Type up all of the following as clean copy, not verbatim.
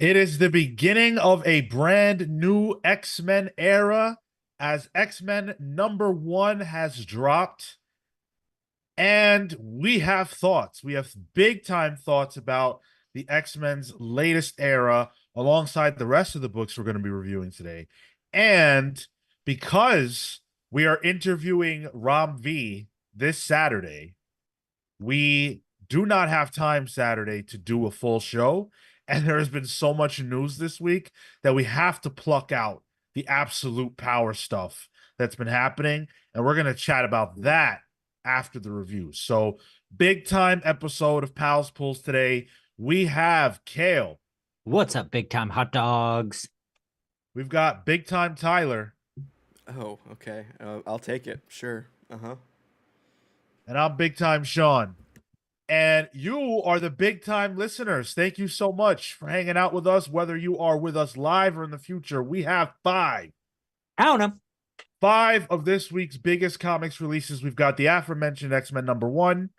It is the beginning of a brand new X-Men era as X-Men #1 has dropped. And we have thoughts. We have big time thoughts about the X-Men's latest era alongside the rest of the books we're going to be reviewing today. And because we are interviewing Ram V this Saturday, we do not have time Saturday to do a full show. And there has been so much news this week that we have to pluck out the absolute power stuff that's been happening. And we're going to chat about that after the review. So, big time episode of Pals Pulls today. We have Cale. What's up, big time hot dogs? We've got big time Tyler. Oh, okay. I'll take it. Sure. Uh-huh. And I'm big time Sean. And you are the big time listeners. Thank you so much for hanging out with us, whether you are with us live or in the future. We have Count them. five of this week's biggest comics releases. We've got the aforementioned X-Men #1.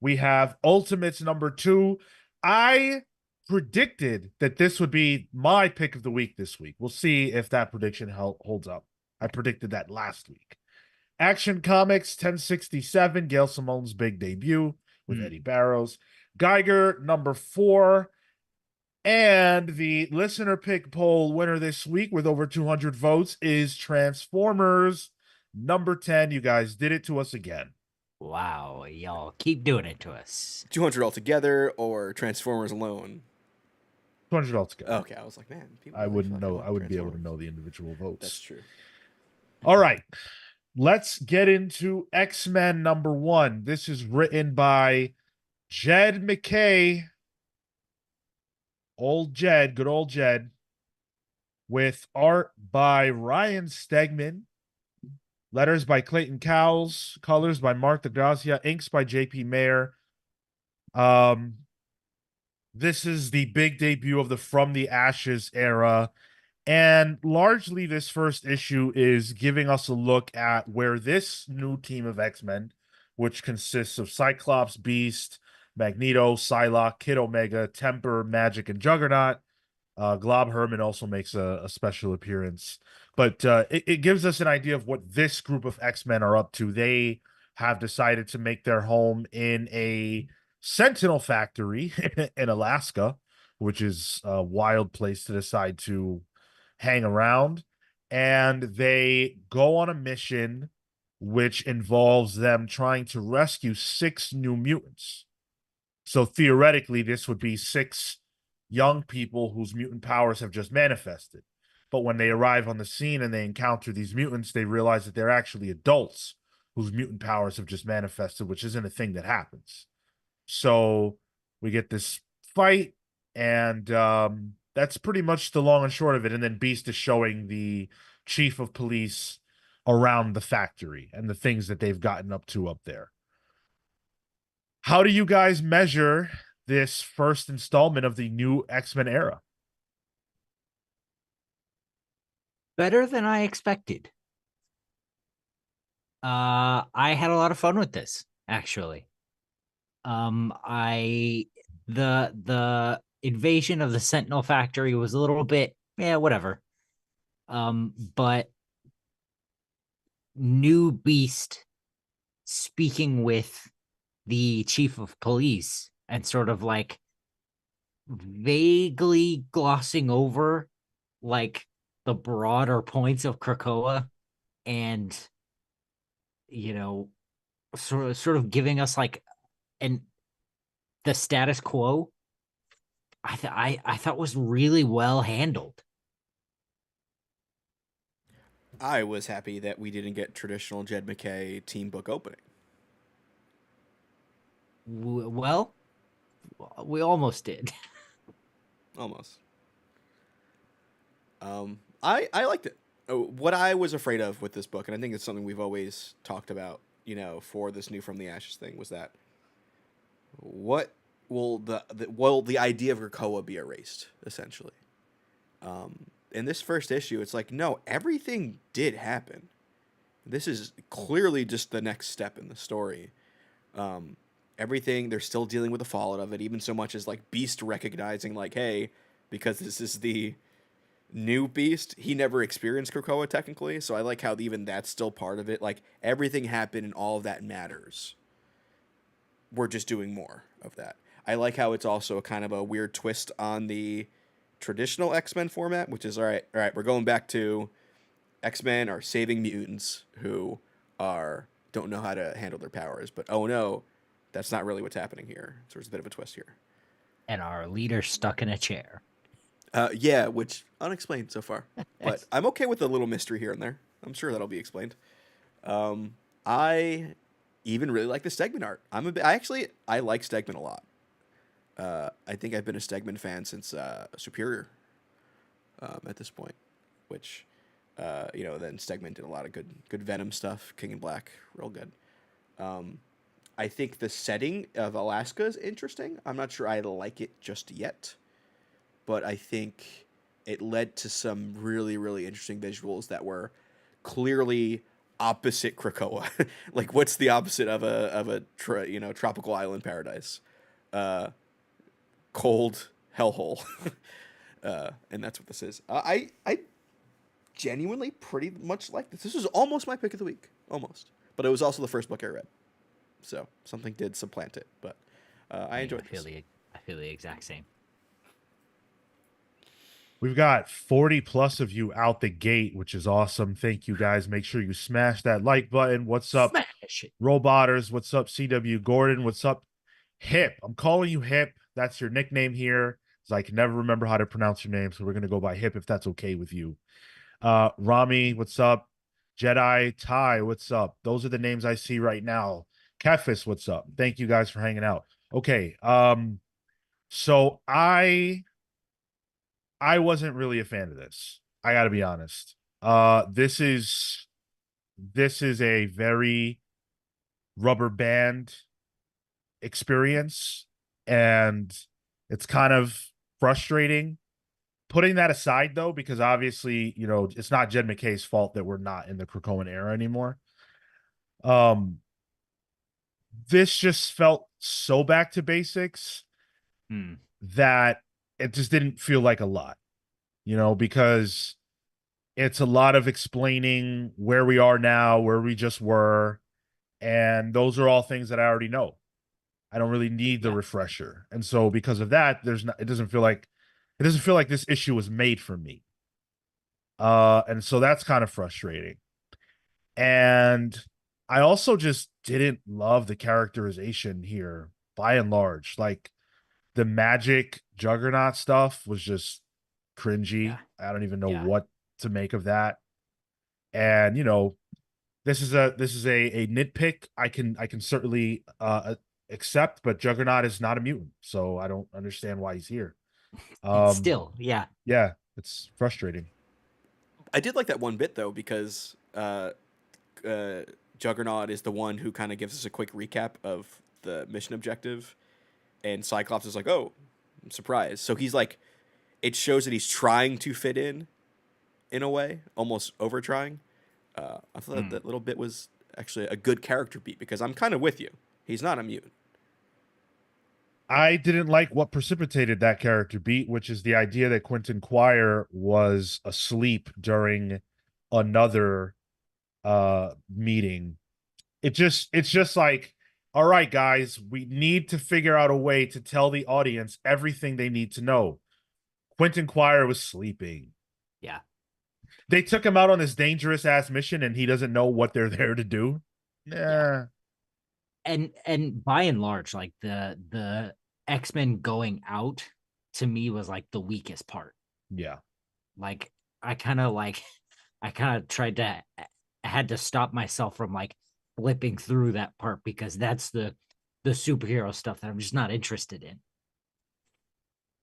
We have Ultimates #2. I predicted that this would be my pick of the week this week. We'll see if that prediction holds up. I predicted that last week. Action Comics 1067, Gail Simone's big debut with Eddie Barrows. Geiger #4. And the listener pick poll winner this week with over 200 votes is Transformers #10. You guys did it to us again. Wow, y'all keep doing it to us. 200 altogether or Transformers alone? 200 altogether. Okay, I was like, man, people I really wouldn't fucking know. love I wouldn't be able to Transformers. know the individual votes. That's true. All right. Let's get into X-Men #1. This is written by Jed McKay. Old Jed, good old Jed. With art by Ryan Stegman. Letters by Clayton Cowles. Colors by Mark DeGrazia. Inks by J.P. Mayer. This is the big debut of the From the Ashes era. And largely, this first issue is giving us a look at where this new team of X-Men, which consists of Cyclops, Beast, Magneto, Psylocke, Kid Omega, Temper, Magic, and Juggernaut. Glob Herman also makes a special appearance. But it gives us an idea of what this group of X-Men are up to. They have decided to make their home in a Sentinel factory in Alaska, which is a wild place to decide to hang around. And they go on a mission which involves them trying to rescue 6 new mutants. So theoretically, this would be 6 young people whose mutant powers have just manifested. But when they arrive on the scene and they encounter these mutants, they realize that they're actually adults whose mutant powers have just manifested, which isn't a thing that happens. So we get this fight, and that's pretty much the long and short of it. And then Beast is showing the chief of police around the factory and the things that they've gotten up to up there. How do you guys measure this first installment of the new X-Men era? Better than I expected. I had a lot of fun with this, actually. I the invasion of the Sentinel factory was a little bit, whatever. But new Beast speaking with the chief of police and sort of like vaguely glossing over like the broader points of Krakoa and sort of giving us like an the status quo. I thought was really well handled. I was happy that we didn't get traditional Jed McKay team book opening. Well, we almost did. Almost. I liked it. What I was afraid of with this book, and I think it's something we've always talked about, for this new From the Ashes thing, was that what will the idea of Krakoa be erased, essentially? In this first issue, it's like, no, everything did happen. This is clearly just the next step in the story. Everything, they're still dealing with the fallout of it, even so much as like Beast recognizing like, hey, because this is the new beast. He never experienced Krakoa technically, so I like how even that's still part of it. Like everything happened and all of that matters. We're just doing more of that. I like how it's also a kind of a weird twist on the traditional X-Men format, which is all right, we're going back to X-Men are saving mutants who are don't know how to handle their powers, but oh no, that's not really what's happening here. So there's a bit of a twist here. And our leader stuck in a chair. Yeah, which unexplained so far, but I'm okay with a little mystery here and there. I'm sure that'll be explained. I even really like the Stegman art. I like Stegman a lot. I think I've been a Stegman fan since Superior at this point, which then Stegman did a lot of good Venom stuff. King in Black, real good. I think the setting of Alaska is interesting. I'm not sure I like it just yet, but I think it led to some really, really interesting visuals that were clearly opposite Krakoa. Like, what's the opposite of a tropical island paradise? Cold hellhole. And that's what this is. I genuinely pretty much like this. This was almost my pick of the week, almost, but it was also the first book I read, so something did supplant it. But I enjoyed this. I feel the exact same. We've got 40 plus of you out the gate, which is awesome. Thank you guys. Make sure you smash that like button. What's up, Smash it. Robotters? What's up, CW Gordon? What's up, Hip? I'm calling you Hip. That's your nickname here, because I can never remember how to pronounce your name, so we're going to go by Hip if that's okay with you. Rami, what's up? Jedi Ty, what's up? Those are the names I see right now. Kefis, what's up? Thank you guys for hanging out. Okay, so I wasn't really a fan of this. I got to be honest. This is a very rubber band experience, and it's kind of frustrating. Putting that aside, though, because obviously, it's not Jed McKay's fault that we're not in the Krakoan era anymore. This just felt so back to basics that it just didn't feel like a lot, because it's a lot of explaining where we are now, where we just were, and those are all things that I already know. I don't really need the refresher. And so because of that, it doesn't feel like this issue was made for me. And so that's kind of frustrating. And I also just didn't love the characterization here by and large. Like, the magic Juggernaut stuff was just cringy. Yeah. I don't even know what to make of that. And this is a nitpick I can certainly accept, but Juggernaut is not a mutant, so I don't understand why he's here. Still, yeah, it's frustrating. I did like that one bit though, because Juggernaut is the one who kind of gives us a quick recap of the mission objective, and Cyclops is like, "Oh, I'm surprised." So he's like, it shows that he's trying to fit in a way, almost over trying. I thought that little bit was actually a good character beat, because I'm kind of with you. He's not a mutant. I didn't like what precipitated that character beat, which is the idea that Quentin Quire was asleep during another meeting. It's just like, all right, guys, we need to figure out a way to tell the audience everything they need to know. Quentin Quire was sleeping. Yeah. They took him out on this dangerous ass mission and he doesn't know what they're there to do. Yeah. And by and large, like the X-Men going out to me was like the weakest part. Yeah. Like I kind of tried to had to stop myself from like flipping through that part, because that's the superhero stuff that I'm just not interested in.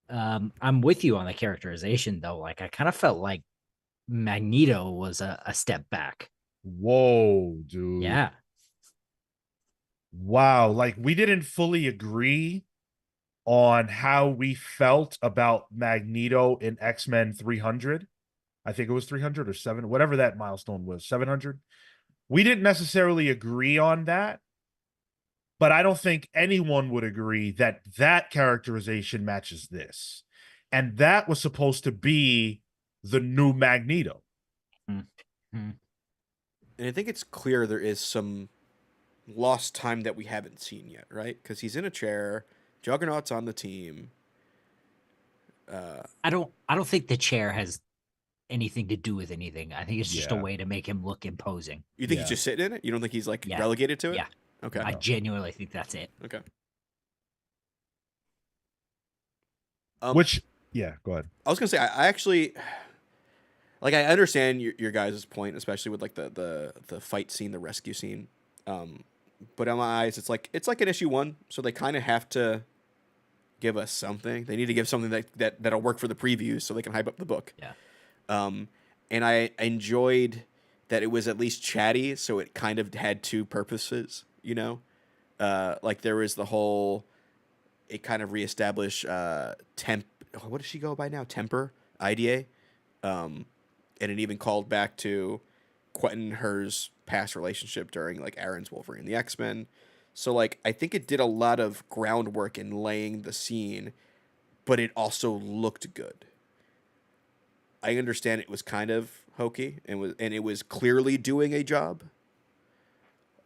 I'm with you on the characterization though. Like I kind of felt like Magneto was a step back. Whoa, dude. Yeah. Wow. Like, we didn't fully agree on how we felt about Magneto in X-Men 300. I think it was 300 or 7, whatever that milestone was, 700. We didn't necessarily agree on that, but I don't think anyone would agree that that characterization matches this. and that was supposed to be the new Magneto. Mm-hmm. And I think it's clear there is some lost time that we haven't seen yet, right? Because he's in a chair, Juggernaut's on the team. I don't think the chair has anything to do with anything. I think it's just a Yeah. way to make him look imposing. You think Yeah. he's just sitting in it? You don't think he's like Yeah. relegated to it? Yeah. Okay. I No. genuinely think that's it. Okay. Which, yeah, go ahead. I was gonna say I actually like I understand your guys' point, especially with like the fight scene, the rescue scene. But in my eyes, it's like an issue 1, so they kind of have to give us something. They need to give something that'll work for the previews, so they can hype up the book. Yeah. And I enjoyed that it was at least chatty, so it kind of had 2 purposes. You know, like there was the whole. It kind of reestablished temp. What does she go by now? Temper IDA, and it even called back to Quentin Her's past relationship during like Aaron's Wolverine, the X-Men. So like I think it did a lot of groundwork in laying the scene, but it also looked good. I understand it was kind of hokey and it was clearly doing a job.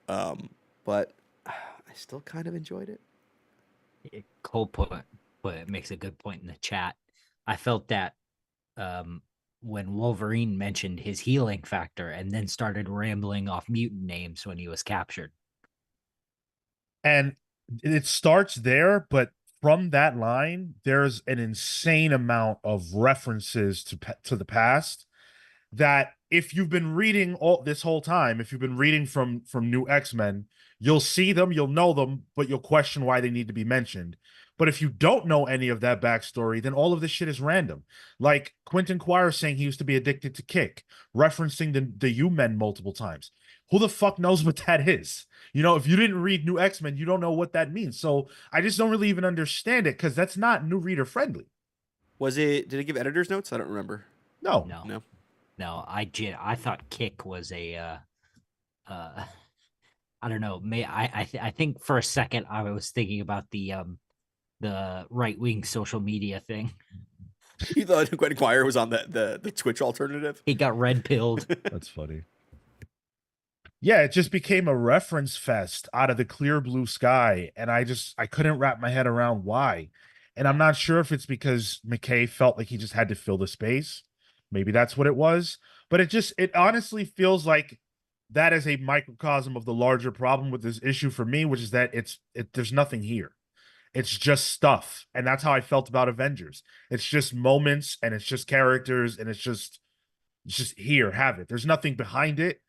But I still kind of enjoyed it. Cole makes a good point in the chat. I felt that when Wolverine mentioned his healing factor and then started rambling off mutant names when he was captured. And it starts there, but from that line, there's an insane amount of references to the past that if you've been reading all this whole time, if you've been reading from New X-Men, you'll see them, you'll know them, but you'll question why they need to be mentioned. But if you don't know any of that backstory, then all of this shit is random. Like Quentin Quire saying he used to be addicted to kick, referencing the U-Men multiple times. Who the fuck knows what that is? You know, if you didn't read New X-Men, you don't know what that means. So I just don't really even understand it because that's not new reader friendly. Was it? Did it give editor's notes? I don't remember. No. No. I thought kick was a I don't know. I think for a second I was thinking about the right wing social media thing. You thought Quentin Quire was on the Twitch alternative? He got red pilled. That's funny. Yeah, it just became a reference fest out of the clear blue sky, and I couldn't wrap my head around why. And I'm not sure if it's because McKay felt like he just had to fill the space. Maybe that's what it was. But it honestly feels like that is a microcosm of the larger problem with this issue for me, which is that there's nothing here. It's just stuff. And that's how I felt about Avengers. It's just moments and it's just characters and it's just here, have it. There's nothing behind it.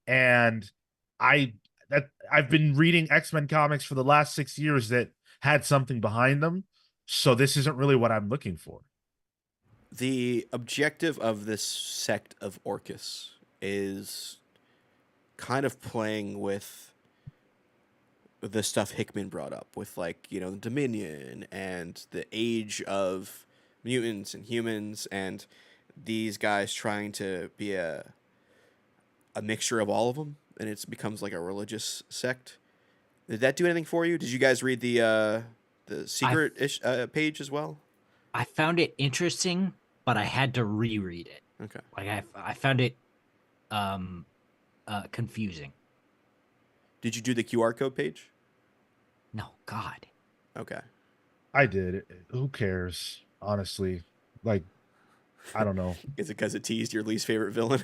And I've been reading X-Men comics for the last 6 years that had something behind them. So this isn't really what I'm looking for. The objective of this sect of Orcus is kind of playing with the stuff Hickman brought up with, like, you know, the Dominion and the age of mutants and humans and these guys trying to be a mixture of all of them, and it becomes like a religious sect. Did that do anything for you? Did you guys read the secret page as well? I found it interesting, but I had to reread it. Okay. Like I found it confusing. Did you do the QR code page? No, God. Okay. I did. Who cares? Honestly. Like, I don't know. Is it because it teased your least favorite villain?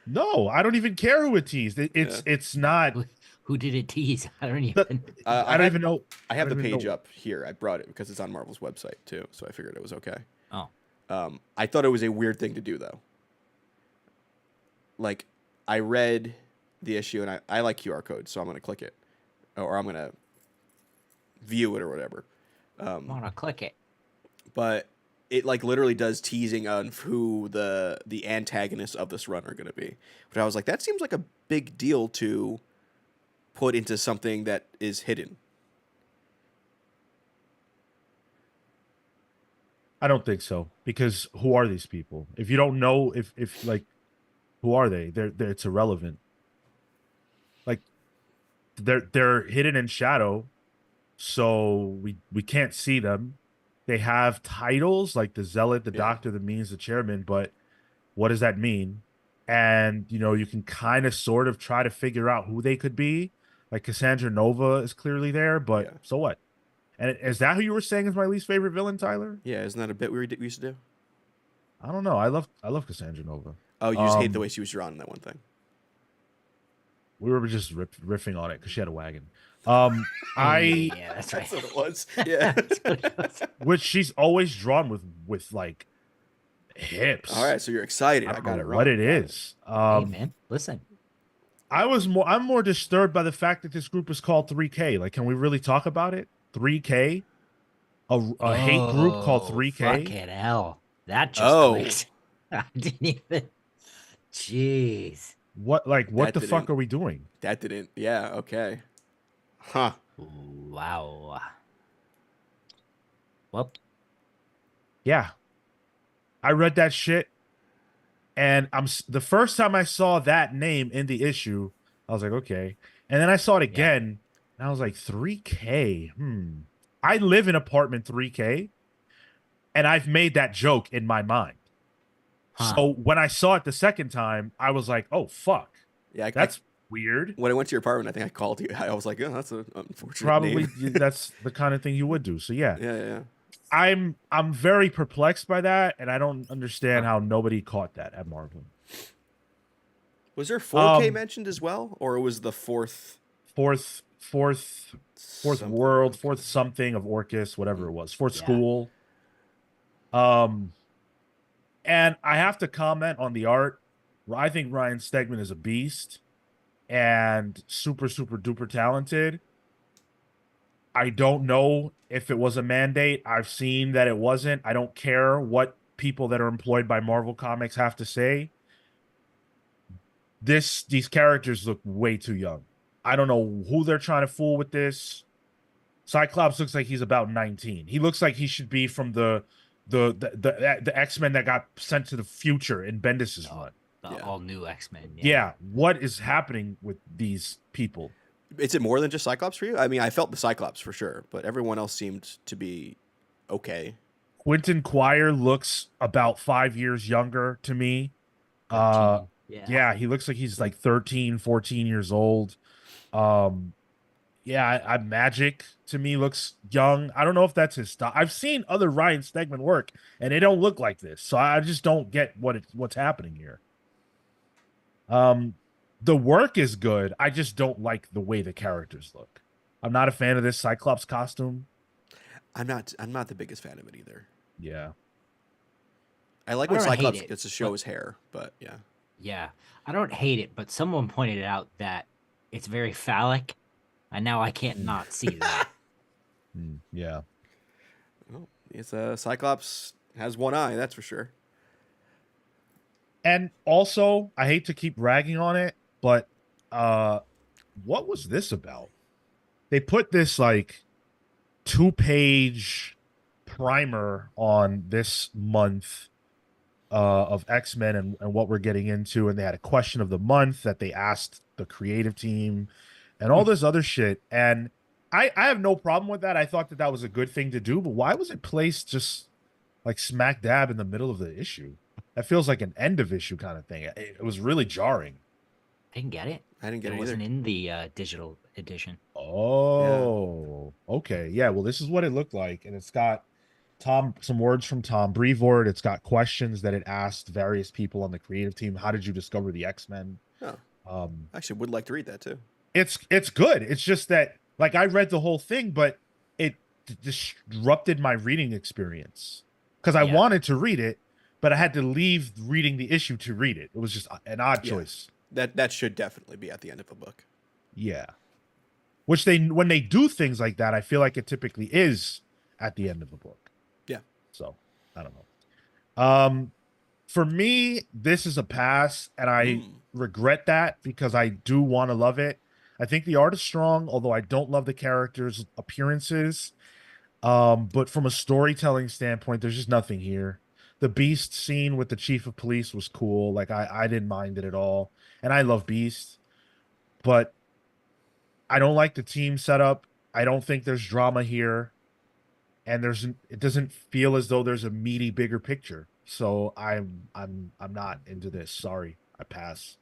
No, I don't even care who it teased. It's not. Who did it tease? I don't even. I don't even know. I have the page up here. I brought it because it's on Marvel's website too, so I figured it was okay. Oh. I thought it was a weird thing to do though. Like, I read the issue and I like QR codes, so I'm gonna click it, or I'm gonna view it or whatever. I want to click it. But it like literally does teasing on who the antagonists of this run are going to be. But I was like, that seems like a big deal to put into something that is hidden. I don't think so, because who are these people? If you don't know, if like, who are they? They're it's irrelevant. Like, they're hidden in shadow, so we can't see them. they have titles like the zealot, the Yeah. doctor, the means, the chairman, but what does that mean? And you can kind of sort of try to figure out who they could be. Like Cassandra Nova is clearly there, but Yeah. so what? And is that who you were saying is my least favorite villain, Tyler? Yeah, isn't that a bit we used to do? I don't know. I love Cassandra Nova. Oh, you just hate the way she was drawn in that one thing. We were just riffing on it because she had a wagon. I Yeah, that's right. That's what it was. Yeah. That's what it was. which she's always drawn with like hips. All right, so you're excited. I I don't got know it wrong. what it Got it. is. Hey, man, listen. I'm more disturbed by the fact that this group is called 3K. Like, can we really talk about it? 3K? A hate group called Oh, 3K? fucking hell. That just Oh. clicked. I didn't even. Jeez. What That the fuck didn't- are we doing? That didn't. Yeah. Okay. Huh. Wow. Well, Yeah. I read that shit and the first time I saw that name in the issue, I was like, okay. And then I saw it again and I was like, 3K. I live in apartment 3K and I've made that joke in my mind. huh. So when I saw it the second time, I was like, "Oh fuck, Yeah. that's weird." When I went to your apartment, I think I called you. I was like, "Oh, that's an unfortunate Probably name." that's the kind of thing you would do. So yeah, Yeah, yeah, yeah. I'm very perplexed by that, and I don't understand Huh. how nobody caught that at Marvel. Was there 4K Um, mentioned as well, or was the fourth Fourth something? world, Okay. fourth something of Orcus, whatever it was, fourth Yeah. school. Um, and I have to comment on the art. I think Ryan Stegman is a beast and super duper talented. I don't know if it was a mandate. I've seen that it wasn't. I don't care what people that are employed by Marvel Comics have to say. These characters look way too young. I don't know who they're trying to fool with this. Cyclops looks like he's about 19. He looks like he should be from the X-Men that got sent to the future in Bendis's Oh, run. the Yeah. all new X-Men. Yeah, what is happening with these people? Is it more than just Cyclops for you? I mean, I felt the Cyclops for sure, but everyone else seemed to be okay. Quentin Quire looks about 5 years younger to me. Uh, 13. yeah, he looks like he's like 13, 14 years old. Yeah, I Magic to me looks young. I don't know if that's his style. I've seen other Ryan Stegman work, and they don't look like this. So I just don't get what's happening here. The work is good. I just don't like the way the characters look. I'm not a fan of this Cyclops costume. I'm not the biggest fan of it either. Yeah. I like I when don't hate Cyclops it, gets to show but- his hair, but yeah. Yeah. I don't hate it, but someone pointed out that it's very phallic, and now I can't not see that. Yeah. Well, it's Cyclops has one eye, that's for sure. And also, I hate to keep ragging on it, but what was this about? They put this like 2-page primer on this month of X-Men and what we're getting into, and they had a question of the month that they asked the creative team and all this other shit. And I have no problem with that. I thought that was a good thing to do, but why was it placed just like smack dab in the middle of the issue? That feels like an end of issue kind of thing. It was really jarring. I didn't get it. I didn't get It it wasn't either. in the digital edition. Oh, okay. Yeah, well, this is what it looked like. And it's got some words from Tom Brevoort. It's got questions that it asked various people on the creative team. How did you discover the X-Men? Oh, Um, actually, would like to read that too. it's good. It's just that like I read the whole thing, but it disrupted my reading experience because I Yeah. wanted to read it, but I had to leave reading the issue to read it. It was just an odd Yeah. choice. That should definitely be at the end of a book. Yeah. Which when they do things like that, I feel like it typically is at the end of a book. Yeah. So I don't know. For me, this is a pass, and I regret that because I do want to love it. I think the art is strong, although I don't love the characters' appearances. But from a storytelling standpoint, there's just nothing here. The Beast scene with the chief of police was cool. Like I didn't mind it at all. And I love Beast, but I don't like the team setup. I don't think there's drama here. and it doesn't feel as though there's a meaty bigger picture. So I'm not into this. Sorry, I pass.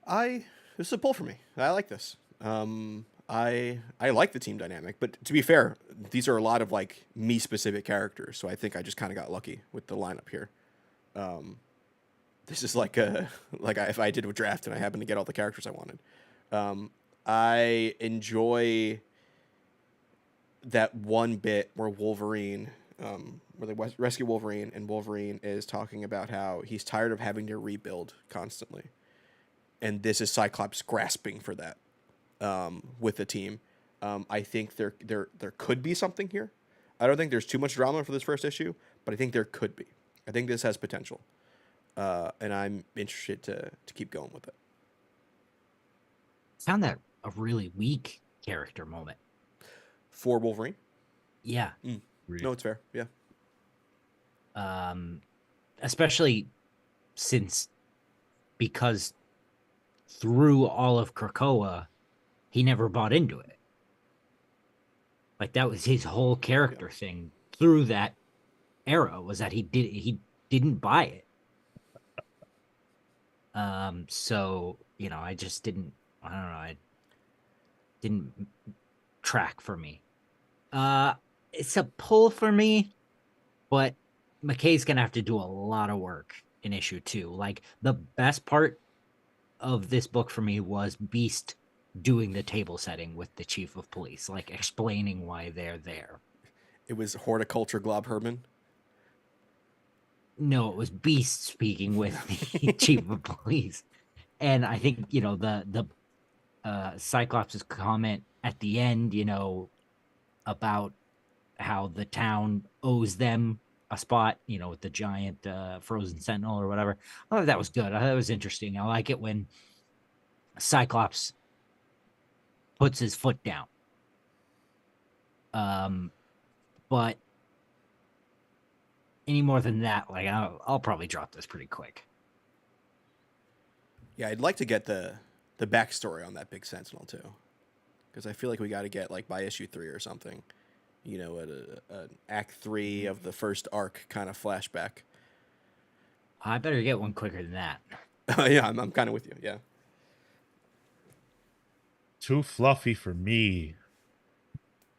This is a pull for me. I like this. I like the team dynamic, but to be fair, these are a lot of like me specific characters, so I think I just kind of got lucky with the lineup here. Um, this is like a if I did a draft and I happened to get all the characters I wanted. I enjoy that one bit where Wolverine, where they rescue Wolverine, and Wolverine is talking about how he's tired of having to rebuild constantly, and this is Cyclops grasping for that with the team. I think there could be something here. I don't think there's too much drama for this first issue, but I think there could be. I think this has potential, and I'm interested to keep going with it. Found that a really weak character moment. For Wolverine, Yeah. no, it's fair. Yeah, Especially because through all of Krakoa, he never bought into it. Like that was his whole character thing through that era, was that he didn't buy it. So I just didn't. I don't know. I didn't track for me. It's a pull for me, but McKay's gonna have to do a lot of work in issue 2. Like the best part of this book for me was Beast doing the table setting with the chief of police, like explaining why they're there. it was horticulture Glob Herman. No, it was Beast speaking with the chief of police. And I think, the Cyclops' comment at the end, about how the town owes them a spot, with the giant frozen sentinel or whatever. I thought that was good. I thought it was interesting. I like it when Cyclops puts his foot down. But any more than that, like I'll probably drop this pretty quick. Yeah, I'd like to get the backstory on that big sentinel too, because I feel like we got to get like by issue 3 or something, an act 3 of the first arc kind of flashback. I better get one quicker than that. Yeah, I'm kind of with you. Yeah. Too fluffy for me.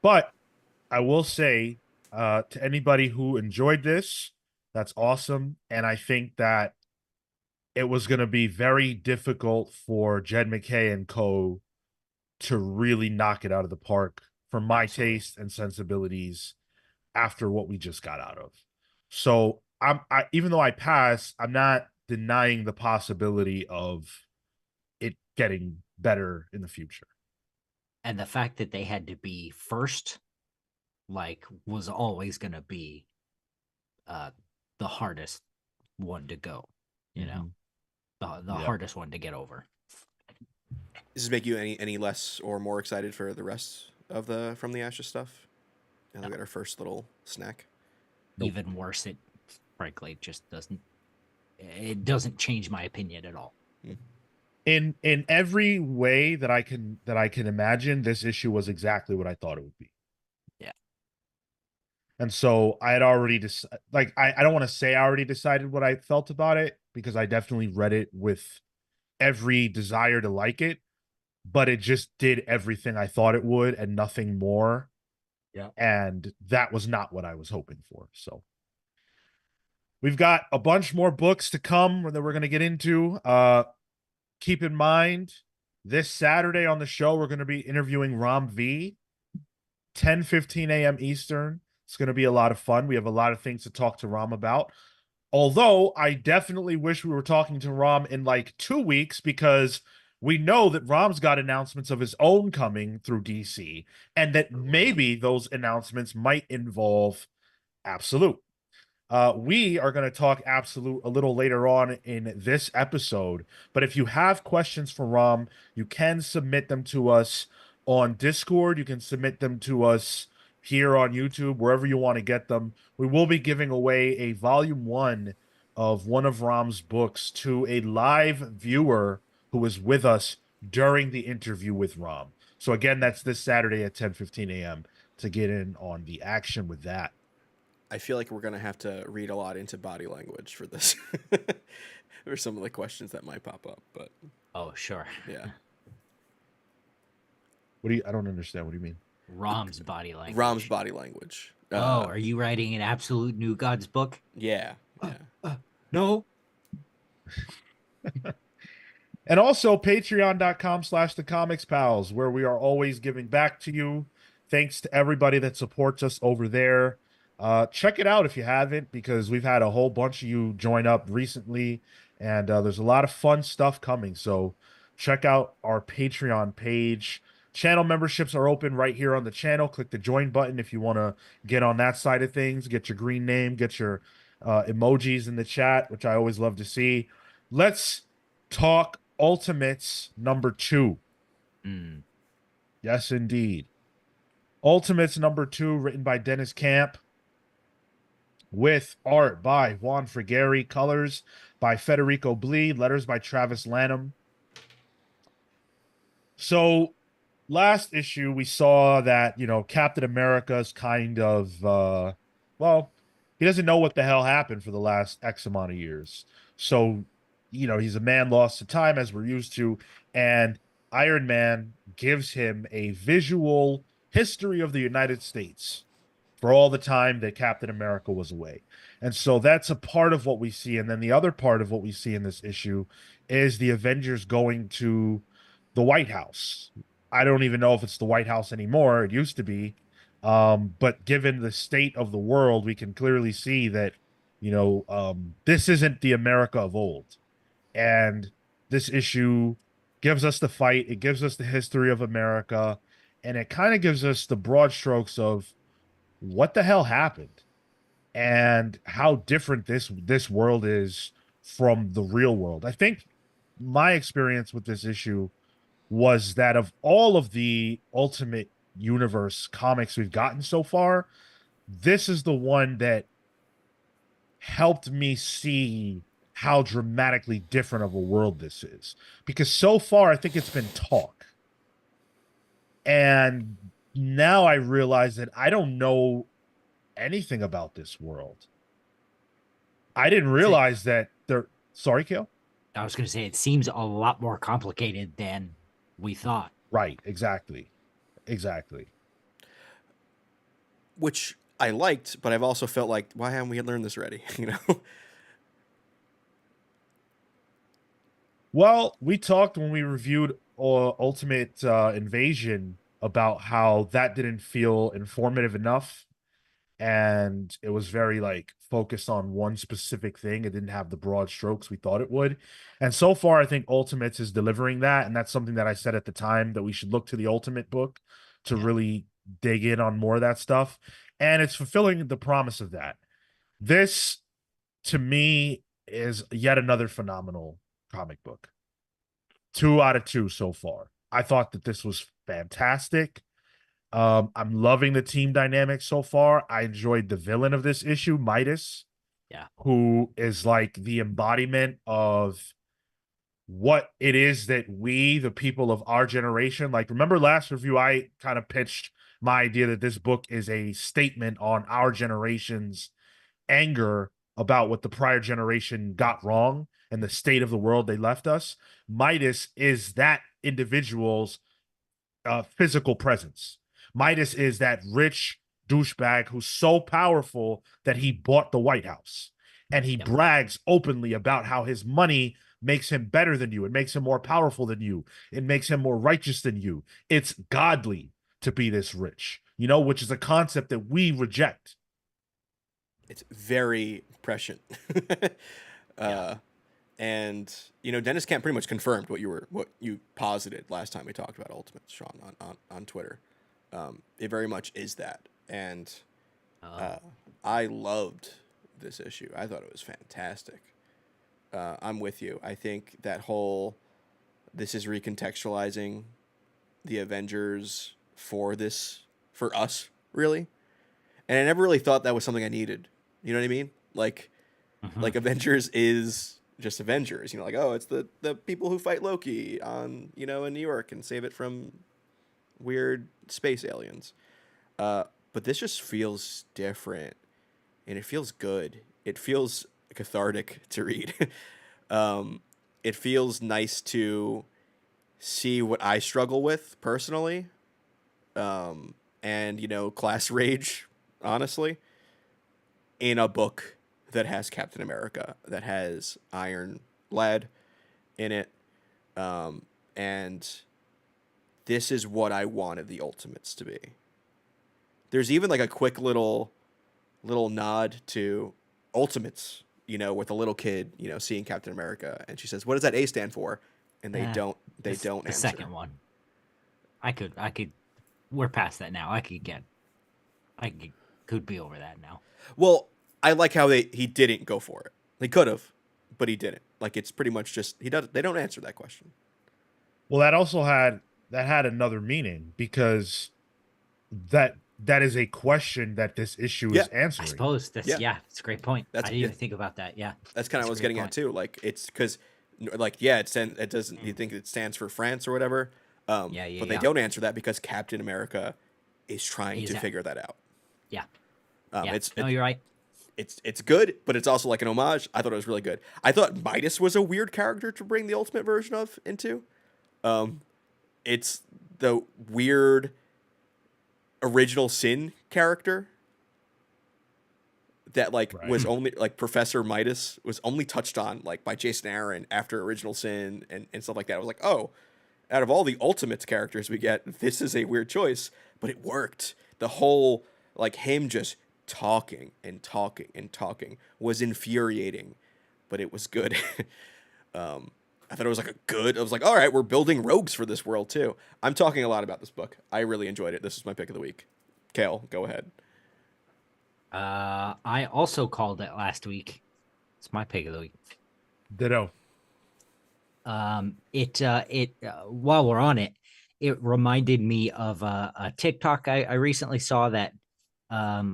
But I will say to anybody who enjoyed this, that's awesome. And I think that it was going to be very difficult for Jed McKay and co. to really knock it out of the park for my taste and sensibilities after what we just got out of. So even though I pass, I'm not denying the possibility of it getting better in the future. And the fact that they had to be first, like, was always going to be the hardest one to go, the hardest one to get over. Does this make you any less or more excited for the rest of the From the Ashes stuff? Now we got our first little snack. Nope. Even worse, it frankly just doesn't change my opinion at all. In every way that I can imagine, this issue was exactly what I thought it would be. Yeah. And so I had already I don't want to say I already decided what I felt about it, because I definitely read it with every desire to like it, but it just did everything I thought it would and nothing more. Yeah. And that was not what I was hoping for. So we've got a bunch more books to come that we're going to get into. Keep in mind, this Saturday on the show, we're going to be interviewing Ram V, 10:15 a.m. Eastern. It's going to be a lot of fun. We have a lot of things to talk to Ram about. Although I definitely wish we were talking to Ram in like 2 weeks, because we know that Ram's got announcements of his own coming through DC, and that maybe those announcements might involve Absolute. We are going to talk Absolute a little later on in this episode, but if you have questions for Ram, you can submit them to us on Discord. You can submit them to us here on YouTube, wherever you want to get them. We will be giving away a volume 1 of one of Ram's books to a live viewer who was with us during the interview with Ram. So again, that's this Saturday at 10:15 a.m. to get in on the action with that. I feel like we're gonna have to read a lot into body language for this. Or some of the questions that might pop up, but Oh, sure. yeah. I don't understand. What do you mean? Rom's body Rom's language. body language. Oh, are you writing an absolute New Gods book? Yeah, yeah. No. And also patreon.com/the comics pals, where we are always giving back to you. Thanks to everybody that supports us over there. Check it out if you haven't, because we've had a whole bunch of you join up recently, and there's a lot of fun stuff coming. So check out our Patreon page. Channel memberships are open right here on the channel. Click the join button if you want to get on that side of things. Get your green name, get your emojis in the chat, which I always love to see. Let's talk Ultimates #2. Mm. Yes, indeed. Ultimates #2, written by Dennis Camp, with art by Juan Frigeri, colors by Federico Blee, letters by Travis Lanham. So last issue we saw that, Captain America's kind of well, he doesn't know what the hell happened for the last X amount of years. So, he's a man lost to time, as we're used to, and Iron Man gives him a visual history of the United States for all the time that Captain America was away. And so that's a part of what we see. And then the other part of what we see in this issue is the Avengers going to the White House. I don't even know if it's the White House anymore. It used to be. But given the state of the world, we can clearly see that, this isn't the America of old. And this issue gives us the fight, it gives us the history of America, and it kind of gives us the broad strokes of what the hell happened and how different this world is from the real world. I think my experience with this issue was that of all of the Ultimate Universe comics we've gotten so far, this is the one that helped me see how dramatically different of a world this is. Because so far, I think it's been talk. And now I realize that I don't know anything about this world. I didn't realize that they're sorry, Cale. I was going to say it seems a lot more complicated than we thought. Right, exactly. Exactly. Which I liked, but I've also felt like, why haven't we learned this already? Well, we talked when we reviewed Ultimate Invasion about how that didn't feel informative enough, and it was very focused on one specific thing. It didn't have the broad strokes we thought it would. And so far, I think Ultimates is delivering that, and that's something that I said at the time, that we should look to the Ultimate book to really dig in on more of that stuff. And it's fulfilling the promise of that. This, to me, is yet another phenomenal comic book. 2 out of 2 so far. I thought that this was fantastic. I'm loving the team dynamic so far. I enjoyed the villain of this issue, Midas, who is like the embodiment of what it is that we, the people of our generation, remember last review, I kind of pitched my idea that this book is a statement on our generation's anger about what the prior generation got wrong and the state of the world they left us. Midas is that individual's physical presence. Midas is that rich douchebag who's so powerful that he bought the White House. And he brags openly about how his money makes him better than you. It makes him more powerful than you. It makes him more righteous than you. It's godly to be this rich, which is a concept that we reject. It's very prescient. And Dennis Camp pretty much confirmed what you posited last time we talked about Ultimates, Sean, on Twitter. It very much is that, and I loved this issue. I thought it was fantastic. I'm with you. I think that this is recontextualizing the Avengers for us, really. And I never really thought that was something I needed. You know what I mean? Like Avengers is just Avengers. It's the people who fight Loki in New York and save it from weird space aliens. But this just feels different, and it feels good. It feels cathartic to read. um, it feels nice to see what I struggle with personally, and class rage, honestly, in a book that has Captain America, that has Iron Lad in it, and this is what I wanted the Ultimates to be. There's even like a quick little nod to Ultimates, with a little kid, seeing Captain America, and she says, "What does that A stand for?" And they Eh, don't the answer. second one. I could. We're past that now. Could be over that now. Well, I like how he didn't go for it. He could have, but he didn't. Like, it's pretty much just they don't answer that question. Well, that had another meaning because that is a question that this issue Yeah. is I answering. suppose that's Yeah. it's a great point. That's- I didn't even yeah. think about that. Yeah, That's kind of That's what I a was great getting at point. too. Like, it's because, like, yeah, it doesn't. You think it stands for France or whatever? Yeah, yeah, But they yeah. don't answer that because Captain America is trying He's to at- figure that out. Yeah, Yeah. No, you're right. It's good, but it's also like an homage. I thought it was really good. I thought Midas was a weird character to bring the ultimate version of into. It's the weird original Sin character that Right. was only like Professor Midas was only touched on like by Jason Aaron after Original Sin and stuff like that. I was like, oh, out of all the Ultimates characters we get, this is a weird choice, but it worked. The whole like him just talking and talking and talking was infuriating, but it was good. I thought it was like I was like, all right, we're building rogues for this world too. I'm talking a lot about this book. I really enjoyed it. This is my pick of the week. Cale, go ahead. I also called it last week. It's my pick of the week. Ditto. While we're on it, it reminded me of a TikTok I recently saw that a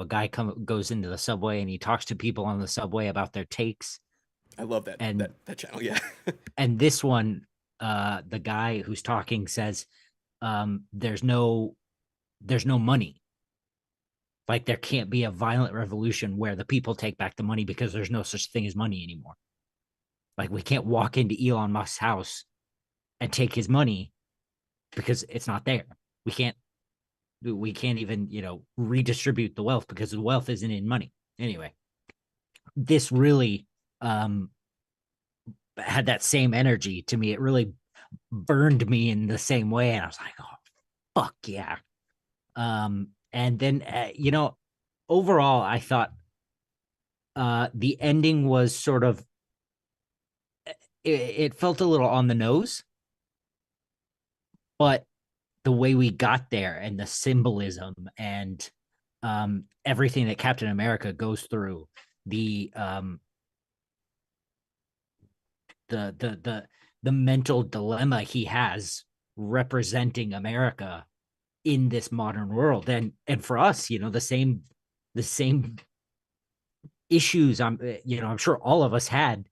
guy goes into the subway and he talks to people on the subway about their takes. I love that And that channel. Yeah. and this one, the guy who's talking says, there's no money. Like there can't be a violent revolution where the people take back the money because there's no such thing as money anymore. Like we can't walk into Elon Musk's house and take his money because it's not there. We can't even, redistribute the wealth because the wealth isn't in money. Anyway, this really had that same energy to me. It really burned me in the same way. And I was like, oh, fuck yeah. And then, overall, I thought the ending was sort of, it felt a little on the nose, but the way we got there and the symbolism and everything that Captain America goes through, the mental dilemma he has representing America in this modern world, and for us, the same issues I'm sure all of us had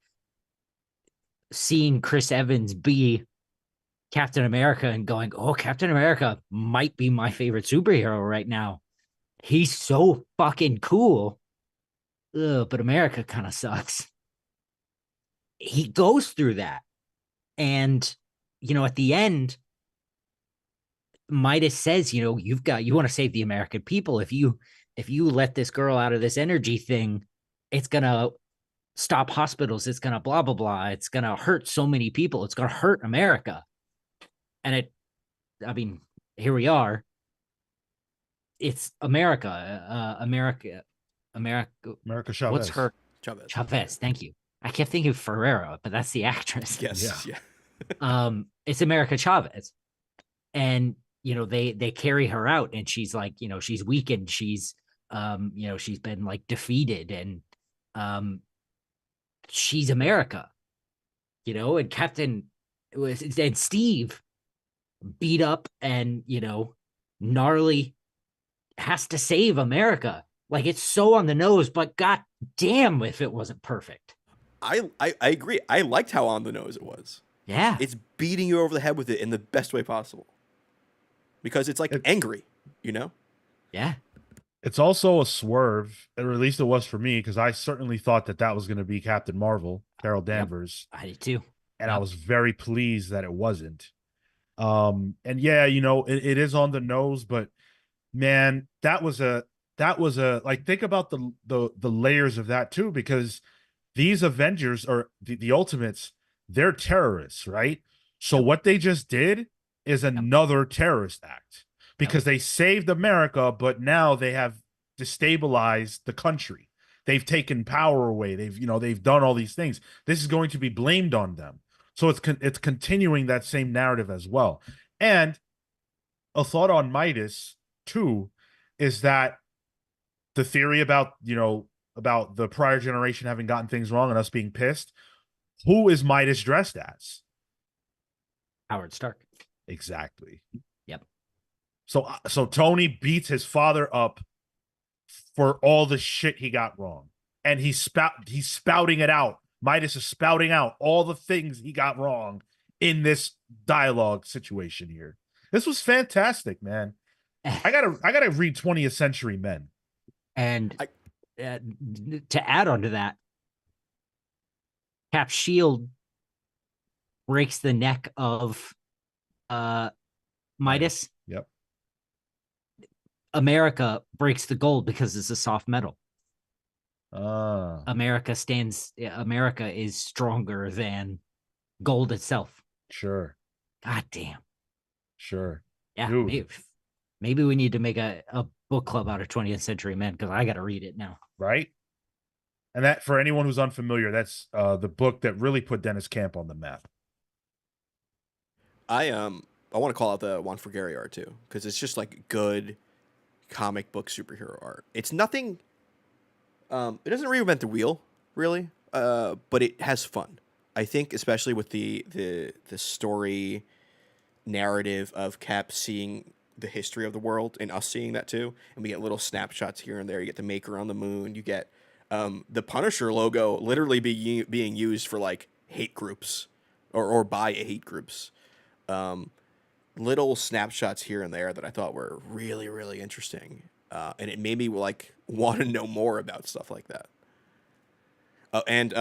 seeing Chris Evans be Captain America and going, oh, Captain America might be my favorite superhero right now. He's so fucking cool. Ugh, but America kind of sucks. He goes through that. And, at the end, Midas says, you want to save the American people. If you let this girl out of this energy thing, it's going to stop hospitals. It's going to blah, blah, blah. It's going to hurt so many people. It's going to hurt America. And here we are. It's America. America Chavez. What's her? Chavez. Chavez. Thank you. I kept thinking Ferrera, but that's the actress. Yes. Yeah. It's America Chavez. And, they carry her out and she's like, she's weakened. She's, she's been like defeated and she's America, and Captain and Steve beat up and, gnarly has to save America. Like it's so on the nose, but god damn if it wasn't perfect. I agree. I liked how on the nose it was. Yeah. It's beating you over the head with it in the best way possible. Because it's like angry, Yeah. It's also a swerve, or at least it was for me, because I certainly thought that that was going to be Captain Marvel, Carol Yep. Danvers, I did too. and I Yep. was very pleased that it wasn't. And yeah, it is on the nose, but man, that was a like think about the layers of that too, because these Avengers or the Ultimates, they're terrorists, right? So Yep. what they just did is Yep. another terrorist act Yep. because they saved America, but now they have destabilized the country. They've taken power away. They've done all these things. This is going to be blamed on them. So it's continuing that same narrative as well. And a thought on Midas too is that the theory about the prior generation having gotten things wrong and us being pissed. Who is Midas dressed as? Howard Stark. Exactly. Yep. So Tony beats his father up for all the shit he got wrong, and he's spouting it out. Midas is spouting out all the things he got wrong in this dialogue situation here. This was fantastic, man. I gotta read 20th Century Men. And I- to add on to that, Cap Shield breaks the neck of Midas. Yep. America breaks the gold because it's a soft metal. Ah, America is stronger than gold itself. sure, God damn. sure, Yeah, dude. maybe we need to make a book club out of 20th Century Men because I got to read it now. Right? And that, for anyone who's unfamiliar, that's the book that really put Dennis Camp on the map. I want to call out the Juan for Gary art too, because it's just like good comic book superhero art. It's nothing. It doesn't reinvent the wheel, really, but it has fun. I think, especially with the story narrative of Cap seeing the history of the world and us seeing that too, and we get little snapshots here and there. You get the Maker on the moon. You get the Punisher logo literally being used for like hate groups or by hate groups. Um, Little snapshots here and there that I thought were really really interesting, and it made me like want to know more about stuff like that. And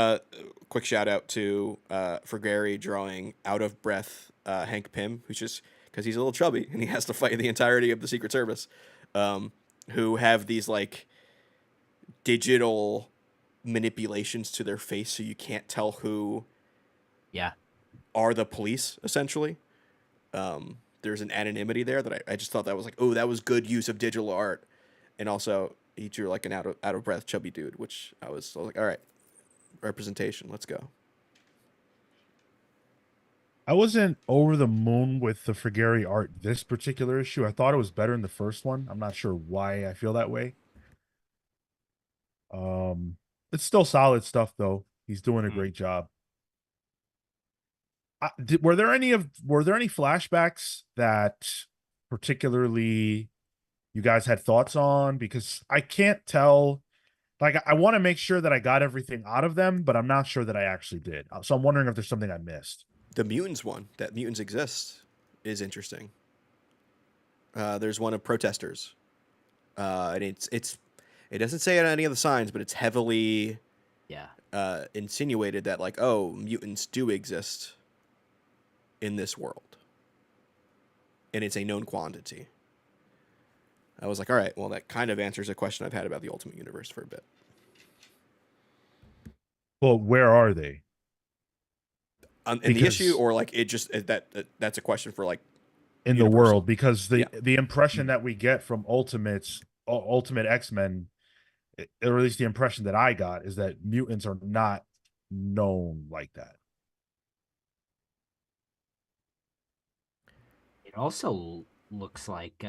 quick shout out to for Gary drawing out of breath Hank Pym, who's just because he's a little chubby and he has to fight the entirety of the Secret Service, who have these like digital manipulations to their face so you can't tell who Yeah. are the police essentially. There's an anonymity there that I just thought that was like, oh, that was good use of digital art, and also he drew like an out of breath chubby dude, which I was like, all right, representation, let's go. I wasn't over the moon with the Frigeri art this particular issue. I thought it was better in the first one. I'm not sure why I feel that way. Um, it's still solid stuff though. He's doing a great job. Were there any flashbacks that particularly you guys had thoughts on? Because I can't tell. Like, I want to make sure that I got everything out of them, but I'm not sure that I actually did. So I'm wondering if there's something I missed. The mutants one, that mutants exist, is interesting. There's one of protesters, and it doesn't say it on any of the signs, but it's heavily Yeah. insinuated that like, oh, mutants do exist in this world, and it's a known quantity. I was like, all right, well, that kind of answers a question I've had about the Ultimate Universe for a bit. Well, where are they? In the issue, or like it just that's a question for like in the Universal. world, because the Yeah. the impression that we get from Ultimate X-Men, or at least the impression that I got, is that mutants are not known like that. It also looks like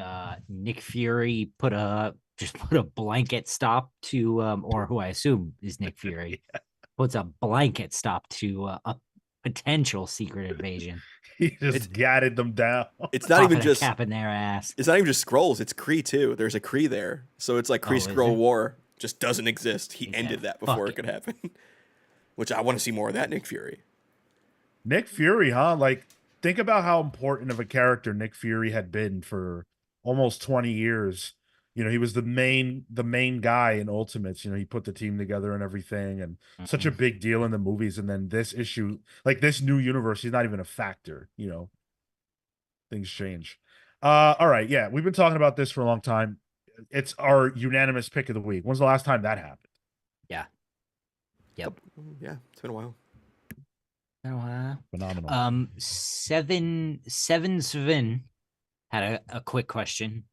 Nick Fury put a blanket stop to or who I assume is Nick Fury puts a blanket stop to a potential secret invasion. He just gadded them down. It's not even Popping a just cap in their ass. it's not even just Skrulls. It's Kree too. There's a Kree there, so it's like Kree is Skrull there? War just doesn't exist. He He ended said, that before "Fuck it could happen. Which I want to see more of that Nick Fury. Nick Fury, huh? Like, think about how important of a character Nick Fury had been for almost 20 years. He was the main guy in Ultimates. He put the team together and everything, and such a big deal in the movies. And then this issue, like this new universe, he's not even a factor. Things change. All right, yeah, we've been talking about this for a long time. It's our unanimous pick of the week. When's the last time that happened? Yeah. Yep. Yeah, it's been a while. Phenomenal. Seven Svin had a quick question.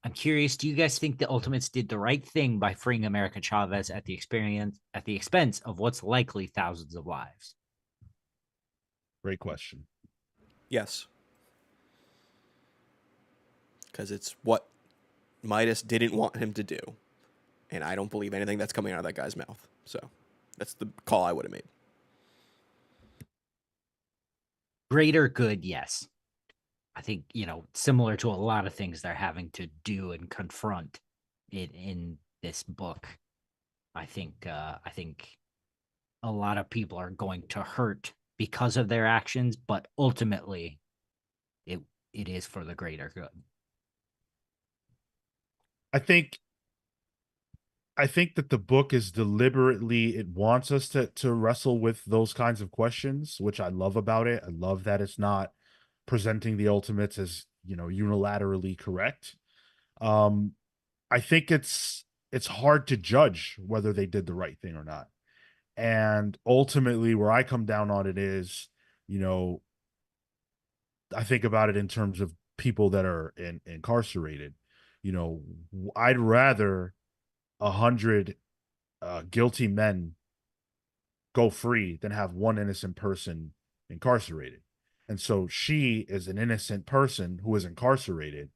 I'm curious, do you guys think the Ultimates did the right thing by freeing America Chavez at the expense of what's likely thousands of lives? Great question. Yes. Because it's what Midas didn't want him to do. And I don't believe anything that's coming out of that guy's mouth. So that's the call I would have made. Greater good, yes. I think, similar to a lot of things they're having to do and confront in this book. I think a lot of people are going to hurt because of their actions, but ultimately it is for the greater good. I think that the book is deliberately, it wants us to wrestle with those kinds of questions, which I love about it. I love that it's not presenting the Ultimates as, unilaterally correct. I think it's hard to judge whether they did the right thing or not. And ultimately where I come down on it is, I think about it in terms of people that are incarcerated. I'd rather 100 guilty men go free than have one innocent person incarcerated. And so she is an innocent person who is incarcerated.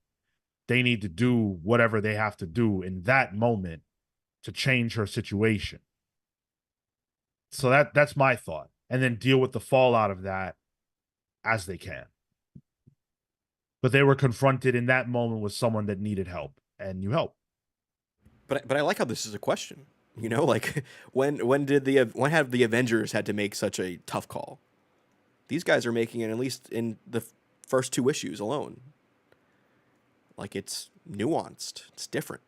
They need to do whatever they have to do in that moment to change her situation. So that's my thought. And then deal with the fallout of that as they can. But they were confronted in that moment with someone that needed help, and you help. But I like how this is a question. Like when have the Avengers had to make such a tough call? These guys are making it, at least in the first 2 issues alone. Like, it's nuanced. It's different.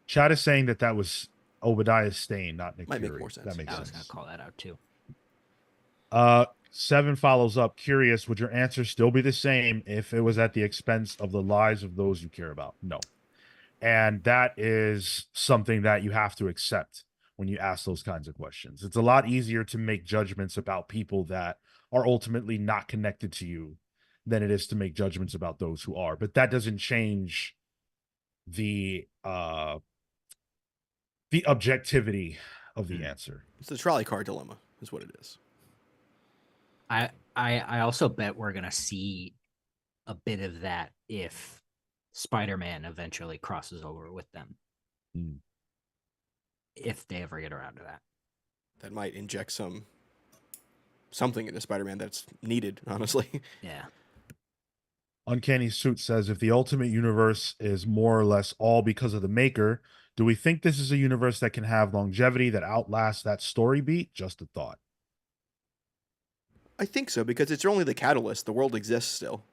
Chad is saying that was Obadiah Stane, not Nick Might Fury. make more sense. That makes I sense. was going to call that out too. 7 follows up. Curious, would your answer still be the same if it was at the expense of the lives of those you care about? No. And that is something that you have to accept when you ask those kinds of questions. It's a lot easier to make judgments about people that are ultimately not connected to you than it is to make judgments about those who are. But that doesn't change the objectivity of the answer. It's the trolley car dilemma, is what it is. I also bet we're gonna see a bit of that if Spider-Man eventually crosses over with them. If they ever get around to that. That might inject something into Spider-Man that's needed, honestly. Yeah. Uncanny Suit says, if the Ultimate Universe is more or less all because of the maker, do we think this is a universe that can have longevity that outlasts that story beat? Just a thought. I think so, because it's only the catalyst. The world exists still.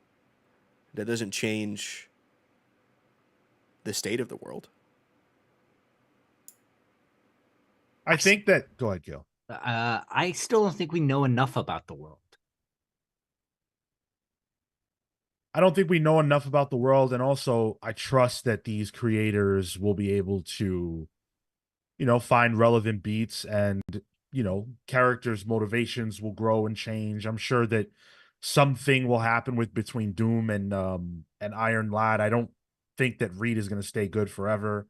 That doesn't change the state of the world. I think that... Go ahead, Gil. I still don't think we know enough about the world. I don't think we know enough about the world, and also I trust that these creators will be able to, find relevant beats, and, characters' motivations will grow and change. I'm sure that something will happen between Doom and Iron Lad. I don't think that Reed is going to stay good forever.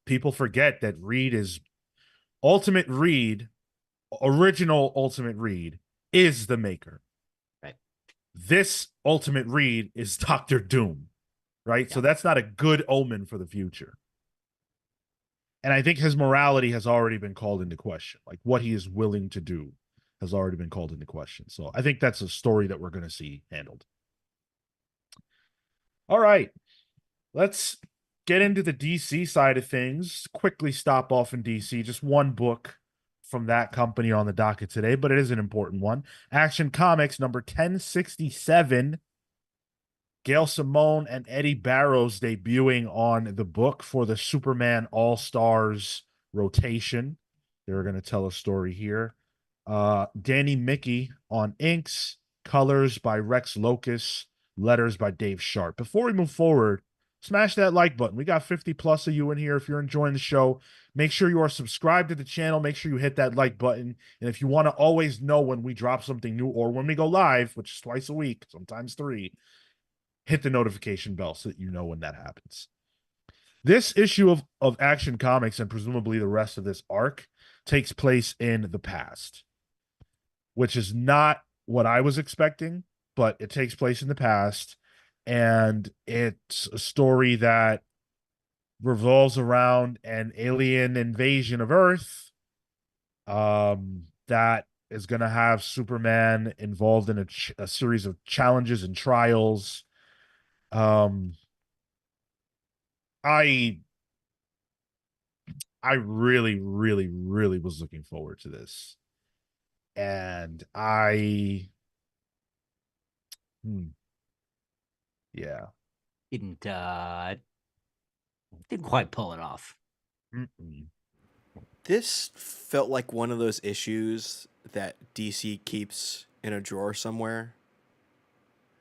People forget that Reed is Ultimate Reed, original Ultimate Reed is the maker. Right. This Ultimate Reed is Dr. Doom, right? Yeah. So that's not a good omen for the future. And I think his morality has already been called into question. Like, what he is willing to do has already been called into question. So I think that's a story that we're going to see handled. All right. Let's get into the DC side of things. Quickly stop off in DC. Just one book from that company on the docket today, but it is an important one. Action Comics number 1067. Gail Simone and Eddie Barrows debuting on the book for the Superman All Stars rotation. They're going to tell a story here. Danny Mickey on inks, colors by Rex Locus, letters by Dave Sharp. Before we move forward, smash that like button. We got 50 plus of you in here. If you're enjoying the show, make sure you are subscribed to the channel. Make sure you hit that like button. And if you want to always know when we drop something new or when we go live, which is twice a week, sometimes 3, hit the notification bell so that you know when that happens. This issue of Action Comics, and presumably the rest of this arc, takes place in the past, which is not what I was expecting, but it takes place in the past. And it's a story that revolves around an alien invasion of Earth that is going to have Superman involved in a series of challenges and trials. I really, really, really was looking forward to this. And yeah. Didn't quite pull it off. Mm-mm. This felt like one of those issues that DC keeps in a drawer somewhere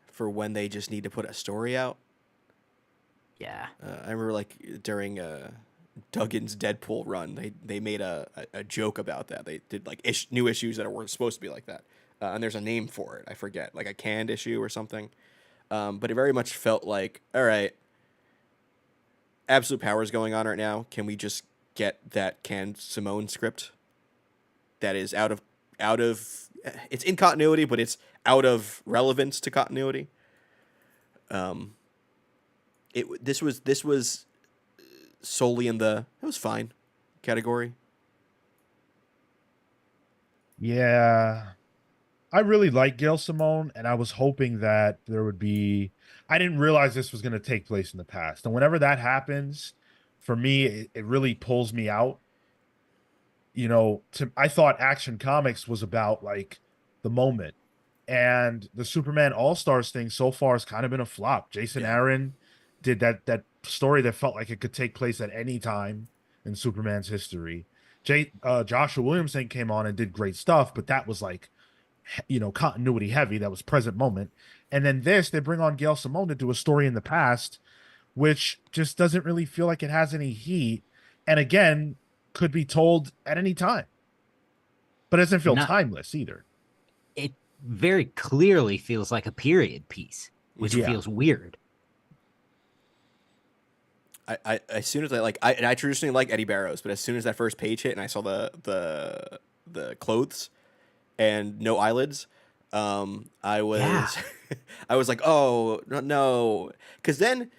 for when they just need to put a story out. Yeah. I remember like during Duggan's Deadpool run, they made a joke about that. They did like new issues that were supposed to be like that, and there's a name for it. I forget, like a canned issue or something. But it very much felt like, all right, absolute power is going on right now. Can we just get that canned Simone script that is out of it's in continuity, but it's out of relevance to continuity. This was solely in the it was fine category. Yeah. I really like Gail Simone, and I was hoping that there would be. I didn't realize this was going to take place in the past. And whenever that happens, for me, it really pulls me out. I thought Action Comics was about like the moment. And the Superman All Stars thing so far has kind of been a flop. Jason Yeah. Aaron did that story that felt like it could take place at any time in Superman's history. Joshua Williamson came on and did great stuff, but that was like, continuity heavy. That was present moment. And then they bring on Gail Simone to do a story in the past, which just doesn't really feel like it has any heat. And again, could be told at any time, but it doesn't feel Not timeless either. It very clearly feels like a period piece, which Yeah. feels weird. I as soon as I traditionally like Eddie Barrows, but as soon as that first page hit and I saw the clothes and no eyelids, I was I was like, oh no, because then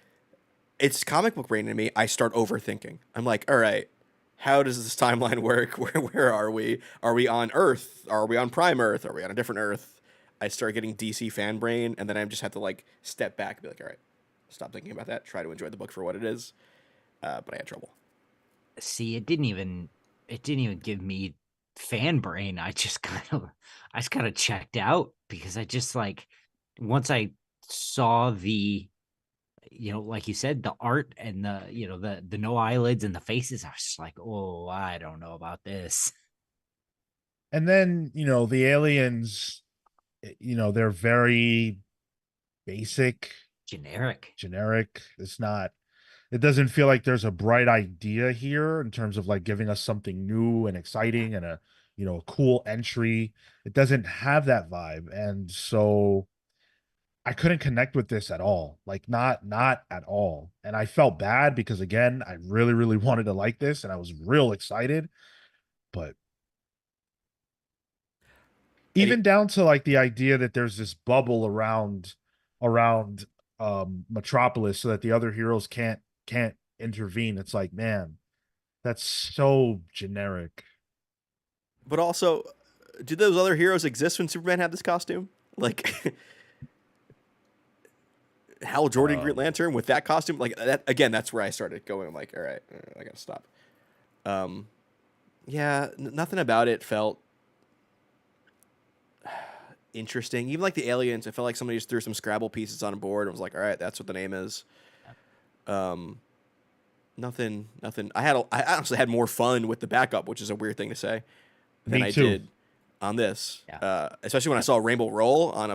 it's comic book brain in me. I start overthinking. I'm like, all right, how does this timeline work? Where are we? Are we on Earth? Are we on Prime Earth? Are we on a different Earth? I start getting DC fan brain, and then I just have to like step back and be like, all right, stop thinking about that. Try to enjoy the book for what it is. But I had trouble. See, it didn't even give me fan brain. I just kind of checked out because I just like once I saw the like you said, the art and the no eyelids and the faces, I was just like, oh, I don't know about this. And then, the aliens, they're very basic, Generic. generic. It doesn't feel like there's a bright idea here in terms of like giving us something new and exciting and a cool entry. It doesn't have that vibe. And so I couldn't connect with this at all. Like not at all. And I felt bad because again, I really, really wanted to like this and I was real excited, but Eddie, even down to like the idea that there's this bubble around Metropolis so that the other heroes can't intervene. It's like, man, that's so generic. but also, did those other heroes exist when Superman had this costume? Like Hal Jordan, Green Lantern with that costume, like that again. That's where I started going. I'm like, all right, I gotta stop. Yeah, nothing about it felt. interesting. Even like the aliens, I felt like somebody just threw some Scrabble pieces on a board and was like, "All right, that's what the name is." Yeah. Um, nothing. I honestly had more fun with the backup, which is a weird thing to say, than Me I too. did on this. Yeah. Especially when I saw Rainbow Roll on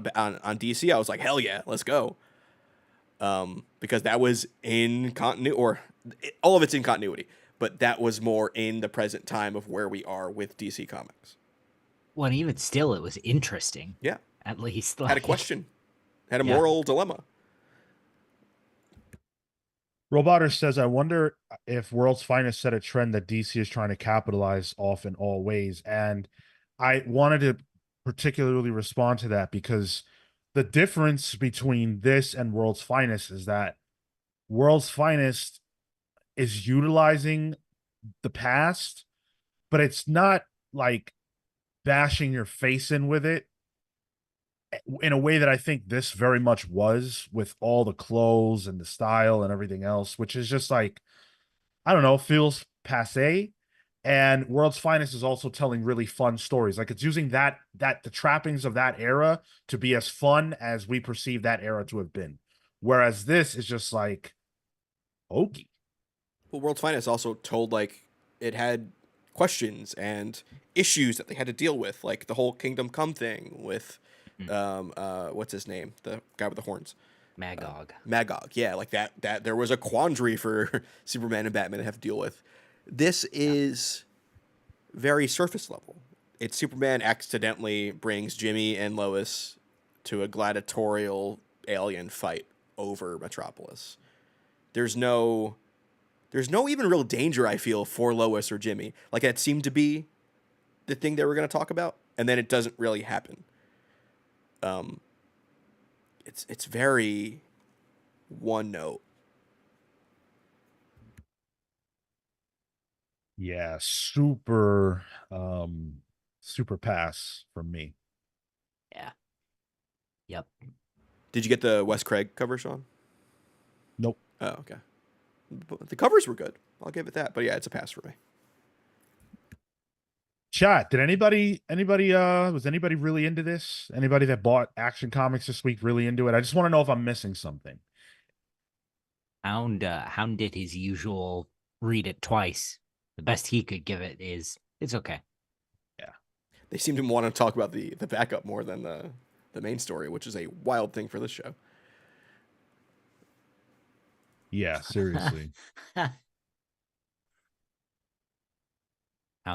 DC, I was like, "Hell yeah, let's go!" Because that was in continuity, or all of it's in continuity, but that was more in the present time of where we are with DC Comics. Well, and even still, it was interesting. Yeah, At least, had a like, question, had a yeah. moral dilemma. Roboter says, I wonder if World's Finest set a trend that DC is trying to capitalize off in all ways. And I wanted to particularly respond to that because the difference between this and World's Finest is that World's Finest is utilizing the past, but it's not like bashing your face in with it in a way that I think this very much was with all the clothes and the style and everything else, which is just like, I don't know, feels passe. And World's Finest is also telling really fun stories. Like it's using that the trappings of that era to be as fun as we perceive that era to have been. Whereas this is just like hokey. Well, World's Finest also told like it had questions and issues that they had to deal with, like the whole Kingdom Come thing with Mhm. what's his name, the guy with the horns, Magog. Magog. Yeah, like that there was a quandary for Superman and Batman to have to deal with. This Yeah. is very surface level. It's Superman accidentally brings Jimmy and Lois to a gladiatorial alien fight over Metropolis. There's no there's no even real danger I feel for Lois or Jimmy. Like that seemed to be the thing they were going to talk about, and then it doesn't really happen. Um, it's very one note. Yeah, super pass from me. Yeah. Yep. Did you get the Wes Craig cover, Sean? Nope. Oh, okay. But the covers were good. I'll give it that. But yeah, it's a pass for me. Chat, did anybody was anybody really into this? Anybody that bought Action Comics this week really into it? I just want to know if I'm missing something. Hound did his usual read it twice. The best he could give it is it's okay. Yeah. They seem to want to talk about the backup more than the main story, which is a wild thing for this show. Yeah, seriously. Hound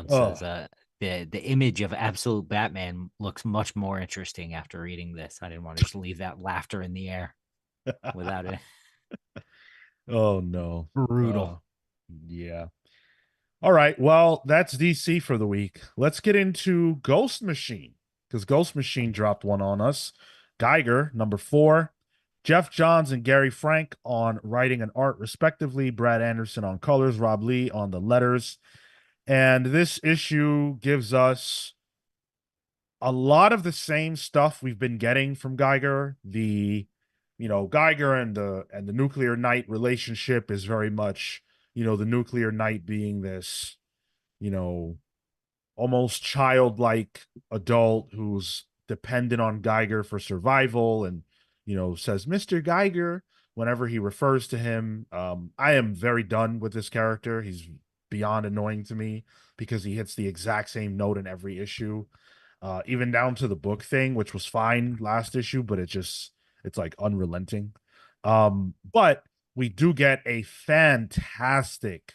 Oh. says the image of absolute Batman looks much more interesting after reading this. I didn't want to just leave that laughter in the air without it. Oh no. Brutal. Yeah. All right. Well, that's DC for the week. Let's get into Ghost Machine because Ghost Machine dropped one on us. Geiger, number 4. Jeff Johns and Gary Frank on writing and art, respectively. Brad Anderson on colors. Rob Lee on the letters. And this issue gives us a lot of the same stuff we've been getting from Geiger. Geiger and the Nuclear Knight relationship is very much, the Nuclear Knight being this, you know, almost childlike adult who's dependent on Geiger for survival and, says, Mr. Geiger, whenever he refers to him. I am very done with this character. He's beyond annoying to me because he hits the exact same note in every issue, even down to the book thing, which was fine last issue, but it's like unrelenting. But we do get a fantastic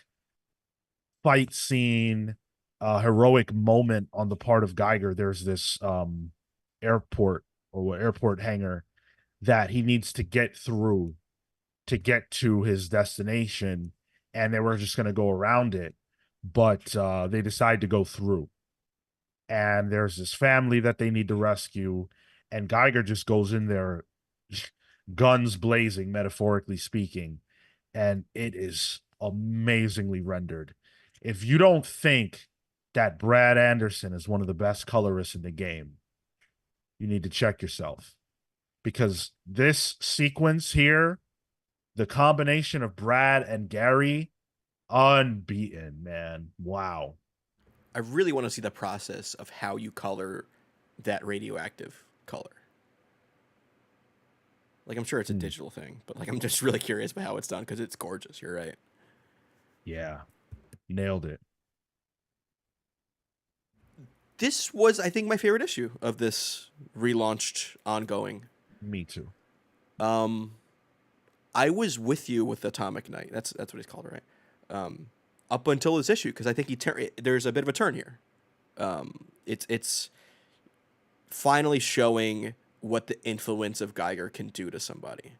fight scene, heroic moment on the part of Geiger. There's this airport or airport hangar that he needs to get through to get to his destination, and they were just going to go around it, but they decide to go through. And there's this family that they need to rescue, and Geiger just goes in there, guns blazing, metaphorically speaking, and it is amazingly rendered. If you don't think that Brad Anderson is one of the best colorists in the game, you need to check yourself because this sequence here, the combination of Brad and Gary, unbeaten, man. Wow. I really want to see the process of how you color that radioactive. color? Like, I'm sure it's a digital thing, but like, I'm just really curious about how it's done because it's gorgeous. You're right. Yeah, nailed it. This was, I think, my favorite issue of this relaunched ongoing. Me too. Um, I was with you with Atomic Knight. That's what he's called, right? Up until this issue, because I think there's a bit of a turn here. It's finally showing what the influence of Geiger can do to somebody,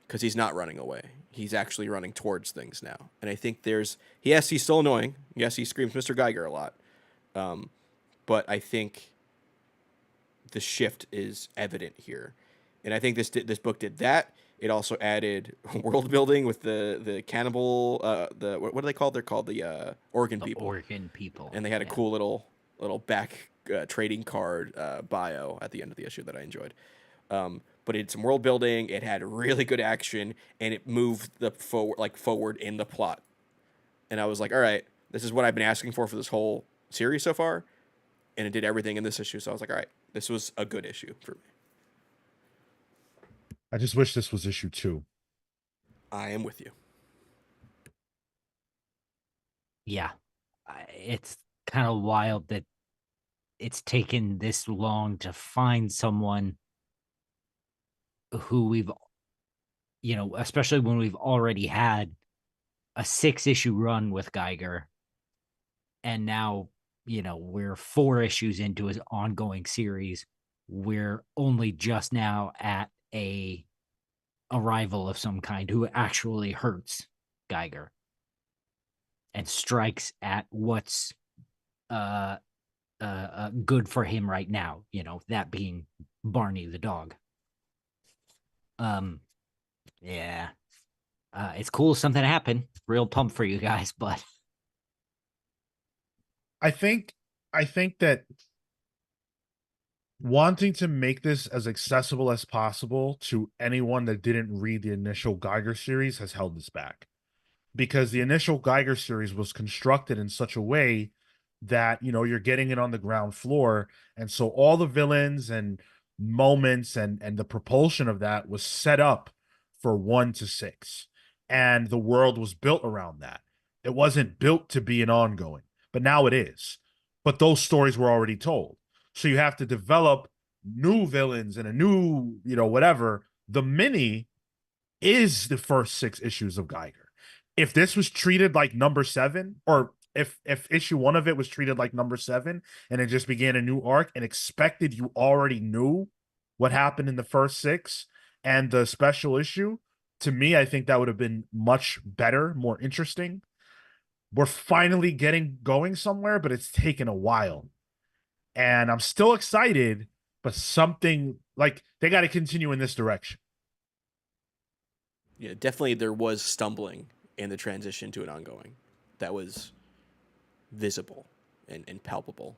because he's not running away. He's actually running towards things now, and I think he's still annoying. Yes, he screams Mr. Geiger a lot, but I think the shift is evident here, and I think this book did that. It also added world building with the cannibal. What are they called? They're called the Organ The people. Organ people. And they had a cool little back trading card bio at the end of the issue that I enjoyed. But it had some world building. It had really good action, and it moved forward in the plot. And I was like, all right, this is what I've been asking for this whole series so far, and it did everything in this issue. So I was like, all right, this was a good issue for me. I just wish this was issue 2. I am with you. Yeah, it's kind of wild that it's taken this long to find someone who especially when we've already had a 6-issue run with Geiger, and now we're 4 issues into his ongoing series. We're only just now at a arrival of some kind who actually hurts Geiger and strikes at what's good for him right now, that being Barney the dog. Yeah. It's cool something happened. Real pumped for you guys, but I think that wanting to make this as accessible as possible to anyone that didn't read the initial Geiger series has held this back. Because the initial Geiger series was constructed in such a way that, you're getting it on the ground floor. And so all the villains and moments and the propulsion of that was set up for 1 to 6. And the world was built around that. It wasn't built to be an ongoing, but now it is. But those stories were already told. So you have to develop new villains and a new, whatever. The mini is the first 6 issues of Geiger. If this was treated like number 7, or if issue 1 of it was treated like number 7 and it just began a new arc and expected you already knew what happened in the first 6 and the special issue, to me, I think that would have been much better, more interesting. We're finally getting going somewhere, but it's taken a while. And I'm still excited, but something like they got to continue in this direction. Yeah, definitely there was stumbling in the transition to an ongoing. That was visible and palpable.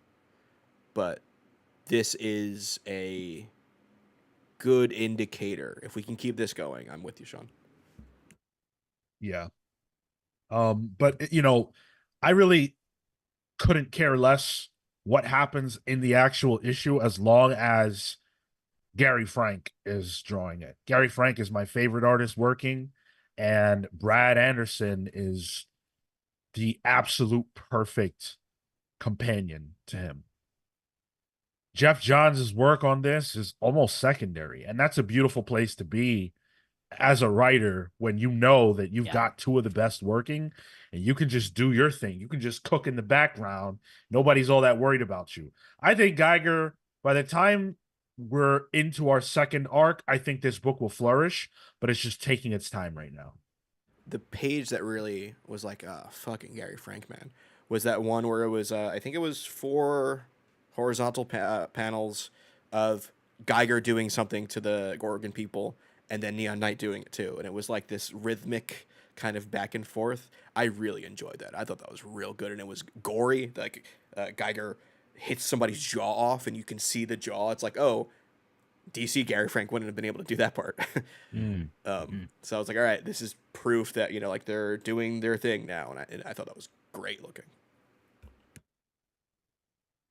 But this is a good indicator. If we can keep this going, I'm with you, Sean. Yeah. But I really couldn't care less what happens in the actual issue as long as Gary Frank is drawing it. Gary Frank is my favorite artist working, and Brad Anderson is the absolute perfect companion to him. Jeff Johns' work on this is almost secondary, and that's a beautiful place to be as a writer when you know that you've got 2 of the best working and you can just do your thing. You can just cook in the background. Nobody's all that worried about you. I think Geiger, by the time we're into our second arc, I think this book will flourish, but it's just taking its time right now. The page that really was like, fucking Gary Frank, man, was that one where it was, I think it was 4 horizontal panels of Geiger doing something to the Gorgon people, and then Neon Knight doing it too. And it was like this rhythmic kind of back and forth. I really enjoyed that. I thought that was real good, and it was gory. Like Geiger hits somebody's jaw off, and you can see the jaw. It's like, oh, DC Gary Frank wouldn't have been able to do that part. So I was like, all right, this is proof that like they're doing their thing now, and I thought that was great looking.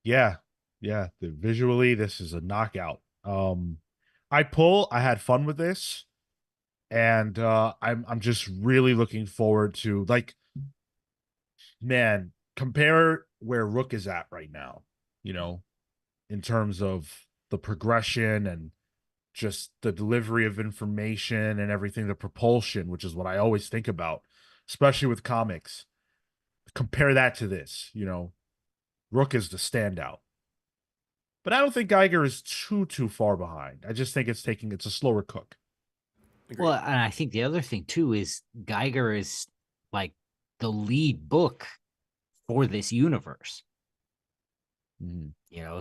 Yeah, visually, this is a knockout. Um, I had fun with this, and I'm just really looking forward to, like, man, compare where Rook is at right now, you know, in terms of the progression and just the delivery of information and everything, the propulsion, which is what I always think about, especially with comics. Compare that to this, Rook is the standout. But I don't think Geiger is too far behind. I just think it's a slower cook. Agreed. Well, and I think the other thing too is Geiger is like the lead book for this universe. Mhm.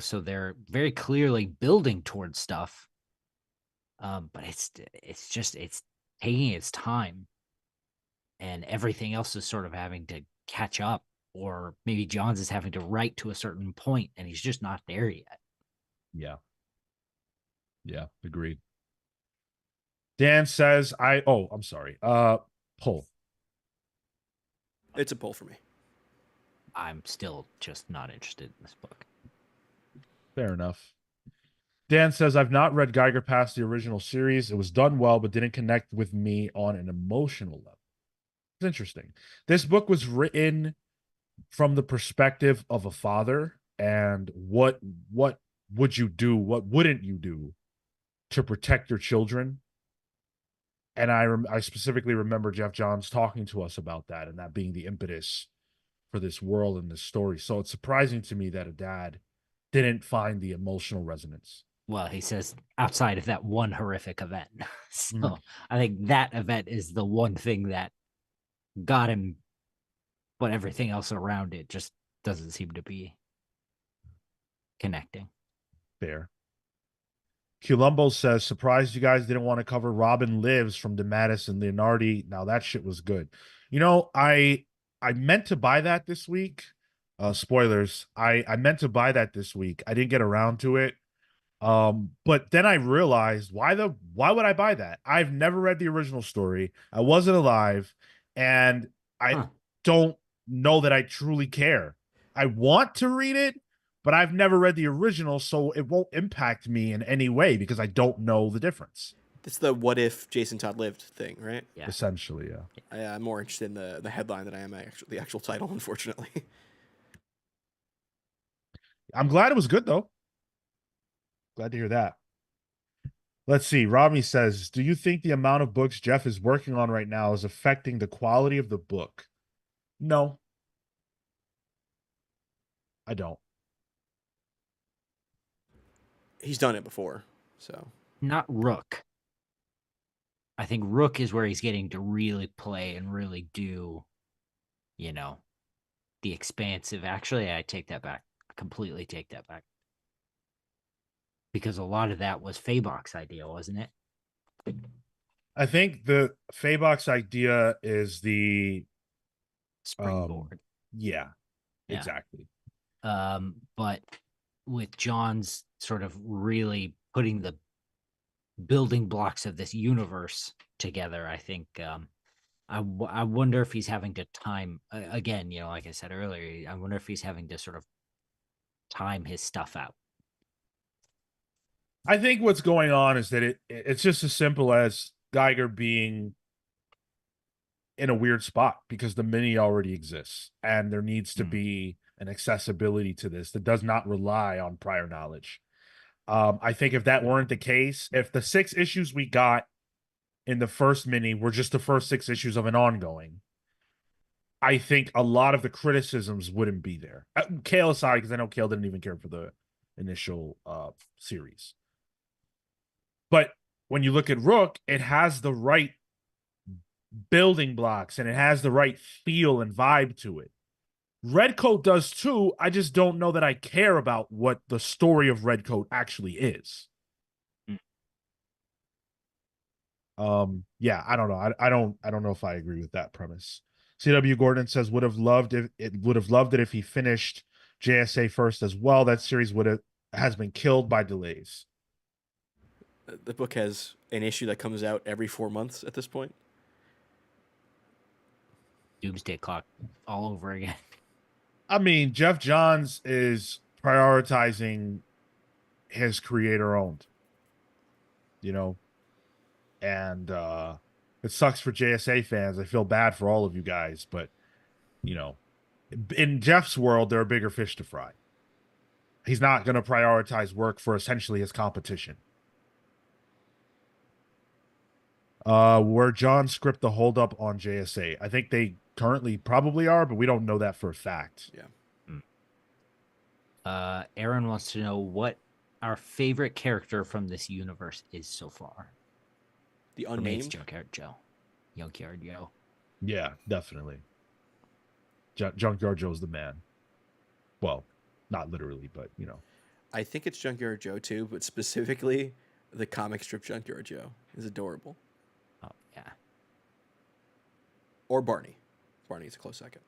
So they're very clearly building towards stuff. But it's taking its time, and everything else is sort of having to catch up, or maybe Johns is having to write to a certain point, and he's just not there yet. Yeah. Yeah, agreed. Dan says I'm sorry. Pull. It's a pull for me. I'm still just not interested in this book. Fair enough. Dan says, I've not read Geiger past the original series. It was done well, but didn't connect with me on an emotional level. It's interesting. This book was written from the perspective of a father, and what would you do? What wouldn't you do to protect your children? And I specifically remember Jeff Johns talking to us about that, and that being the impetus for this world and this story. So it's surprising to me that a dad didn't find the emotional resonance. Well, he says outside of that one horrific event. So Mm. I think that event is the one thing that got him, but everything else around it just doesn't seem to be connecting. Fair. Columbo says, surprised you guys didn't want to cover Robin Lives from DeMatteis and Leonardi. Now that shit was good. I meant to buy that this week. Spoilers. I meant to buy that this week. I didn't get around to it. But then I realized why would I buy that? I've never read the original story. I wasn't alive, and I Huh. don't know that I truly care. I want to read it, but I've never read the original, so it won't impact me in any way because I don't know the difference. It's the what if Jason Todd lived thing, right? Yeah. Essentially, yeah. I'm more interested in the headline than I am the actual title, unfortunately. I'm glad it was good though. Glad to hear that. Let's see. Rami says, do you think the amount of books Jeff is working on right now is affecting the quality of the book? No, I don't. He's done it before, so Not Rook. I think Rook is where he's getting to really play and really do, you know, the expansive. Actually, I take that back. Completely take that back. Because a lot of that was Fabok's idea, wasn't it? I think the Faybox idea is the Springboard. yeah, Yeah. exactly. But with John's sort of really putting the building blocks of this universe together, I think I wonder if he's having to time again, like I said earlier, I wonder if he's having to sort of time his stuff out. I think what's going on is that it's just as simple as Geiger being in a weird spot because the mini already exists and there needs to be an accessibility to this that does not rely on prior knowledge. I think if that weren't the case, if the 6 issues we got in the first mini were just the first 6 issues of an ongoing, I think a lot of the criticisms wouldn't be there. Cale aside, because I know Cale didn't even care for the initial series. But when you look at Rook, it has the right building blocks and it has the right feel and vibe to it. Redcoat does too. I just don't know that I care about what the story of Redcoat actually is. Yeah, I don't know. I don't know if I agree with that premise. CW Gordon says would have loved it if he finished JSA first as well. That series has been killed by delays. the book has an issue that comes out every 4 months at this point. Doomsday Clock all over again. I mean, Jeff Johns is prioritizing his creator owned. you know, and it sucks for JSA fans. I feel bad for all of you guys, but you know, in Jeff's world, there are bigger fish to fry. He's not going to prioritize work for essentially his competition. Were John script the holdup on JSA? I think they currently probably are, but we don't know that for a fact. Yeah. Aaron wants to know what our favorite character from this universe is so far. The For me, it's unnamed. Junkyard Joe. Junkyard Joe. Yeah, definitely. Junkyard Joe's the man. Well, not literally, but you know. I think it's Junkyard Joe too, but specifically the comic strip Junkyard Joe is adorable. Oh yeah. Or Barney. Barney's a close second.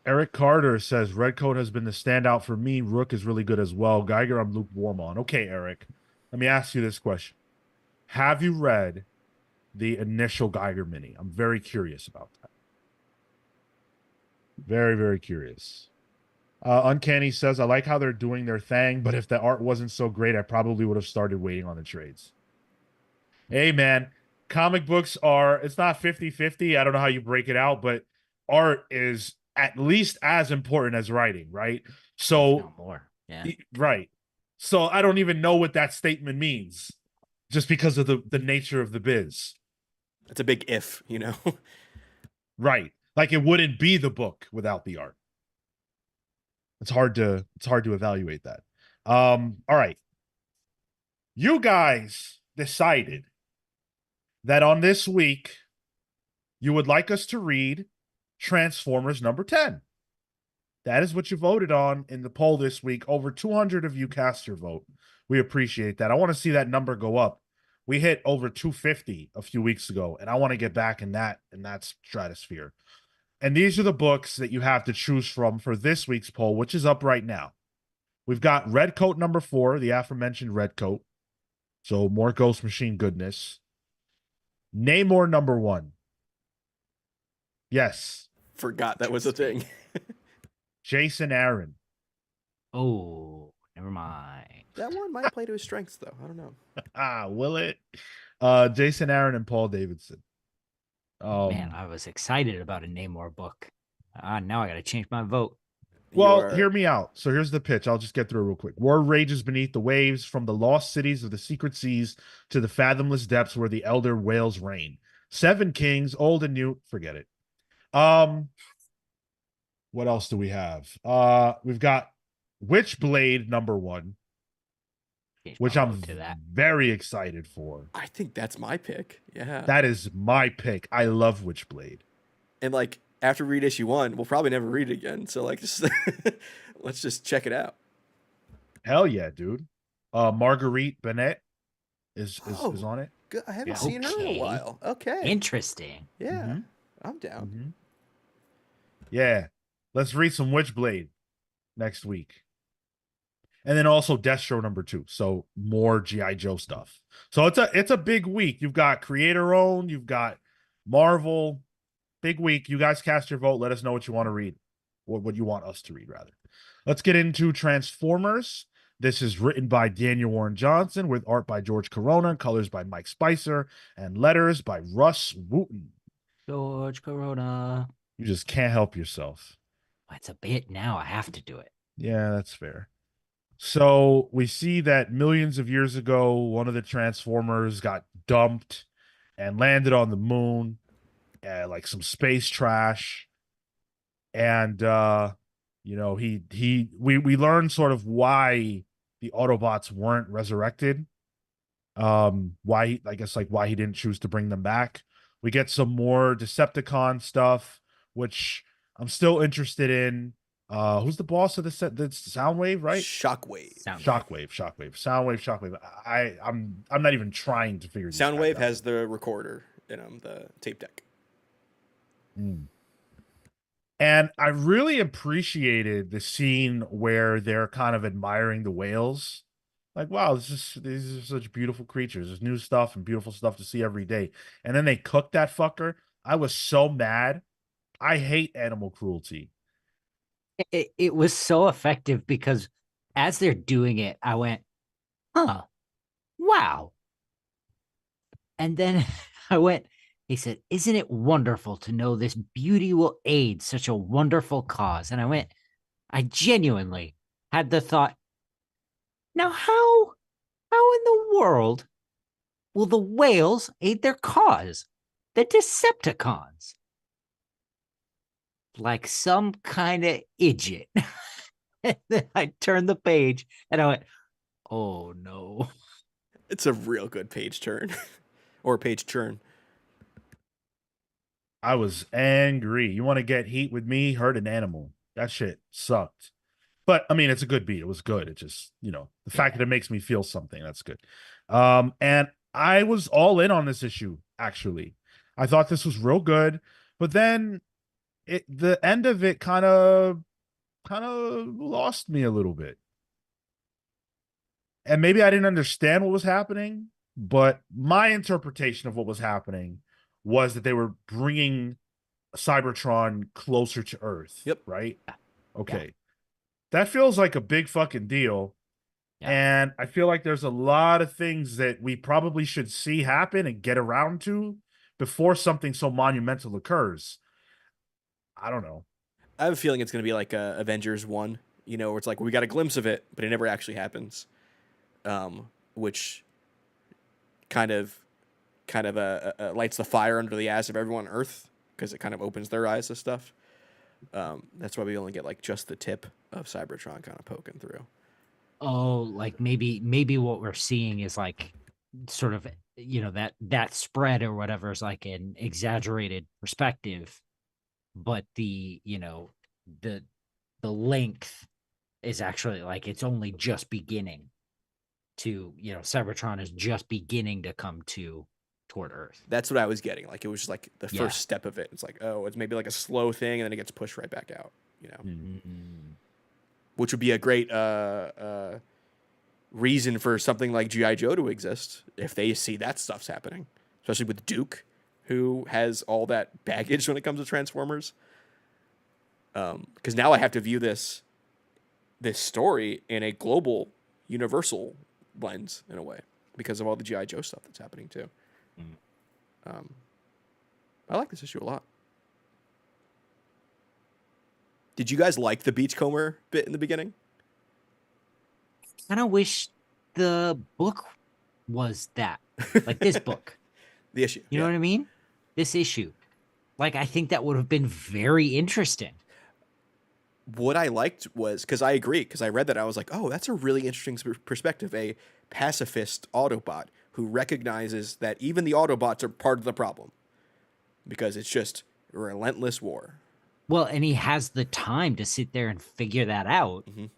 Eric Carter says Redcoat has been the standout for me. Rook is really good as well. Geiger, I'm lukewarm on. Okay, Eric, let me ask you this question: have you read the initial Geiger mini? I'm very curious about that. Very, very curious. Uncanny says, I like how they're doing their thing, but if the art wasn't so great, I probably would have started waiting on the trades. Hey, man, comic books are, it's not 50-50. I don't know how you break it out, but art is at least as important as writing, right? So, No more. Yeah. right. So I don't even know what that statement means just because of the nature of the biz. It's a big if, you know. Right. Like it wouldn't be the book without the art. It's hard to evaluate that. All right. You guys decided that on this week you would like us to read Transformers number 10. That is what you voted on in the poll this week. Over 200 of you cast your vote. We appreciate that. I want to see that number go up. We hit over 250 a few weeks ago, and I want to get back in that stratosphere. And these are the books that you have to choose from for this week's poll, which is up right now. We've got Redcoat number 4, the aforementioned Redcoat. So more Ghost Machine goodness. Namor number 1. Yes. Forgot that was a thing. Jason Aaron. Oh, never mind. That one might play to his strengths, though. I don't know. Will it? Jason Aaron and Paul Davidson. Man, I was excited about a Namor book. Now I got to change my vote. Well, hear me out. So here's the pitch. I'll just get through it real quick. War rages beneath the waves, from the lost cities of the secret seas to the fathomless depths where the elder whales reign. 7 kings, old and new. Forget it. What else do we have? We've got Witchblade number 1, Change which my I'm vote to that. very excited for. I think that's my pick. Yeah. That is my pick. I love Witchblade. And like after we read issue 1, we'll probably never read it again. So like, just let's just check it out. Hell yeah, dude. Marguerite Bennett is on it. Good. I haven't Yeah. seen her in a Okay. while. Okay. Interesting. Yeah, Mhm. I'm down. Mm-hmm. Yeah. Let's read some Witchblade next week. And then also Destro number 2. So more G.I. Joe stuff. So it's a big week. You've got creator owned, you've got Marvel. Big week. You guys cast your vote. Let us know what you want to read. What you want us to read, rather. Let's get into Transformers. This is written by Daniel Warren Johnson with art by George Corona, colors by Mike Spicer, and letters by Russ Wooten. George Corona. You just can't help yourself. It's a bit now. I have to do it. Yeah, that's fair. So we see that millions of years ago, one of the Transformers got dumped and landed on the moon, like some space trash. And you know, we learned sort of why the Autobots weren't resurrected. Why why he didn't choose to bring them back. We get some more Decepticon stuff, which I'm still interested in. Who's the boss of the Soundwave, right? Shockwave. Soundwave. I'm not even trying to figure these guys Soundwave out. has the recorder in him, the tape deck. And I really appreciated the scene where they're kind of admiring the whales. Like, wow, these are such beautiful creatures. There's new stuff and beautiful stuff to see every day. And then they cooked that fucker. I was so mad. I hate animal cruelty. It was so effective because as they're doing it, I went, huh, wow, And then I went, he said, "Isn't it wonderful to know this beauty will aid such a wonderful cause?" And I went, I genuinely had the thought, now how in the world will the whales aid their cause? The Decepticons. Like some kind of idiot. And then I turned the page and I went, oh no. It's a real good page turn or page churn. I was angry. You want to get heat with me? Hurt an animal. That shit sucked. But I mean, it's a good beat. It was good. It just, the fact Yeah. that it makes me feel something, that's good. And I was all in on this issue, actually. I thought this was real good, but then the end of it kind of lost me a little bit. And maybe I didn't understand what was happening, but my interpretation of what was happening was that they were bringing Cybertron closer to Earth. Yep. Right? Yeah. Okay. That feels like a big fucking deal. Yeah. And I feel like there's a lot of things that we probably should see happen and get around to before something so monumental occurs. I don't know. I have a feeling it's going to be like Avengers 1, where it's like we got a glimpse of it, but it never actually happens. Which kind of lights the fire under the ass of everyone on Earth because it kind of opens their eyes to stuff. That's why we only get like just the tip of Cybertron kind of poking through. Oh, like maybe what we're seeing is like sort of that spread or whatever is like an exaggerated perspective, but the length is actually like it's only just beginning to Cybertron is just beginning to come toward Earth. That's what I was getting. Like it was just like the Yeah. first step of it. It's like, oh, it's maybe like a slow thing, and then it gets pushed right back out. Mm. Which would be a great reason for something like GI Joe to exist if they see that stuff's happening, especially with Duke, who has all that baggage when it comes to Transformers. Because now I have to view this story in a global, universal lens in a way because of all the GI Joe stuff that's happening too. I like this issue a lot. Did you guys like the Beachcomber bit in the beginning? I kind of wish the book was that, like this book. The issue. You know what I mean? This issue. Like, I think that would have been very interesting. What I liked was, because I agree, because I read that, I was like, oh, that's a really interesting perspective. A pacifist Autobot who recognizes that even the Autobots are part of the problem because it's just relentless war. Well, and he has the time to sit there and figure that out, and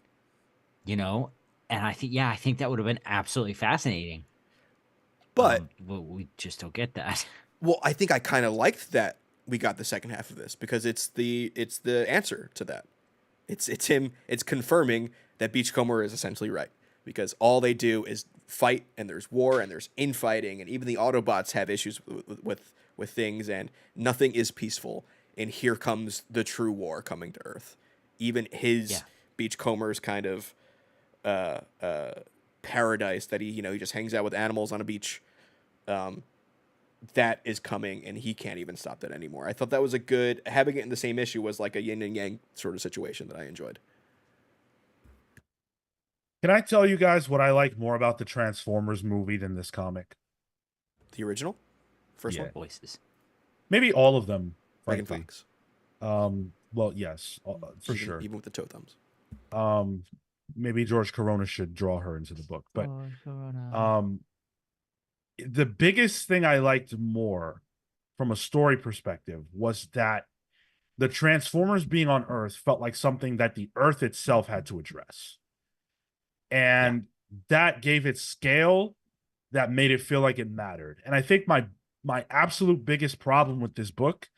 I think that would have been absolutely fascinating. But we just don't get that. Well, I think I kind of liked that we got the second half of this because it's the answer to that. It's him. It's confirming that Beachcomber is essentially right because all they do is fight, and there's war, and there's infighting, and even the Autobots have issues with things, and nothing is peaceful. And here comes the true war coming to Earth. Even his Beachcomber's kind of paradise that he just hangs out with animals on a beach. That is coming, and he can't even stop that anymore. I thought that was a good, having it in the same issue was like a yin and yang sort of situation that I enjoyed. Can I tell you guys what I like more about the Transformers movie than this comic? The original? First one? Voices. Maybe all of them, Megan frankly. Fox. Well, yes, for sure. Even with the toe thumbs. Maybe George Corona should draw her into the book. But the biggest thing I liked more from a story perspective was that the Transformers being on Earth felt like something that the Earth itself had to address. And that gave it scale that made it feel like it mattered. And I think my absolute biggest problem with this book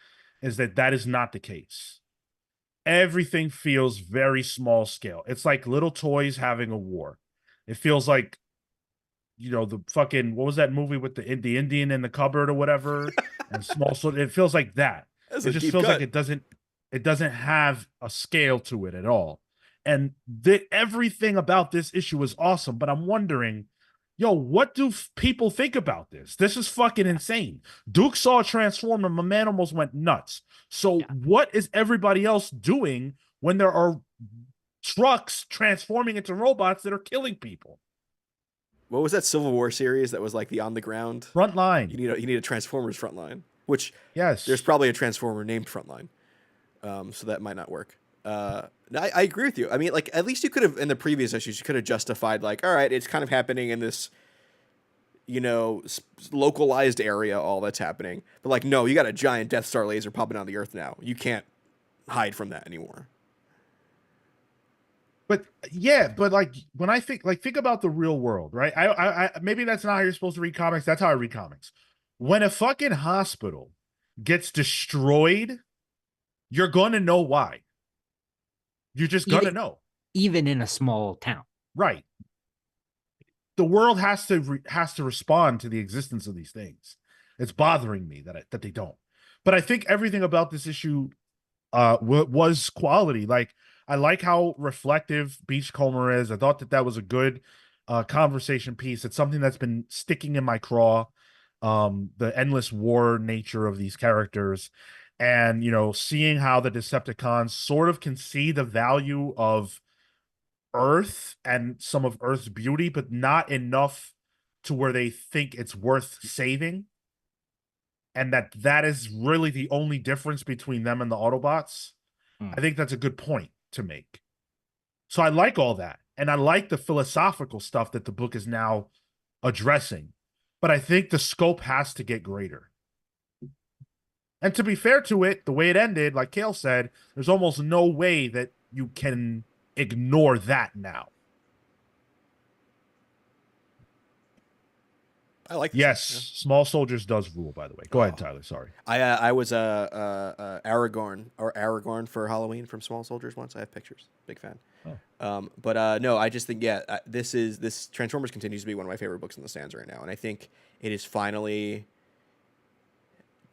is that is not the case. Everything feels very small scale. It's like little toys having a war. It feels like, the fucking, what was that movie with the Indian in the cupboard or whatever? And small, so it feels like that. It just feels like it doesn't have a scale to it at all. And everything about this issue was awesome, but I'm wondering, yo, what do people think about this? This is fucking insane. Duke saw a transformer, my man almost went nuts. So Yeah. what is everybody else doing when there are trucks transforming into robots that are killing people? What was that Civil War series that was like the on the ground? Frontline. You need a Transformers Frontline, which there's Yes. probably a Transformer named Frontline, so that might not work. No, I agree with you. I mean, like, at least you could have, in the previous issues, you could have justified, like, all right, it's kind of happening in this, localized area, all that's happening. But, like, no, you got a giant Death Star laser popping on the Earth now. You can't hide from that anymore. But yeah, but like when I think about the real world, right? I maybe that's not how you're supposed to read comics. That's how I read comics. When a fucking hospital gets destroyed, you're gonna know why. You're just gonna Even know. even in a small town. Right. The world has to respond to the existence of these things. It's bothering me that they don't. But I think everything about this issue was quality. Like I like how reflective Beachcomber is. I thought that was a good conversation piece. It's something that's been sticking in my craw. The endless war nature of these characters, and seeing how the Decepticons sort of can see the value of Earth and some of Earth's beauty, but not enough to where they think it's worth saving. And that is really the only difference between them and the Autobots. I think that's a good point to make. So I like all that. And I like the philosophical stuff that the book is now addressing. But I think the scope has to get greater. And to be fair to it, the way it ended, like Cale said, there's almost no way that you can ignore that now. I like this. Yes, Yeah. Small Soldiers does rule, by the way. Go ahead, Tyler. Sorry. I was a Aragorn for Halloween from Small Soldiers once. I have pictures. Big fan. Oh. But no, I just think this Transformers continues to be one of my favorite books in the stands right now, and I think it is finally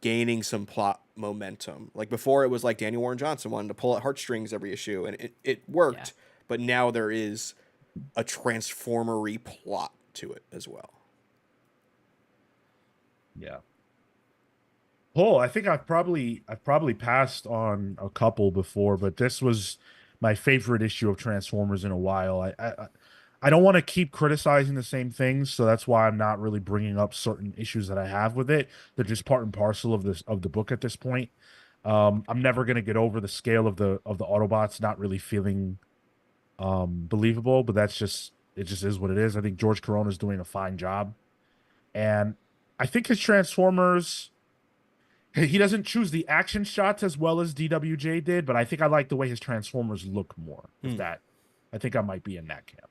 gaining some plot momentum. Like before, it was like Daniel Warren Johnson wanted to pull at heartstrings every issue, and it worked. Yeah. But now there is a Transformery plot to it as well. Yeah. Paul, I think I've probably passed on a couple before, but this was my favorite issue of Transformers in a while. I don't want to keep criticizing the same things, so that's why I'm not really bringing up certain issues that I have with it. They're just part and parcel of the book at this point. I'm never going to get over the scale of the Autobots not really feeling believable, but it just is what it is. I think George Corona is doing a fine job, and I think his Transformers, he doesn't choose the action shots as well as DWJ did, but I think I like the way his Transformers look more. I think I might be in that camp.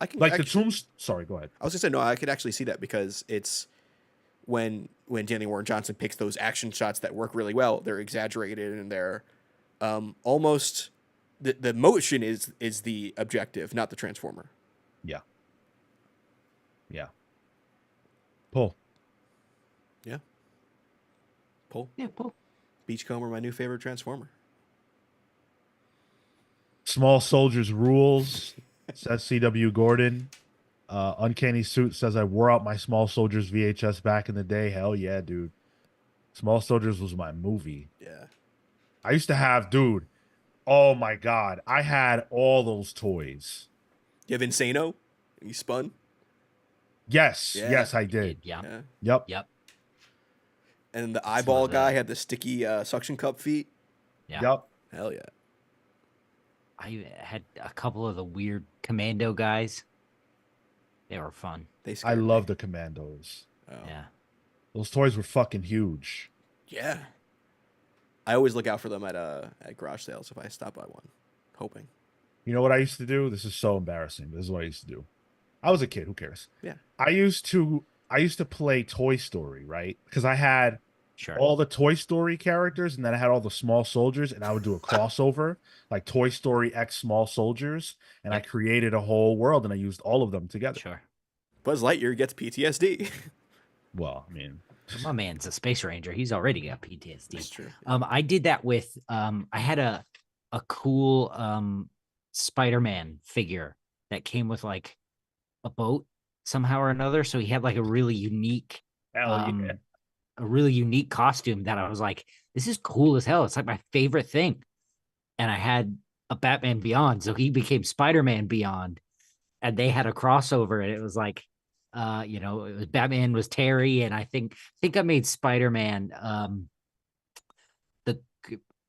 I can like actually, the tombs. Sorry, go ahead. I was gonna say no. I could actually see that because it's when Danny Warren Johnson picks those action shots that work really well. They're exaggerated and they're almost the motion is the objective, not the Transformer. Yeah. Yeah. Pull. Yeah. Pull. Yeah, pull. Beachcomber, my new favorite Transformer. Small Soldiers rules, says C.W. Gordon. Uncanny Suit says I wore out my Small Soldiers VHS back in the day. Hell yeah, dude. Small Soldiers was my movie. Yeah. I used to have, dude. Oh my God. I had all those toys. You have Insano? You spun? Yes. Yeah. Yes, I did. Yeah. Yep. And the eyeball guy had the sticky suction cup feet. Yeah. Yep. Hell yeah. I had a couple of the weird commando guys. They were fun. I love the commandos. Oh. Yeah. Those toys were fucking huge. Yeah. I always look out for them at garage sales if I stop by one, hoping. You know what I used to do? This is so embarrassing, but this is what I used to do. I was a kid. Who cares? Yeah. I used to play Toy Story, right? Because I had all the Toy Story characters, and then I had all the Small Soldiers, and I would do a crossover, like Toy Story X Small Soldiers, and I created a whole world, and I used all of them together. Sure. Buzz Lightyear gets PTSD. Well, I mean, my man's a space ranger. He's already got PTSD. That's true. I did that with I had a cool Spider-Man figure that came with like a boat somehow or another. So he had like Hell yeah. um, a really unique costume that I was like, this is cool as hell. It's like my favorite thing. And I had a Batman Beyond, so he became Spider-Man Beyond, and they had a crossover, and it was like, it was Batman was Terry, and I think I made Spider-Man the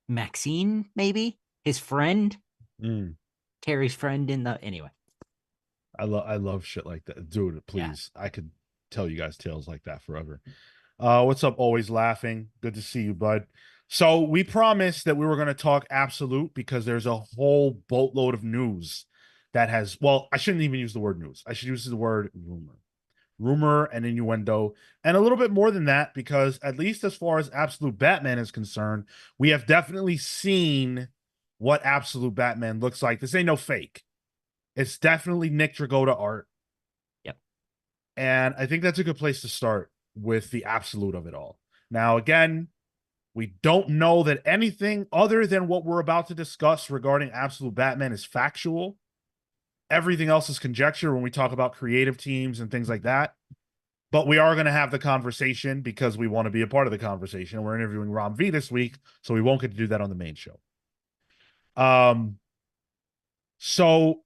Maxine, maybe his friend, Mm. Terry's friend in the anyway. I love shit like that. Dude, Yeah. please. I could tell you guys tales like that forever. What's up? Always laughing. Good to see you, bud. So we promised that we were going to talk absolute because there's a whole boatload of news that has, well, I shouldn't even use the word news. I should use the word rumor and innuendo, and a little bit more than that, because at least as far as Absolute Batman is concerned, we have definitely seen what Absolute Batman looks like. This ain't no fake. It's definitely Nick Dragotta art. Yep. And I think that's a good place to start with the absolute of it all. Now, again, we don't know that anything other than what we're about to discuss regarding Absolute Batman is factual. Everything else is conjecture when we talk about creative teams and things like that. But we are going to have the conversation because we want to be a part of the conversation. We're interviewing Ram V this week, so we won't get to do that on the main show. So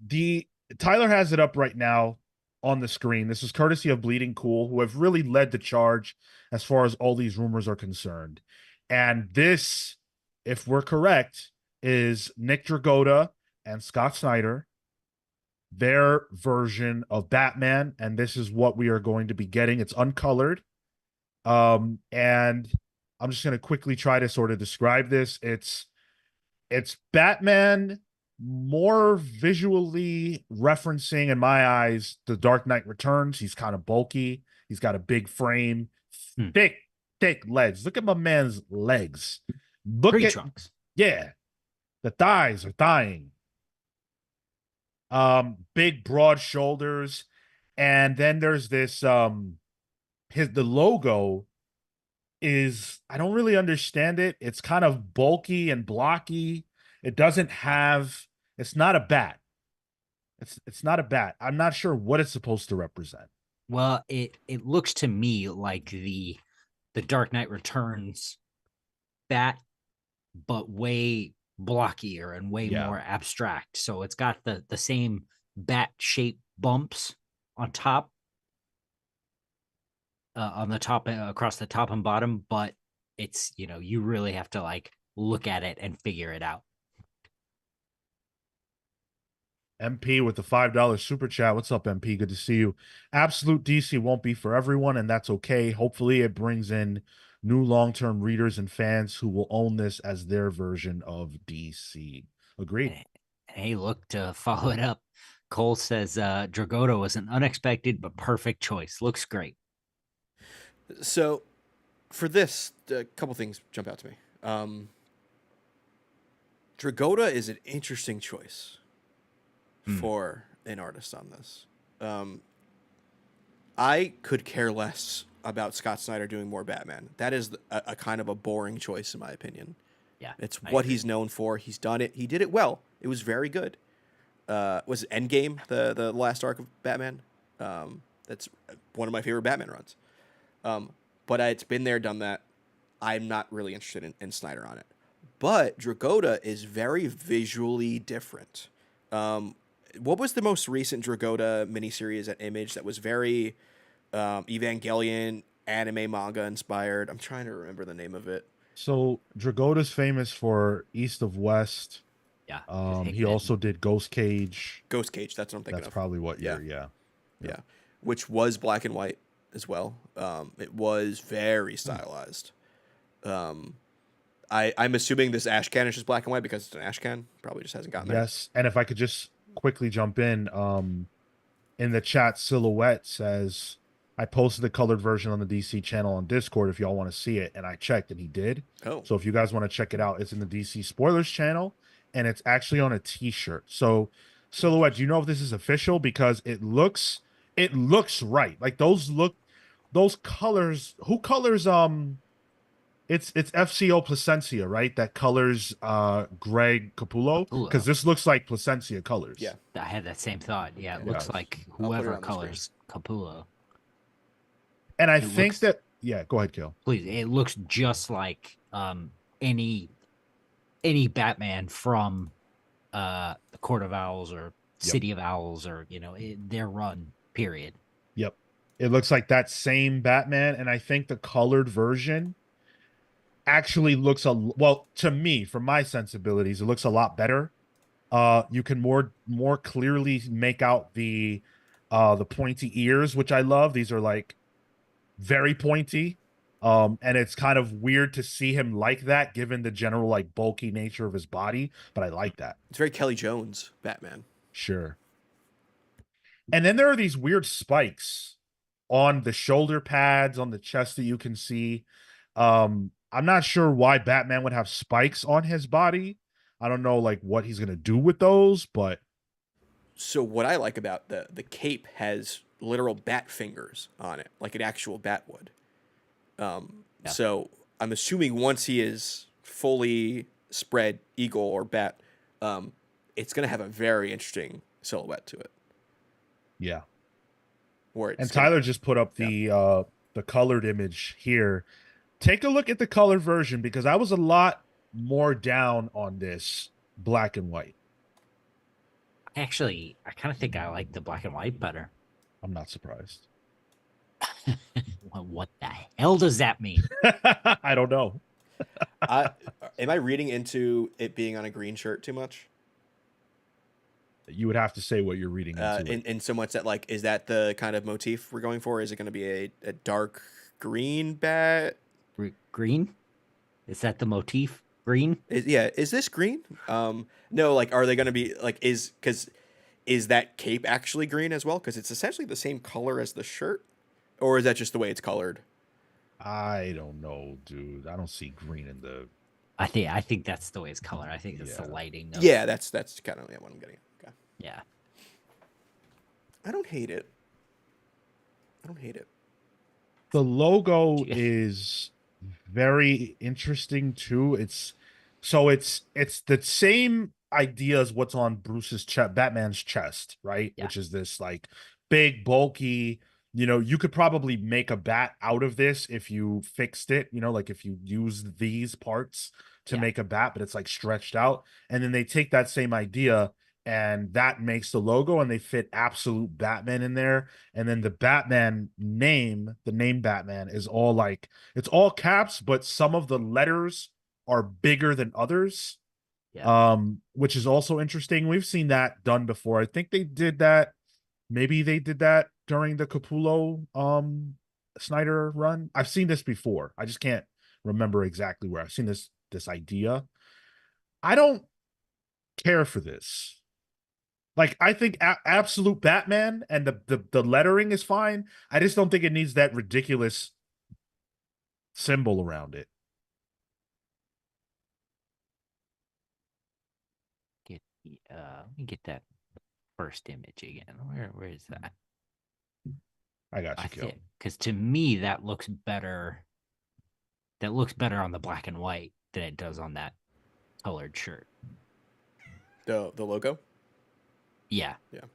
the Tyler has it up right now on the screen. This is courtesy of Bleeding Cool, who have really led the charge as far as all these rumors are concerned. And this, if we're correct, is Nick Dragotta and Scott Snyder, their version of Batman, and this is what we are going to be getting. It's uncolored. And I'm just going to quickly try to sort of describe this. It's Batman more visually referencing, in my eyes, The Dark Knight Returns. He's kind of bulky. He's got a big frame, Hmm. thick legs. Look at my man's legs. Look Tree at, trunks. yeah, the thighs are dying. Big broad shoulders, and then there's this the logo is, I don't really understand it. It's kind of bulky and blocky. It doesn't have, it's not a bat. It's not a bat. I'm not sure what it's supposed to represent. Well, it looks to me like the Dark Knight Returns bat, but way blockier and way Yeah. more abstract. So it's got the same bat shaped bumps on top, on the top, across the top and bottom, but it's, you really have to like look at it and figure it out. MP with the $5 super chat. What's up, MP? Good to see you. Absolute DC won't be for everyone, and that's okay. Hopefully, it brings in new long-term readers and fans who will own this as their version of DC. Agreed. And hey, look, to follow it up, Cole says Dragotta was an unexpected but perfect choice. Looks great. So, for this, a couple things jump out to me. Dragotta is an interesting choice for an artist on this. I could care less about Scott Snyder doing more Batman. That is a kind of a boring choice, in my opinion. Yeah, It's I what agree. he's known for. He's done it. He did it well. It was very good. Was it Endgame, the last arc of Batman? That's one of my favorite Batman runs. But it's been there, done that. I'm not really interested in Snyder on it. But Dragotta is very visually different. What was the most recent Dragotta miniseries at Image that was very Evangelion anime manga inspired? I'm trying to remember the name of it. So Dragotta's famous for East of West. Yeah. He also did Ghost Cage. Ghost Cage, that's what I'm thinking That's of. probably what Yeah. Yeah. Which was black and white as well. It was very stylized. I'm assuming this ash can is just black and white because it's an ash can. Probably just hasn't gotten there. Yes, and if I could just quickly jump in the chat, Silhouette says, I posted the colored version on the DC channel on Discord if y'all want to see it, and I checked and he did. Oh, So if you guys want to check it out, it's in the DC Spoilers channel, and it's actually on a t-shirt. So Silhouette, do you know if this is official? Because it looks right. Like those colors, who colors It's FCO Placencia, right? That colors Greg Capullo, because Capullo. this looks like Placencia colors. Yeah. I had that same thought. Yeah, it Yeah. looks Yes. like I'll put it whoever on the screen. colors Capullo. And I It think looks that yeah, go ahead, Kill. please. It looks just like any Batman from the Court of Owls or Yep. City of Owls or their run. Period. Yep. It looks like that same Batman, and I think the colored version actually looks well to me, from my sensibilities, it looks a lot better. You can more clearly make out the pointy ears, which I love. These are like very pointy. And it's kind of weird to see him like that given the general like bulky nature of his body, but I like that. It's very Kelly Jones Batman. Sure. And then there are these weird spikes on the shoulder pads, on the chest that you can see. I'm not sure why Batman would have spikes on his body. I don't know like what he's gonna do with those, but So what I like about the cape has literal bat fingers on it, like an actual bat would. Yeah. So I'm assuming once he is fully spread eagle or bat, it's gonna have a very interesting silhouette to it. yeah. Where it's And gonna, Tyler just put up yeah. the colored image here. Take a look at the color version because I was a lot more down on this black and white. Actually, I kind of think I like the black and white better. I'm not surprised. What the hell does that mean? I don't know. I am I reading into it being on a green shirt too much? You would have to say what you're reading into it. In so much that like is that the kind of motif we're going for? Is it going to be a dark green bat? Green? Is that the motif? Green? Is this green? No, like are they going to be like is that cape actually green as well? Because it's essentially the same color as the shirt, or is that just the way it's colored? I don't know, dude. I don't see green in the. I think that's the way it's colored. I think it's the lighting. Yeah, that's kind of what I'm getting. Okay. Yeah. I don't hate it. I don't hate it. The logo is very interesting too. It's the same idea as what's on Bruce's chest, Batman's chest, right? Yeah. Which is this like big, bulky. You could probably make a bat out of this if you fixed it. Like if you use these parts to make a bat, but it's like stretched out. And then they take that same idea and that makes the logo, and they fit Absolute Batman in there. And then the Batman name, the name Batman, is all like it's all caps, but some of the letters are bigger than others. Yeah. Which is also interesting. We've seen that done before. I think they did that. Maybe they did that during the Capullo Snyder run. I've seen this before. I just can't remember exactly where I've seen this idea. I don't care for this. Like I think Absolute Batman and the lettering is fine. I just don't think it needs that ridiculous symbol around it. Let me get that first image again. Where is that? I got you, Kill. Because to me that looks better. That looks better on the black and white than it does on that colored shirt. The logo? Yeah. Yeah.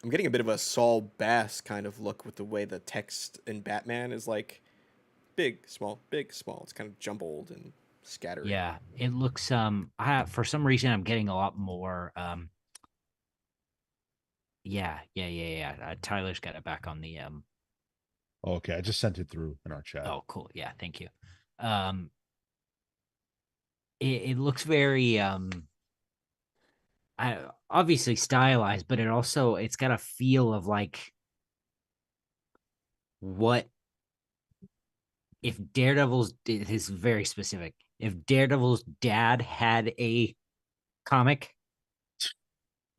I'm getting a bit of a Saul Bass kind of look with the way the text in Batman is like big, small, big, small. It's kind of jumbled and scattered. Yeah. It looks for some reason I'm getting a lot more yeah. Tyler's got it back on the Okay, I just sent it through in our chat. Oh, cool. Yeah, thank you. It looks very obviously stylized, but it's got a feel of like what if Daredevil's is very specific. If Daredevil's dad had a comic,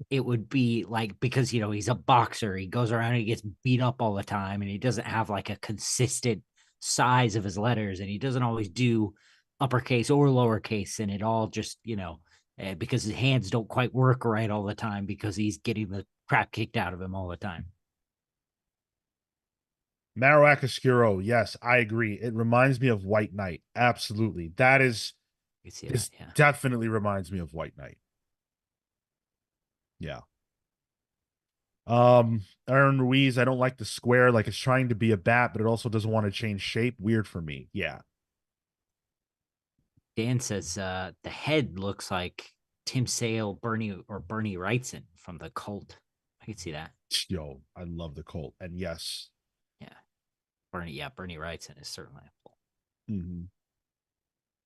it would be like because he's a boxer, he goes around and he gets beat up all the time, and he doesn't have like a consistent size of his letters, and he doesn't always do uppercase or lowercase, and it all just because his hands don't quite work right all the time because he's getting the crap kicked out of him all the time. Marowak Oscuro, yes, I agree. It reminds me of White Knight. Absolutely. You see that, This yeah. definitely reminds me of White Knight. Yeah. Aaron Ruiz, I don't like the square, like it's trying to be a bat, but it also doesn't want to change shape. Weird for me. Yeah. Dan says the head looks like Tim Sale, Bernie Wrightson from the Cult. I can see that. Yo, I love the Colt. And yes. Yeah, Bernie Wrightson is certainly a Cult.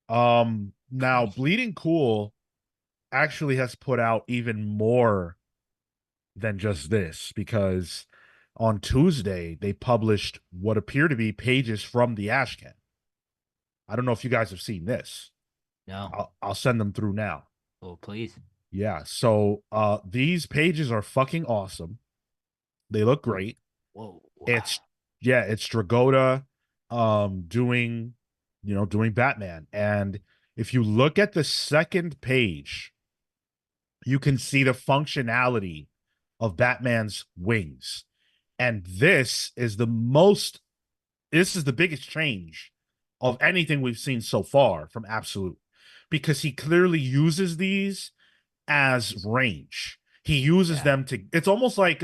Mhm. Now Bleeding Cool actually has put out even more than just this because on Tuesday they published what appear to be pages from the Ashcan. I don't know if you guys have seen this. No, I'll send them through now. oh please. Yeah, so these pages are fucking awesome. They look great. Whoa, It's it's Dragotta doing doing Batman. And if you look at the second page, you can see the functionality of Batman's wings. And this is the biggest change of anything we've seen so far from Absolute because he clearly uses these as range. He uses them to it's almost like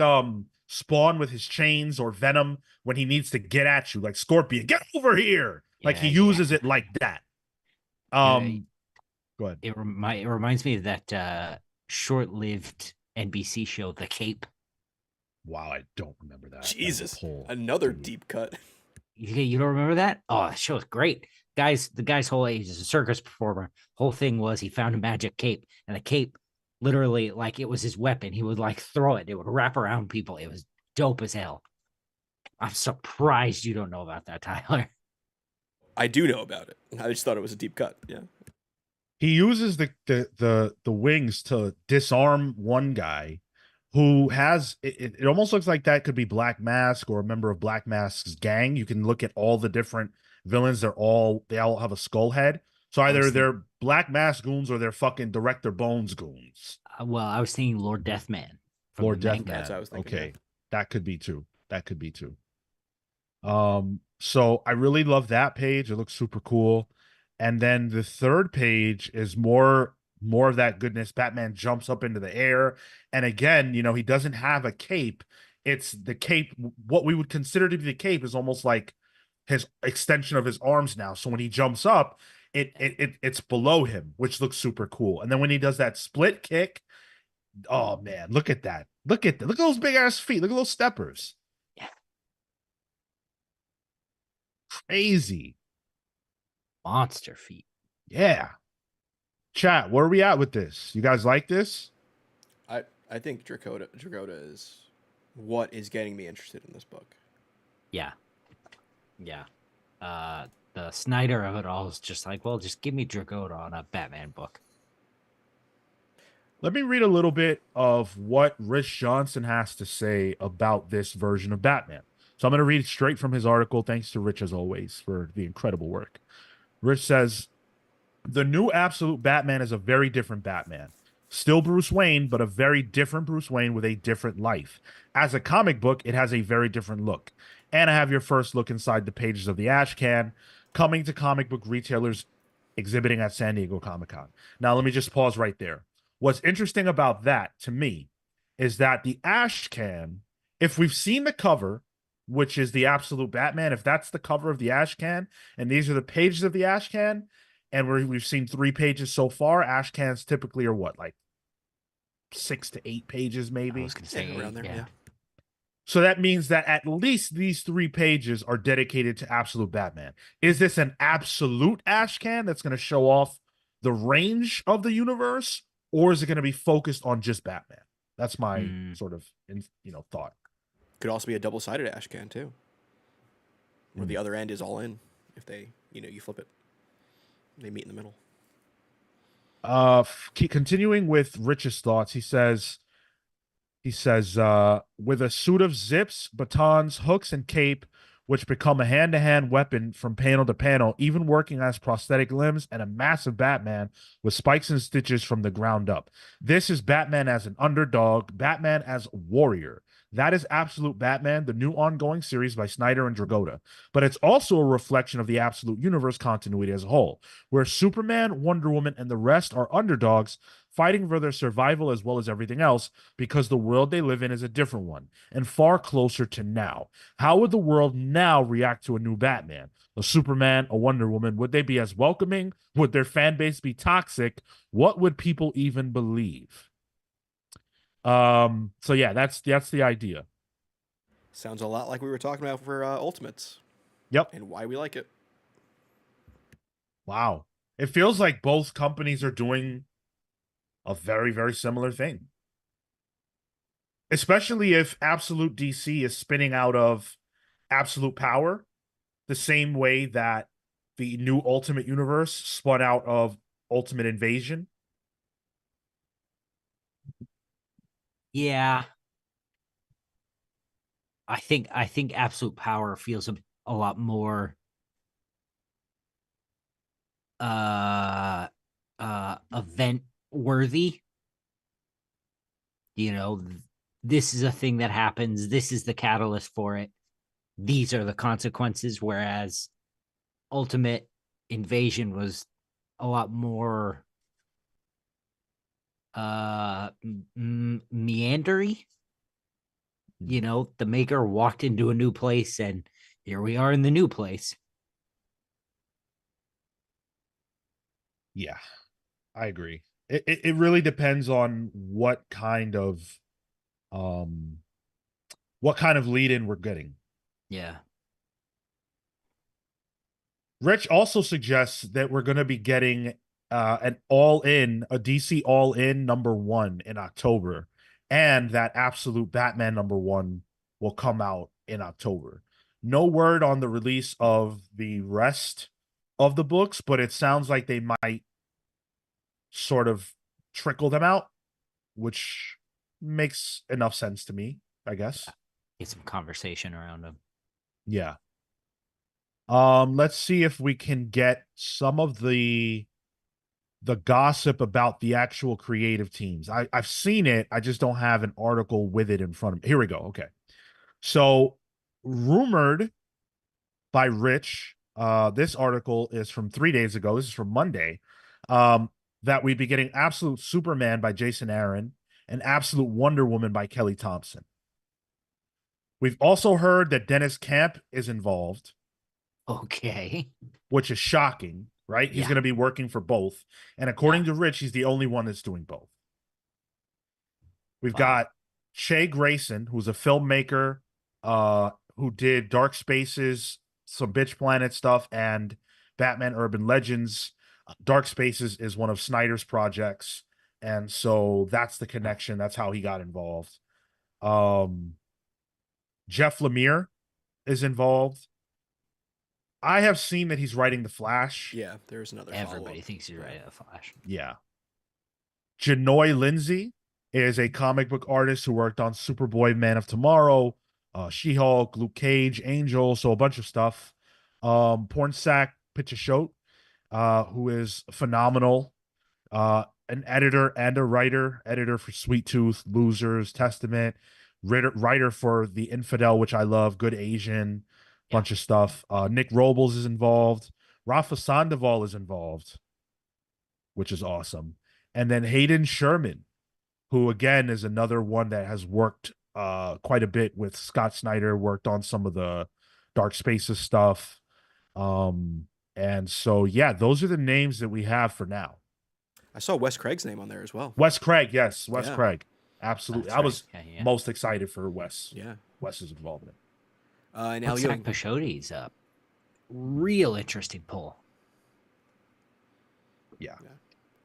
Spawn with his chains or Venom when he needs to get at you, like Scorpion, get over here. Like he yeah. uses it like that. It, Go ahead. it reminds me of that short-lived NBC show, The Cape. Wow, I don't remember that. Jesus, Pull, another dude. deep cut. You don't remember that? Oh, that show is great. The guy's whole age is a circus performer. Whole thing was he found a magic cape, and the cape literally like it was his weapon. He would like throw it. It would wrap around people. It was dope as hell. I'm surprised you don't know about that, Tyler. I do know about it. I just thought it was a deep cut. Yeah. He uses the wings to disarm one guy who has it almost looks like that could be Black Mask or a member of Black Mask's gang. You can look at all the different villains. They all have a skull head. So either they're Black Mask goons or they're fucking Director Bones goons. Well, I was thinking Lord Deathman from Lord the manga. Deathman. That's what I was thinking. Okay. That could be too. That could be too. So I really love that page. It looks super cool. And then the third page is more of that goodness. Batman jumps up into the air. And again, he doesn't have a cape. It's the cape. What we would consider to be the cape is almost like his extension of his arms now. So when he jumps up, it's below him, which looks super cool. And then when he does that split kick, oh man, look at that. Look at those big ass feet. Look at those steppers. Yeah. Crazy. Monster feet. Yeah. Chat, where are we at with this? You guys like this? I think Dragotta is what is getting me interested in this book. Yeah. The Snyder of it all is just like, well, just give me Dragotta on a Batman book. Let me read a little bit of what Rich Johnson has to say about this version of Batman. So I'm going to read straight from his article. Thanks to Rich, as always, for the incredible work. Rich says, the new Absolute Batman is a very different Batman. Still Bruce Wayne, but a very different Bruce Wayne with a different life. As a comic book, it has a very different look. And I have your first look inside the pages of the Ashcan, coming to comic book retailers exhibiting at San Diego Comic-Con. Now, let me just pause right there. What's interesting about that, to me, is that the Ashcan, if we've seen the cover, which is the Absolute Batman, if that's the cover of the Ashcan, and these are the pages of the Ashcan, and we've seen 3 pages so far, Ashcans typically are what, like 6 to 8 pages, maybe? I was going to say around there, yeah. So that means that at least these 3 pages are dedicated to Absolute Batman. Is this an absolute Ashcan that's going to show off the range of the universe, or is it going to be focused on just Batman? That's my sort of thought. Could also be a double-sided Ashcan too, where the other end is all in. If they, you flip it, they meet in the middle. Continuing with Rich's thoughts, he says, with a suit of zips, batons, hooks, and cape, which become a hand-to-hand weapon from panel to panel, even working as prosthetic limbs, and a massive Batman with spikes and stitches from the ground up. This is Batman as an underdog, Batman as a warrior. That is Absolute Batman, the new ongoing series by Snyder and Dragotta. But it's also a reflection of the Absolute Universe continuity as a whole, where Superman, Wonder Woman, and the rest are underdogs fighting for their survival as well as everything else because the world they live in is a different one and far closer to now. How would the world now react to a new Batman? A Superman, a Wonder Woman, would they be as welcoming? Would their fan base be toxic? What would people even believe? So yeah, that's the idea. Sounds a lot like we were talking about for Ultimates Yep. and why we like it. Wow. It feels like both companies are doing a very, very similar thing. Especially if Absolute DC is spinning out of Absolute Power, the same way that the new Ultimate Universe spun out of Ultimate Invasion. Yeah, I think Absolute Power feels a lot more uh event worthy. You know, this is a thing that happens. This is the catalyst for it. These are the consequences. Whereas Ultimate Invasion was a lot more meandery. You know, the maker walked into a new place and here we are in the new place. Yeah, I agree. It really depends on um what kind of lead in we're getting. Yeah. Rich also suggests that we're going to be getting a DC all in #1 in October, and that Absolute Batman #1 will come out in October. No word on the release of the rest of the books, but it sounds like they might sort of trickle them out, which makes enough sense to me, I guess. Get some conversation around them. Yeah. Let's see if we can get some of the gossip about the actual creative teams. I've seen it. I just don't have an article with it in front of me. Here we go. Okay. So, rumored by Rich, this article is from 3 days ago. This is from Monday. Um, that we'd be getting Absolute Superman by Jason Aaron and Absolute Wonder Woman by Kelly Thompson. We've also heard that Dennis Camp is involved, Okay. which is shocking, right? He's Yeah. going to be working for both. And according to Rich, he's the only one that's doing both. We've Wow. got Shay Grayson, who's a filmmaker who did Dark Spaces, some Bitch Planet stuff, and Batman Urban Legends. Dark Spaces is one of Snyder's projects. And so that's the connection. That's how he got involved. Um, Jeff Lemire is involved. I have seen that he's writing The Flash. Yeah, there's another Everybody follow-up. thinks you're right at Flash. Yeah. Janoy Lindsay is a comic book artist who worked on Superboy, Man of Tomorrow, She-Hulk, Luke Cage, Angel, so a bunch of stuff. Pornsak Pitchashot, who is phenomenal. An editor and a writer, editor for Sweet Tooth, Losers, Testament, writer for The Infidel, which I love, Good Asian, bunch of stuff. Nick Robles is involved. Rafa Sandoval is involved, which is awesome. And then Hayden Sherman, who again is another one that has worked quite a bit with Scott Snyder, worked on some of the Dark Spaces stuff. And so yeah, those are the names that we have for now. I saw Wes Craig's name on there as well. Wes Craig, yes, Wes Yeah. Craig. Absolutely. That's I was right. most excited for Yeah. Wes's involvement. And Well, Al Zach Ewing. Pashoti's a real interesting pull. Yeah.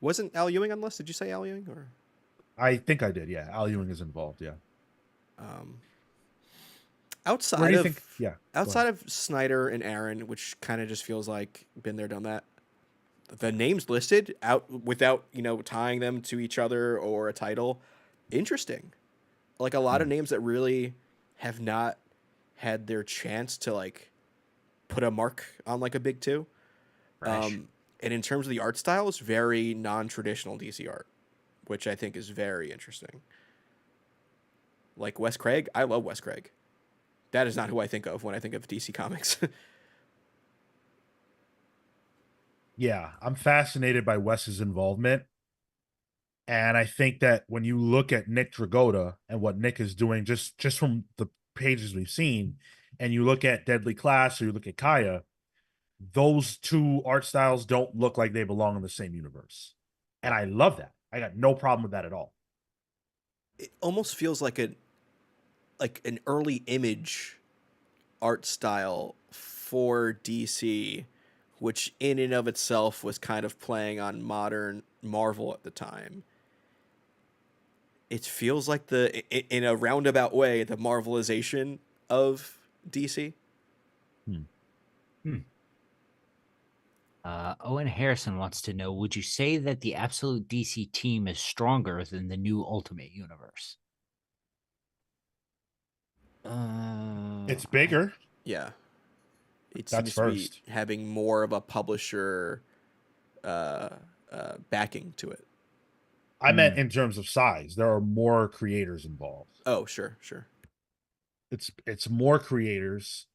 Wasn't Al Ewing on the list? Did you say Al Ewing? Or I think I did, yeah. Al Ewing is involved, yeah. outside Where do you of think? Yeah. go outside ahead. of Snyder and Aaron, which kind of just feels like been there, done that. The names listed out without tying them to each other or a title, interesting. Like a lot of names that really have not had their chance to like put a mark on like a big two. Fresh. And in terms of the art style, it's very non-traditional DC art, which I think is very interesting. Like Wes Craig, I love Wes Craig. That is not who I think of when I think of DC Comics. Yeah, I'm fascinated by Wes's involvement. And I think that when you look at Nick Dragotta and what Nick is doing, just from the pages we've seen, and you look at Deadly Class or you look at Kaya, those two art styles don't look like they belong in the same universe. And I love that. I got no problem with that at all. It almost feels like an early Image art style for DC, which in and of itself was kind of playing on modern Marvel at the time. It feels like in a roundabout way, the Marvelization of DC. Hmm. Owen Harrison wants to know, would you say that the absolute DC team is stronger than the new Ultimate Universe? It's bigger. Yeah, it That's seems to be first. having more of a publisher uh, backing to it. I meant in terms of size. There are more creators involved. Oh, sure, sure. It's more creators.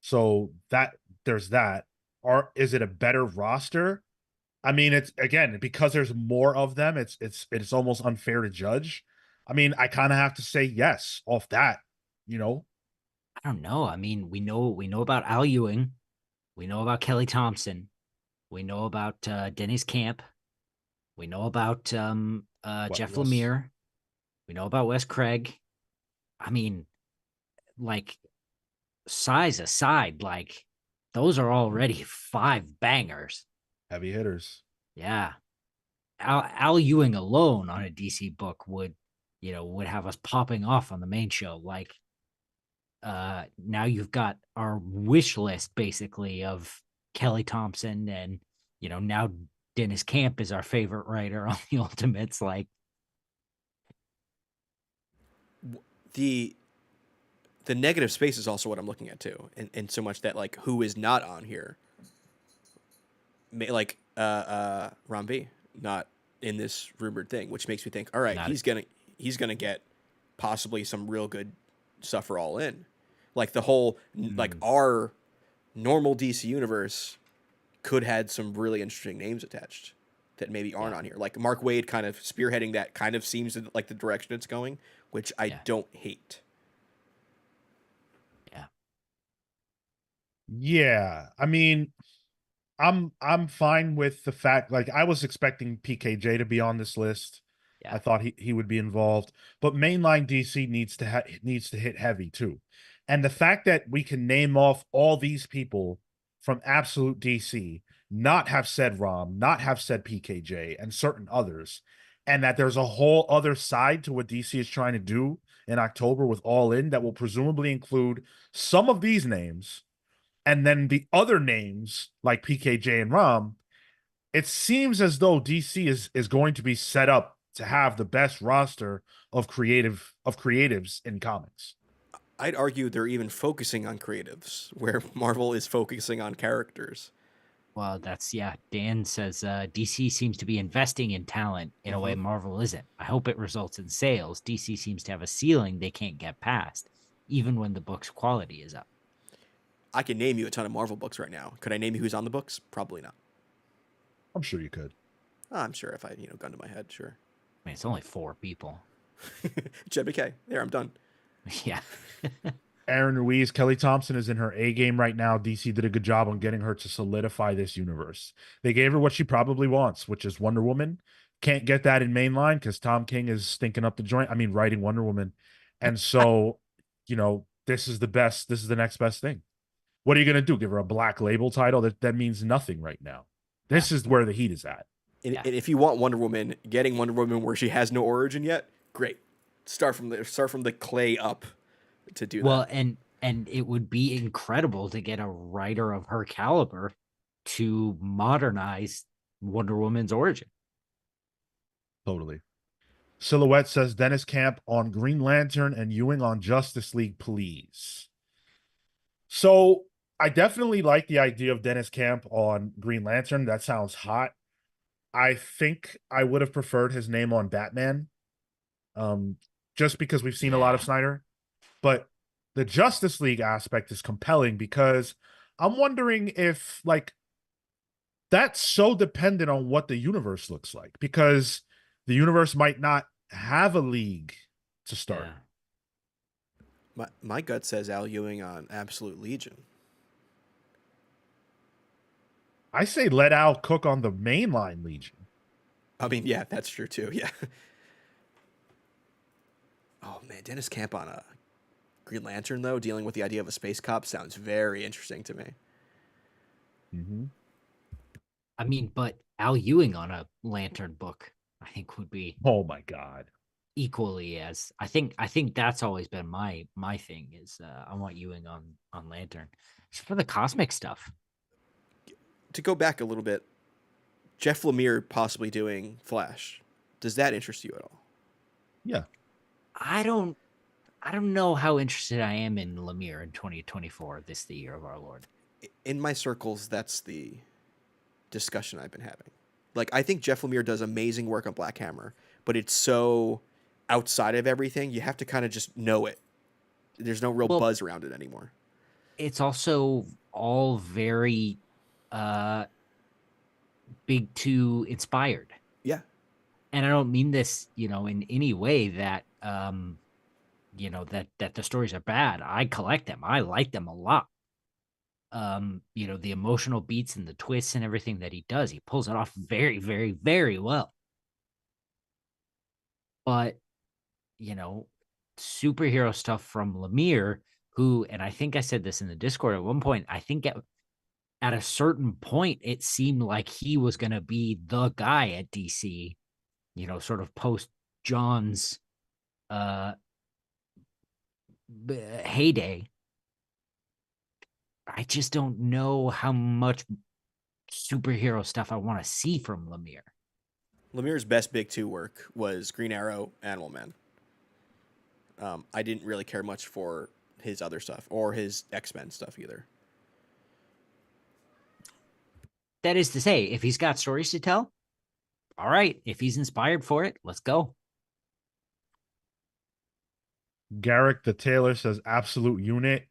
So that there's that. Or is it a better roster? I mean, it's again because there's more of them. It's almost unfair to judge. I mean, I kind of have to say yes off that. You know, I don't know. I mean, we know about Al Ewing, we know about Kelly Thompson, we know about Dennis Camp, we know about what Jeff Wes? Lemire, we know about Wes Craig. I mean, like, size aside, like, those are already 5 bangers. Heavy hitters. Yeah. Al Ewing alone on a DC book would have us popping off on the main show. Like, now you've got our wish list basically of Kelly Thompson, and now Dennis Camp is our favorite writer on the Ultimates. Like, The the negative space is also what I'm looking at too, and so much that like who is not on here, like Rambi, not in this rumored thing, which makes me think, all right, not he's gonna get possibly some real good stuff for All In, like the whole like our normal DC universe could had some really interesting names attached that maybe aren't yeah, on here. Like Mark Waid kind of spearheading that kind of seems like the direction it's going, which I yeah, don't hate. yeah, Yeah, I mean, I'm fine with the fact like I was expecting PKJ to be on this list. yeah. I thought he would be involved, but mainline DC needs to hit heavy too. And the fact that we can name off all these people from Absolute DC, not have said Rom, not have said PKJ, and certain others, and that there's a whole other side to what DC is trying to do in October with All In that will presumably include some of these names and then the other names like PKJ and Rom, it seems as though DC is going to be set up to have the best roster of creatives in comics. I'd argue they're even focusing on creatives, where Marvel is focusing on characters. Well, Dan says DC seems to be investing in talent in a way Mm-hmm. Marvel isn't. I hope it results in sales. DC seems to have a ceiling they can't get past, even when the book's quality is up. I can name you a ton of Marvel books right now. Could I name you who's on the books? Probably not. I'm sure you could. I'm sure if I, gun to my head, sure. I mean, it's only 4 people. Jed McKay. There, I'm done. Yeah. Aaron Ruiz, Kelly Thompson is in her A game right now. DC did a good job on getting her to solidify this universe. They gave her what she probably wants, which is Wonder Woman. Can't get that in mainline because Tom King is stinking up the joint. I mean, writing Wonder Woman. And so, this is the best. This is the next best thing. What are you going to do? Give her a Black Label title? That means nothing right now. This is where the heat is at. And, Yeah. and if you want Wonder Woman, getting Wonder Woman where she has no origin yet, great. Start from the clay up to do Well, that. and it would be incredible to get a writer of her caliber to modernize Wonder Woman's origin. Totally. Silhouette says Dennis Camp on Green Lantern and Ewing on Justice League, please. So I definitely like the idea of Dennis Camp on Green Lantern. That sounds hot. I think I would have preferred his name on Batman. Um, just because we've seen a lot of Snyder. But the Justice League aspect is compelling because I'm wondering if like that's so dependent on what the universe looks like, because the universe might not have a league to start. My gut says Al Ewing on Absolute Legion. I say let Al cook on the mainline Legion. I mean, yeah, that's true too. Yeah. Oh man, Dennis Camp on a Green Lantern though, dealing with the idea of a space cop sounds very interesting to me. Mm-hmm. I mean, but Al Ewing on a Lantern book, I think would be Oh my God. equally as I think that's always been my thing is I want Ewing on Lantern. Just for the cosmic stuff. To go back a little bit, Jeff Lemire possibly doing Flash. Does that interest you at all? Yeah. I don't know how interested I am in Lemire in 2024, this the year of our Lord. In my circles, that's the discussion I've been having. Like, I think Jeff Lemire does amazing work on Black Hammer, but it's so outside of everything, you have to kind of just know it. There's no real Well, buzz around it anymore. it's also all very uh Big Two inspired. Yeah. And I don't mean this, in any way that that the stories are bad. I collect them. I like them a lot. The emotional beats and the twists and everything that he does, he pulls it off very, very, very well. But, you know, superhero stuff from Lemire, who, and I think I said this in the Discord at one point, I think at a certain point, it seemed like he was going to be the guy at DC, sort of post John's uh heyday. I just don't know how much superhero stuff I want to see from Lemire. Lemire's best big two work was Green Arrow, Animal Man. I didn't really care much for his other stuff or his X-Men stuff either. That is to say, if he's got stories to tell, all right. If he's inspired for it, let's go. Garrick the Taylor says absolute unit.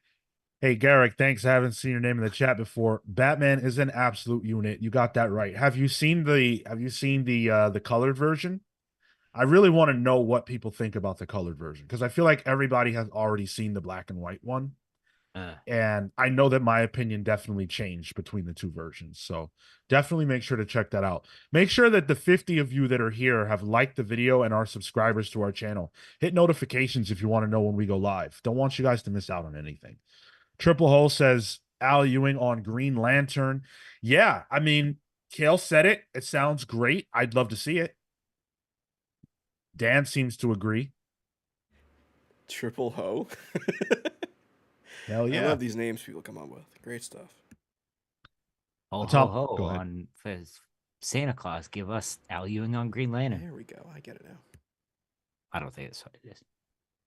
Hey Garrick, thanks. I haven't seen your name in the chat before. Batman is an absolute unit. You got that right. Have you seen the colored version? I really want to know what people think about the colored version, because I feel like everybody has already seen the black and white one. And I know that my opinion definitely changed between the two versions. So definitely make sure to check that out. Make sure that the 50 of you that are here have liked the video and are subscribers to our channel. Hit notifications if you want to know when we go live. Don't want you guys to miss out on anything. Triple Hole says Al Ewing on Green Lantern. Yeah, I mean, Cale said it. It sounds great. I'd love to see it. Dan seems to agree. Triple Ho. Hell yeah. I love these names people come up with. Great stuff. Ho, Tom, ho, ho go ahead. on Santa Claus. Give us Al Ewing on Green Lantern. There we go. I get it now. I don't think that's what it is.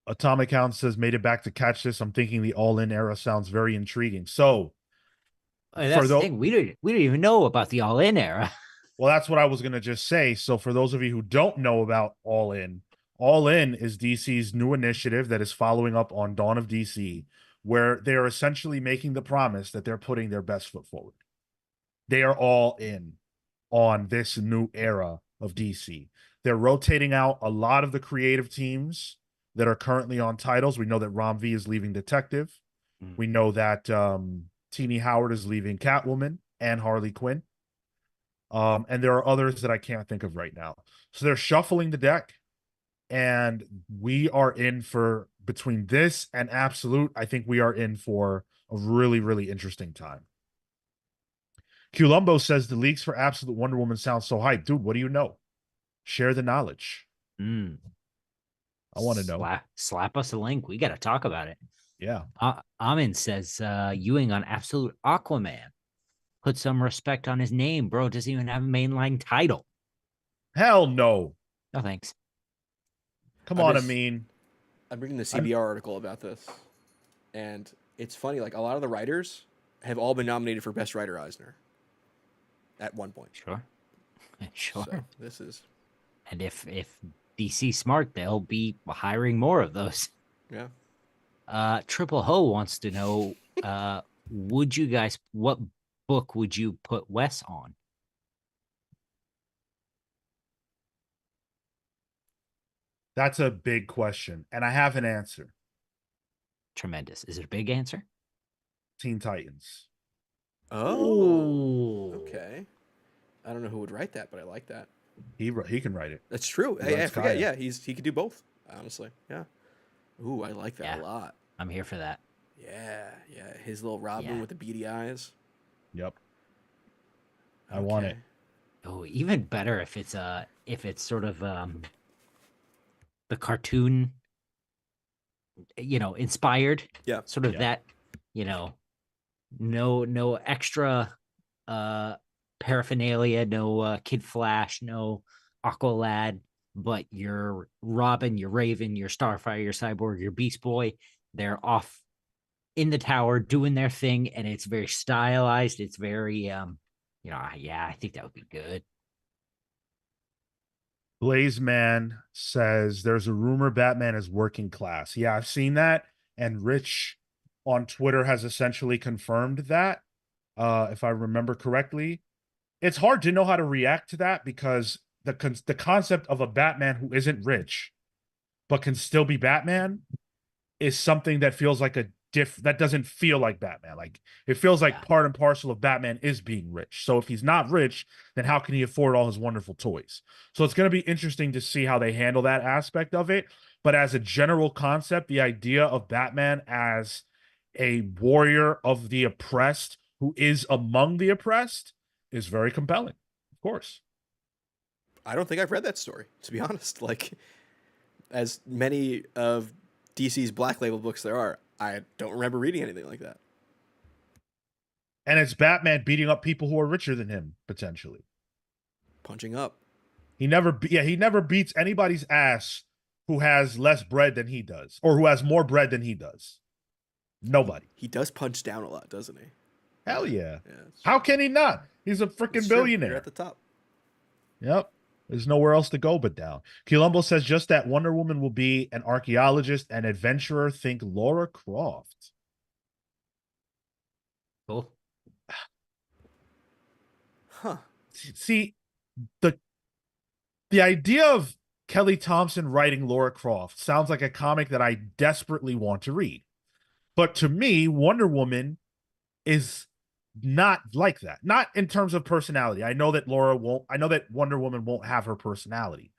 Atomic Hound says, made it back to catch this. I'm thinking the all-in era sounds very intriguing. So, That's the thing. We don't even know about the All In era. well, that's what I was gonna just say. So, for those of you who don't know about All In is DC's new initiative that is following up on Dawn of DC, where they are essentially making the promise that they're putting their best foot forward. They are all in on this new era of DC. They're rotating out a lot of the creative teams that are currently on titles. We know that Rom V is leaving Detective. We know that Teenie Howard is leaving Catwoman and Harley Quinn. And there are others that I can't think of right now. So they're shuffling the deck, and we are in for, between this and Absolute, I think we are in for a really, really interesting time. Columbo says the leaks for Absolute Wonder Woman sound so hyped. Dude, what do you know? Share the knowledge. I want to know. Slap us a link. We got to talk about it. Yeah. Amin says Ewing on Absolute Aquaman. Put some respect on his name, bro. Doesn't even have a mainline title. Hell no. No thanks. Come on, Amin. I'm reading the CBR article about this, and it's funny. Like, a lot of the writers have all been nominated for Best Writer Eisner at one point. Sure. So this is. And if DC smart, they'll be hiring more of those. Yeah. Triple Ho wants to know, would you guys, what book would you put Wes on? That's a big question, and I have an answer. Tremendous. Is it a big answer? Teen Titans. Oh. Okay. I don't know who would write that, but I like that. He can write it. That's true. He Hey, I writes forget. Gaia. Yeah, he could do both. Honestly, yeah. Ooh, I like that Yeah. a lot. I'm here for that. Yeah, yeah. His little Robin Yeah. with the beady eyes. Yep. I Okay. want it. Oh, even better if it's sort of the cartoon, inspired. Yeah. Sort of Yeah. that, you know, no extra uh paraphernalia, no Kid Flash, no Aqualad, but your Robin, your Raven, your Starfire, your Cyborg, your Beast Boy, they're off in the tower doing their thing, and it's very stylized. It's very yeah, I think that would be good. Blaze Man says there's a rumor Batman is working class. Yeah, I've seen that, and Rich on Twitter has essentially confirmed that. If I remember correctly, it's hard to know how to react to that because the concept of a Batman who isn't rich but can still be Batman is something that feels like that doesn't feel like Batman. Like it feels like Yeah. part and parcel of Batman is being rich. So if he's not rich, then how can he afford all his wonderful toys? So it's going to be interesting to see how they handle that aspect of it. But as a general concept, the idea of Batman as a warrior of the oppressed who is among the oppressed is very compelling. Of course. I don't think I've read that story, to be honest. Like, as many of DC's Black Label books there are, I don't remember reading anything like that. And it's Batman beating up people who are richer than him potentially. Punching up. He never beats anybody's ass who has less bread than he does or who has more bread than he does. Nobody. He does punch down a lot, doesn't he? Hell yeah. Yeah. How can he not? He's a freaking It's true. You're billionaire. at the top. Yep. There's nowhere else to go but down. Columbo says just that Wonder Woman will be an archaeologist and adventurer. Think Laura Croft. Cool. Huh. See, the idea of Kelly Thompson writing Laura Croft sounds like a comic that I desperately want to read. But to me, Wonder Woman is not like that. Not in terms of personality. I know that Wonder Woman won't have her personality.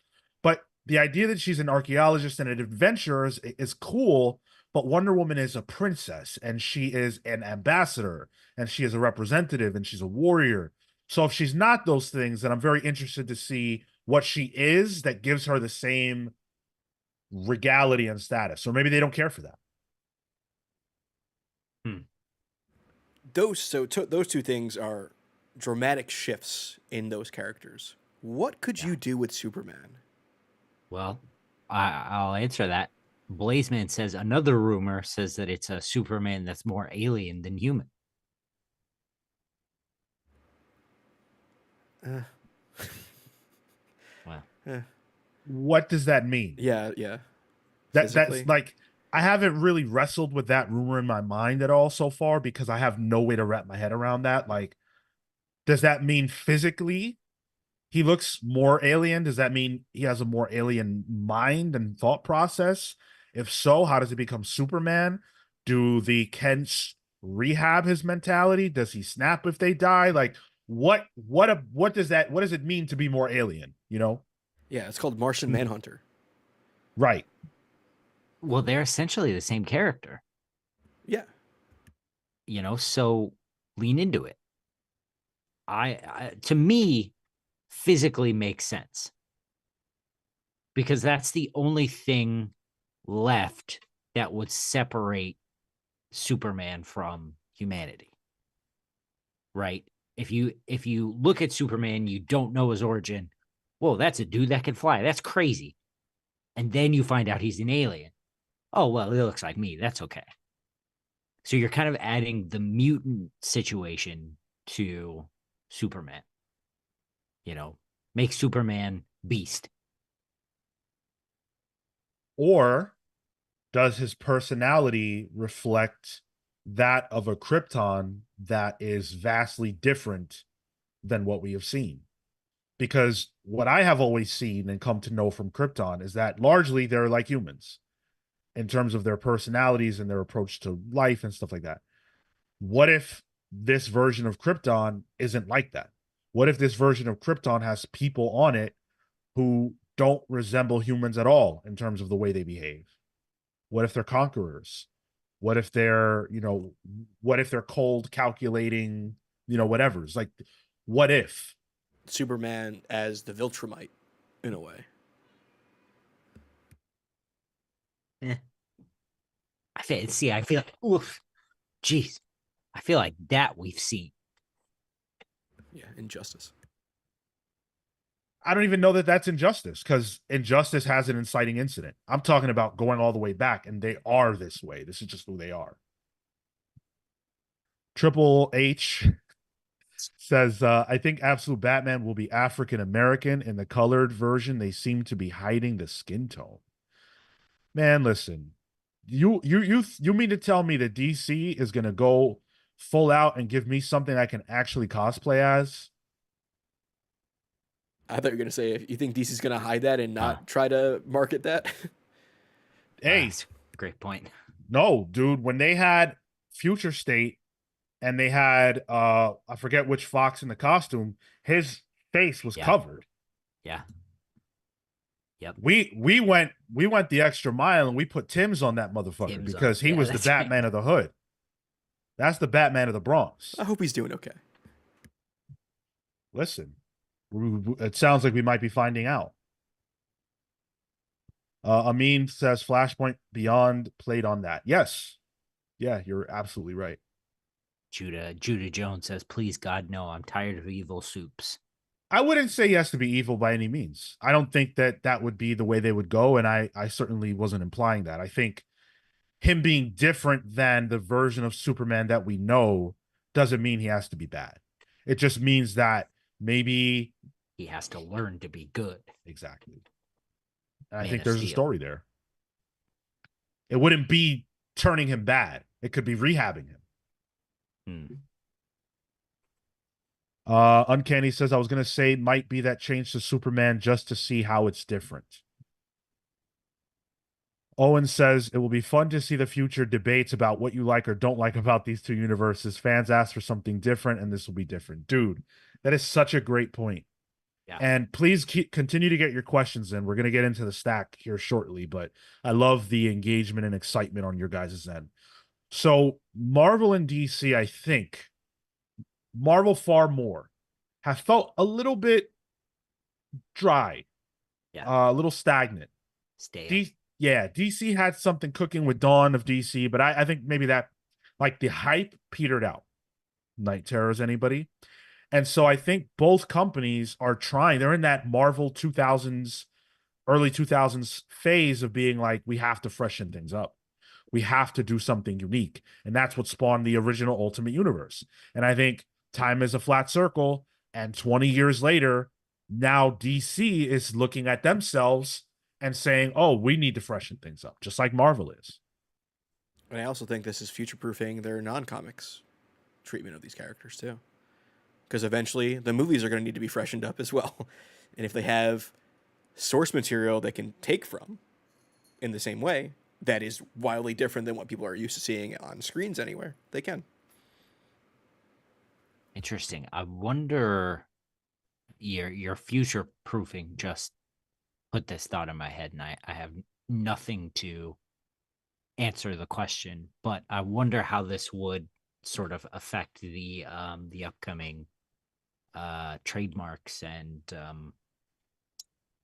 But the idea that she's an archaeologist and an adventurer is cool, but Wonder Woman is a princess and she is an ambassador and she is a representative and she's a warrior. So if she's not those things, then I'm very interested to see what she is that gives her the same regality and status. Or maybe they don't care for that. Those two things are dramatic shifts in those characters. What could you do with Superman? Well, I'll answer that. Blazeman says another rumor says that it's a Superman that's more alien than human. Well, What does that mean? Yeah, yeah. That's Physically? like I haven't really wrestled with that rumor in my mind at all so far because I have no way to wrap my head around that. Like, does that mean physically he looks more alien? Does that mean he has a more alien mind and thought process? If so, how does he become Superman? Do the Kents rehab his mentality? Does he snap if they die? Like, what does it mean to be more alien? You know? Yeah, it's called Martian Manhunter. Right. well, they're essentially the same character, Yeah. so lean into it. I to me, physically makes sense because that's the only thing left that would separate Superman from humanity. Right? If you look at Superman, you don't know his origin. Whoa, that's a dude that can fly. That's crazy. And then you find out he's an alien. Oh, well, he looks like me. That's okay. So you're kind of adding the mutant situation to Superman. Make Superman beast. Or does his personality reflect that of a Krypton that is vastly different than what we have seen? Because what I have always seen and come to know from Krypton is that largely they're like humans in terms of their personalities and their approach to life and stuff like that. What if this version of Krypton isn't like that? What if this version of Krypton has people on it who don't resemble humans at all in terms of the way they behave? What if they're conquerors? What if they're, what if they're cold, calculating, whatever's like, what if? Superman as the Viltrumite, in a way. Eh. I feel like, oof, jeez. I feel like that we've seen. Yeah, Injustice. I don't even know that that's Injustice, because Injustice has an inciting incident. I'm talking about going all the way back, and they are this way. This is just who they are. Triple H says, I think Absolute Batman will be African American. In the colored version, they seem to be hiding the skin tone. Man, listen, you mean to tell me that DC is gonna go full out and give me something I can actually cosplay as? I thought you were going to say if you think DC's going to hide that and not Huh. try to market that. Hey, That's a great point. no, dude, when they had Future State and they had I forget which Fox in the costume, his face was Yeah. covered. Yeah. Yep. We went the extra mile and we put Tim's on that motherfucker Tim's on because it. he Yeah, was the that's right. Batman of the hood. That's the Batman of the Bronx. I hope he's doing okay. Listen, it sounds like we might be finding out. Amin says Flashpoint Beyond played on that. Yes. Yeah, you're absolutely right. Judah Jones says, please God, no, I'm tired of evil soups. I wouldn't say he has to be evil by any means. I don't think that that would be the way they would go, and I certainly wasn't implying that. I think him being different than the version of Superman that we know doesn't mean he has to be bad. It just means that maybe He has to learn to be good. exactly. And I Man think of there's a Steel. story there. It wouldn't be turning him bad. It could be rehabbing him. Uncanny says, I was going to say might be that change to Superman just to see how it's different. Owen says, it will be fun to see the future debates about what you like or don't like about these two universes. Fans ask for something different, and this will be different. Dude, that is such a great point. Yeah. And please continue to get your questions in. We're going to get into the stack here shortly, but I love the engagement and excitement on your guys' end. So Marvel and DC, I think, Marvel far more, have felt a little bit dry, Yeah. a little stagnant. Stale. DC had something cooking with Dawn of DC, but I think maybe that, like, the hype petered out. Night Terrors, anybody? And so I think both companies are trying. They're in that Marvel 2000s, early 2000s phase of being like, we have to freshen things up. We have to do something unique. And that's what spawned the original Ultimate Universe. And I think time is a flat circle. And 20 years later, now DC is looking at themselves and saying, oh, we need to freshen things up, just like Marvel is. And I also think this is future proofing their non comics treatment of these characters, too. Because eventually the movies are going to need to be freshened up as well. And if they have source material they can take from in the same way, that is wildly different than what people are used to seeing on screens anywhere, they can. Interesting. I wonder, your future proofing just put this thought in my head, and I have nothing to answer the question, but I wonder how this would sort of affect the upcoming trademarks and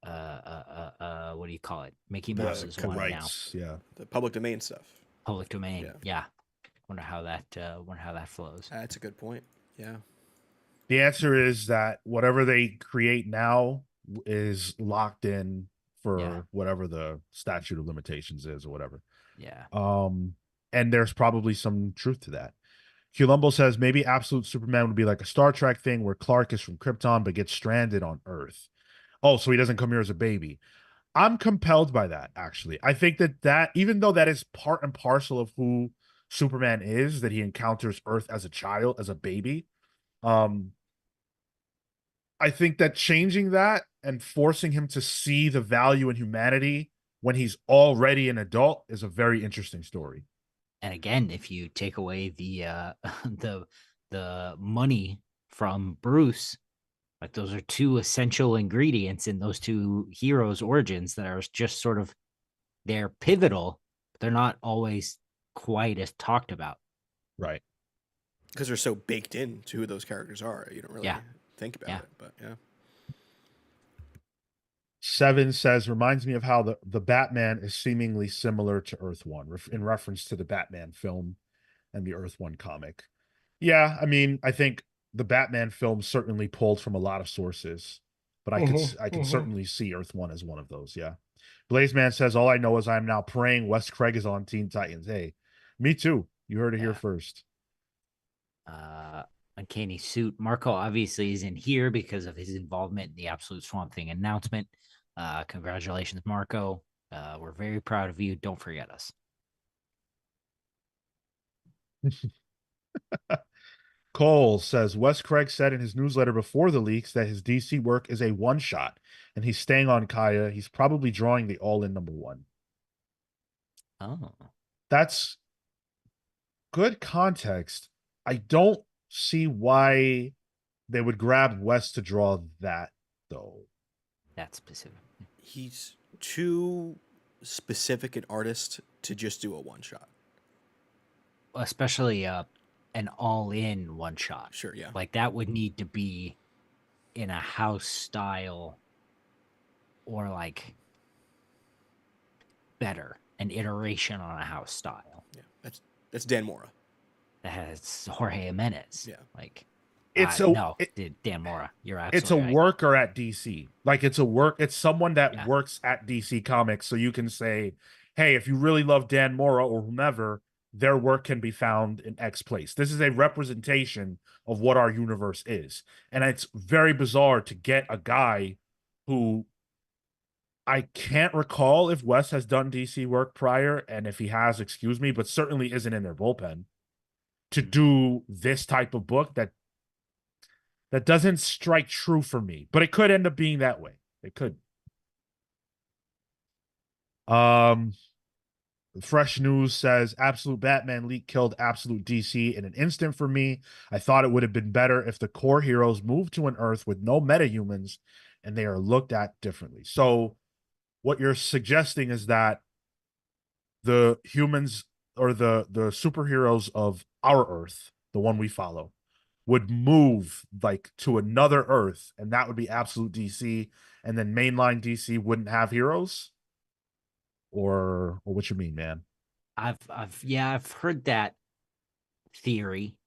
what do you call it? Mickey Mouse is one now. Yeah. The public domain stuff. Public domain. Yeah. Yeah. Wonder how that flows. That's a good point. Yeah. The answer is that whatever they create now is locked in for whatever the statute of limitations is or whatever. Yeah. And there's probably some truth to that. Columbo says maybe Absolute Superman would be like a Star Trek thing where Clark is from Krypton but gets stranded on Earth. Oh, so he doesn't come here as a baby. I'm compelled by that, actually. I think that even though that is part and parcel of who Superman is, that he encounters Earth as a child, as a baby, um, I think that changing that and forcing him to see the value in humanity when he's already an adult is a very interesting story. And again, if you take away the the money from Bruce, like those are two essential ingredients in those two heroes' origins that are just sort of they're pivotal, but they're not always quite as talked about. Right. Because they're so baked into who those characters are. You don't really Yeah. think about Yeah. it, but yeah. Seven says, reminds me of how the Batman is seemingly similar to Earth One, in reference to the Batman film and the Earth One comic. Yeah, I mean, I think the Batman film certainly pulled from a lot of sources, but I could certainly see Earth One as one of those. Yeah. Blazeman says, all I know is I'm now praying Wes Craig is on Teen Titans. Hey, me too. You heard it here Yeah. first. Uncanny Suit. Marco obviously is in here because of his involvement in the Absolute Swamp Thing announcement. Congratulations, Marco. We're very proud of you. Don't forget us. Cole says Wes Craig said in his newsletter before the leaks that his DC work is a one shot and he's staying on Kaya. He's probably drawing the all in #1. Oh, That's good context. I don't see why they would grab Wes to draw that, though. that's specific. He's too specific an artist to just do a one shot. Especially an all-in one shot. Sure, yeah. Like that would need to be in a house style or like better, an iteration on a house style. Yeah. That's Dan Mora. That has Jorge Jimenez. Yeah. Like It's Dan Mora. You're it's a absolutely right. worker at DC. Like it's someone that works at DC Comics. So you can say, hey, if you really love Dan Mora or whomever, their work can be found in X place. This is a representation of what our universe is. And it's very bizarre to get a guy who I can't recall if Wes has done DC work prior, and if he has, excuse me, but certainly isn't in their bullpen to do this type of book that doesn't strike true for me, but it could end up being that way. It could. Fresh News says Absolute Batman leak killed Absolute DC in an instant for me. I thought it would have been better if the core heroes moved to an Earth with no metahumans and they are looked at differently. So what you're suggesting is that the humans or the superheroes of our Earth, the one we follow, would move like to another Earth, and that would be Absolute DC, and then mainline DC wouldn't have heroes? Or what you mean, man? I've heard that theory.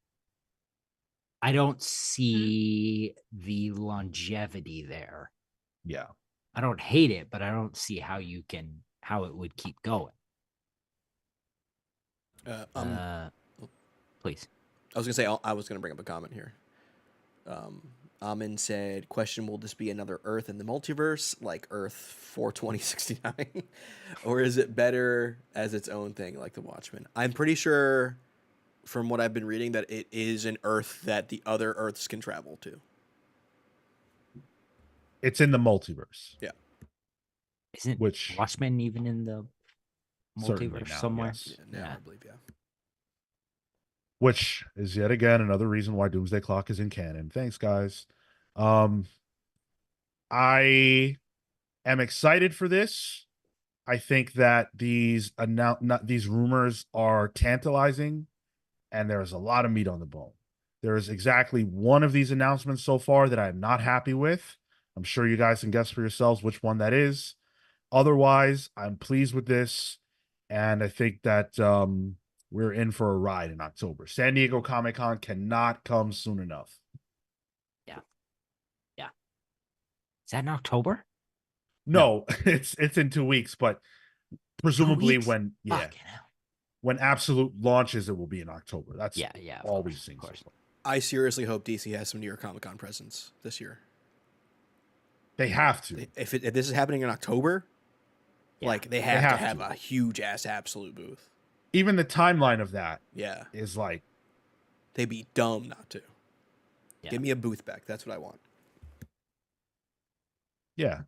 I don't see the longevity there. Yeah. I don't hate it, but I don't see how it would keep going. Please. I was gonna say I was gonna bring up a comment here. Amin said, "Question: Will this be another Earth in the multiverse, like Earth 42069, or is it better as its own thing, like the Watchmen?" I'm pretty sure, from what I've been reading, that it is an Earth that the other Earths can travel to. It's in the multiverse. Yeah. Isn't Watchmen even in the multiverse now, somewhere? Yes. Yeah, now I believe, yeah. Which is yet again another reason why Doomsday Clock is in canon. Thanks, guys. I am excited for this. I think that these rumors are tantalizing, and there's a lot of meat on the bone. There is exactly one of these announcements so far that I'm not happy with. I'm sure you guys can guess for yourselves which one that is. Otherwise, I'm pleased with this, and I think that we're in for a ride in October. San Diego Comic-Con cannot come soon enough. Yeah. Is that in October? No, it's in 2 weeks, but presumably 2 weeks? when Absolute launches, it will be in October. That's all we've seen so far. I seriously hope DC has some New York Comic Con presence this year. They have to. If this is happening in October, Yeah. Like they They have to have have to. a huge ass absolute booth. Even the timeline of that Yeah, is like, they'd be dumb not to. Yeah. Give me a booth back. That's what I want. yeah,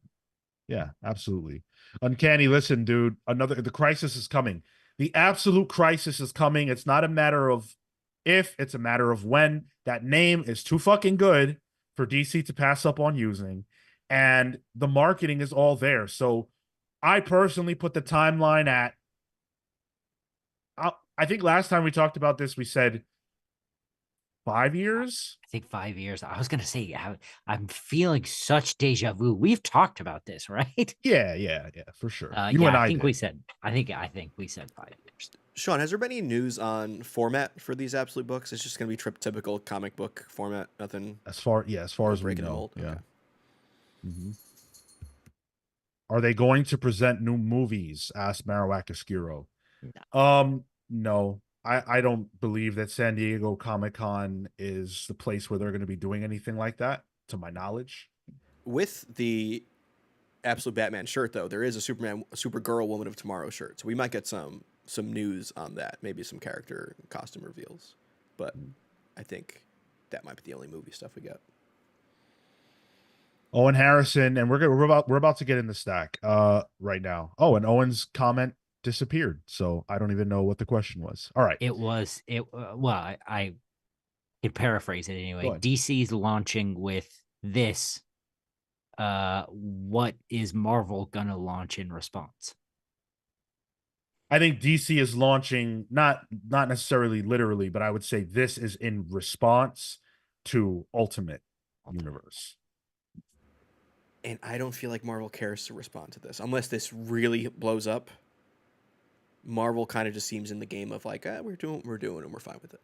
yeah, absolutely. Uncanny, listen, dude. The crisis is coming. The absolute crisis is coming. It's not a matter of if, it's a matter of when. That name is too fucking good for DC to pass up on using. And the marketing is all there. So I personally put the timeline at, I think last time we talked about this, we said 5 years. I think 5 years. I was gonna say I'm feeling such deja vu. We've talked about this, right? Yeah, for sure. You Yeah, and I I think did. we said I think we said 5 years. Sean, has there been any news on format for these absolute books? It's just going to be typical comic book format. Nothing. As far No as we breaking the know. mold. Yeah. Okay. Mhm. Are they going to present new movies? Asked Marowak Oscuro. No. I don't believe that San Diego Comic-Con is the place where they're going to be doing anything like that, to my knowledge. With the absolute Batman shirt, though, there is a Supergirl Woman of Tomorrow shirt, so we might get some news on that. Maybe some character costume reveals, but I think that might be the only movie stuff we got. Owen Harrison, and we're about to get in the stack right now. Oh, and Owen's comment disappeared, so I don't even know what the question was. All right. Well, I can paraphrase it anyway. Go ahead. DC's launching with this. What is Marvel gonna launch in response? I think DC is launching not necessarily literally, but I would say this is in response to Ultimate Universe. And I don't feel like Marvel cares to respond to this unless this really blows up. Marvel kind of just seems in the game of like, we're doing, and we're fine with it.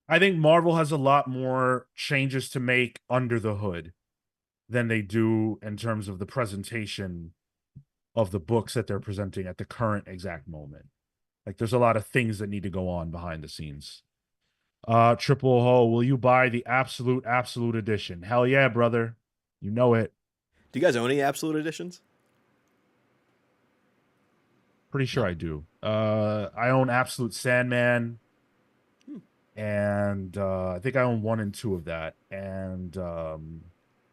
I think Marvel has a lot more changes to make under the hood than they do in terms of the presentation of the books that they're presenting at the current exact moment. Like there's a lot of things that need to go on behind the scenes. Triple Ho, will you buy the absolute edition? Hell yeah, brother. You know it. Do you guys own any absolute editions? Pretty sure I do. I own Absolute Sandman. And I think I own 1 and 2 of that. And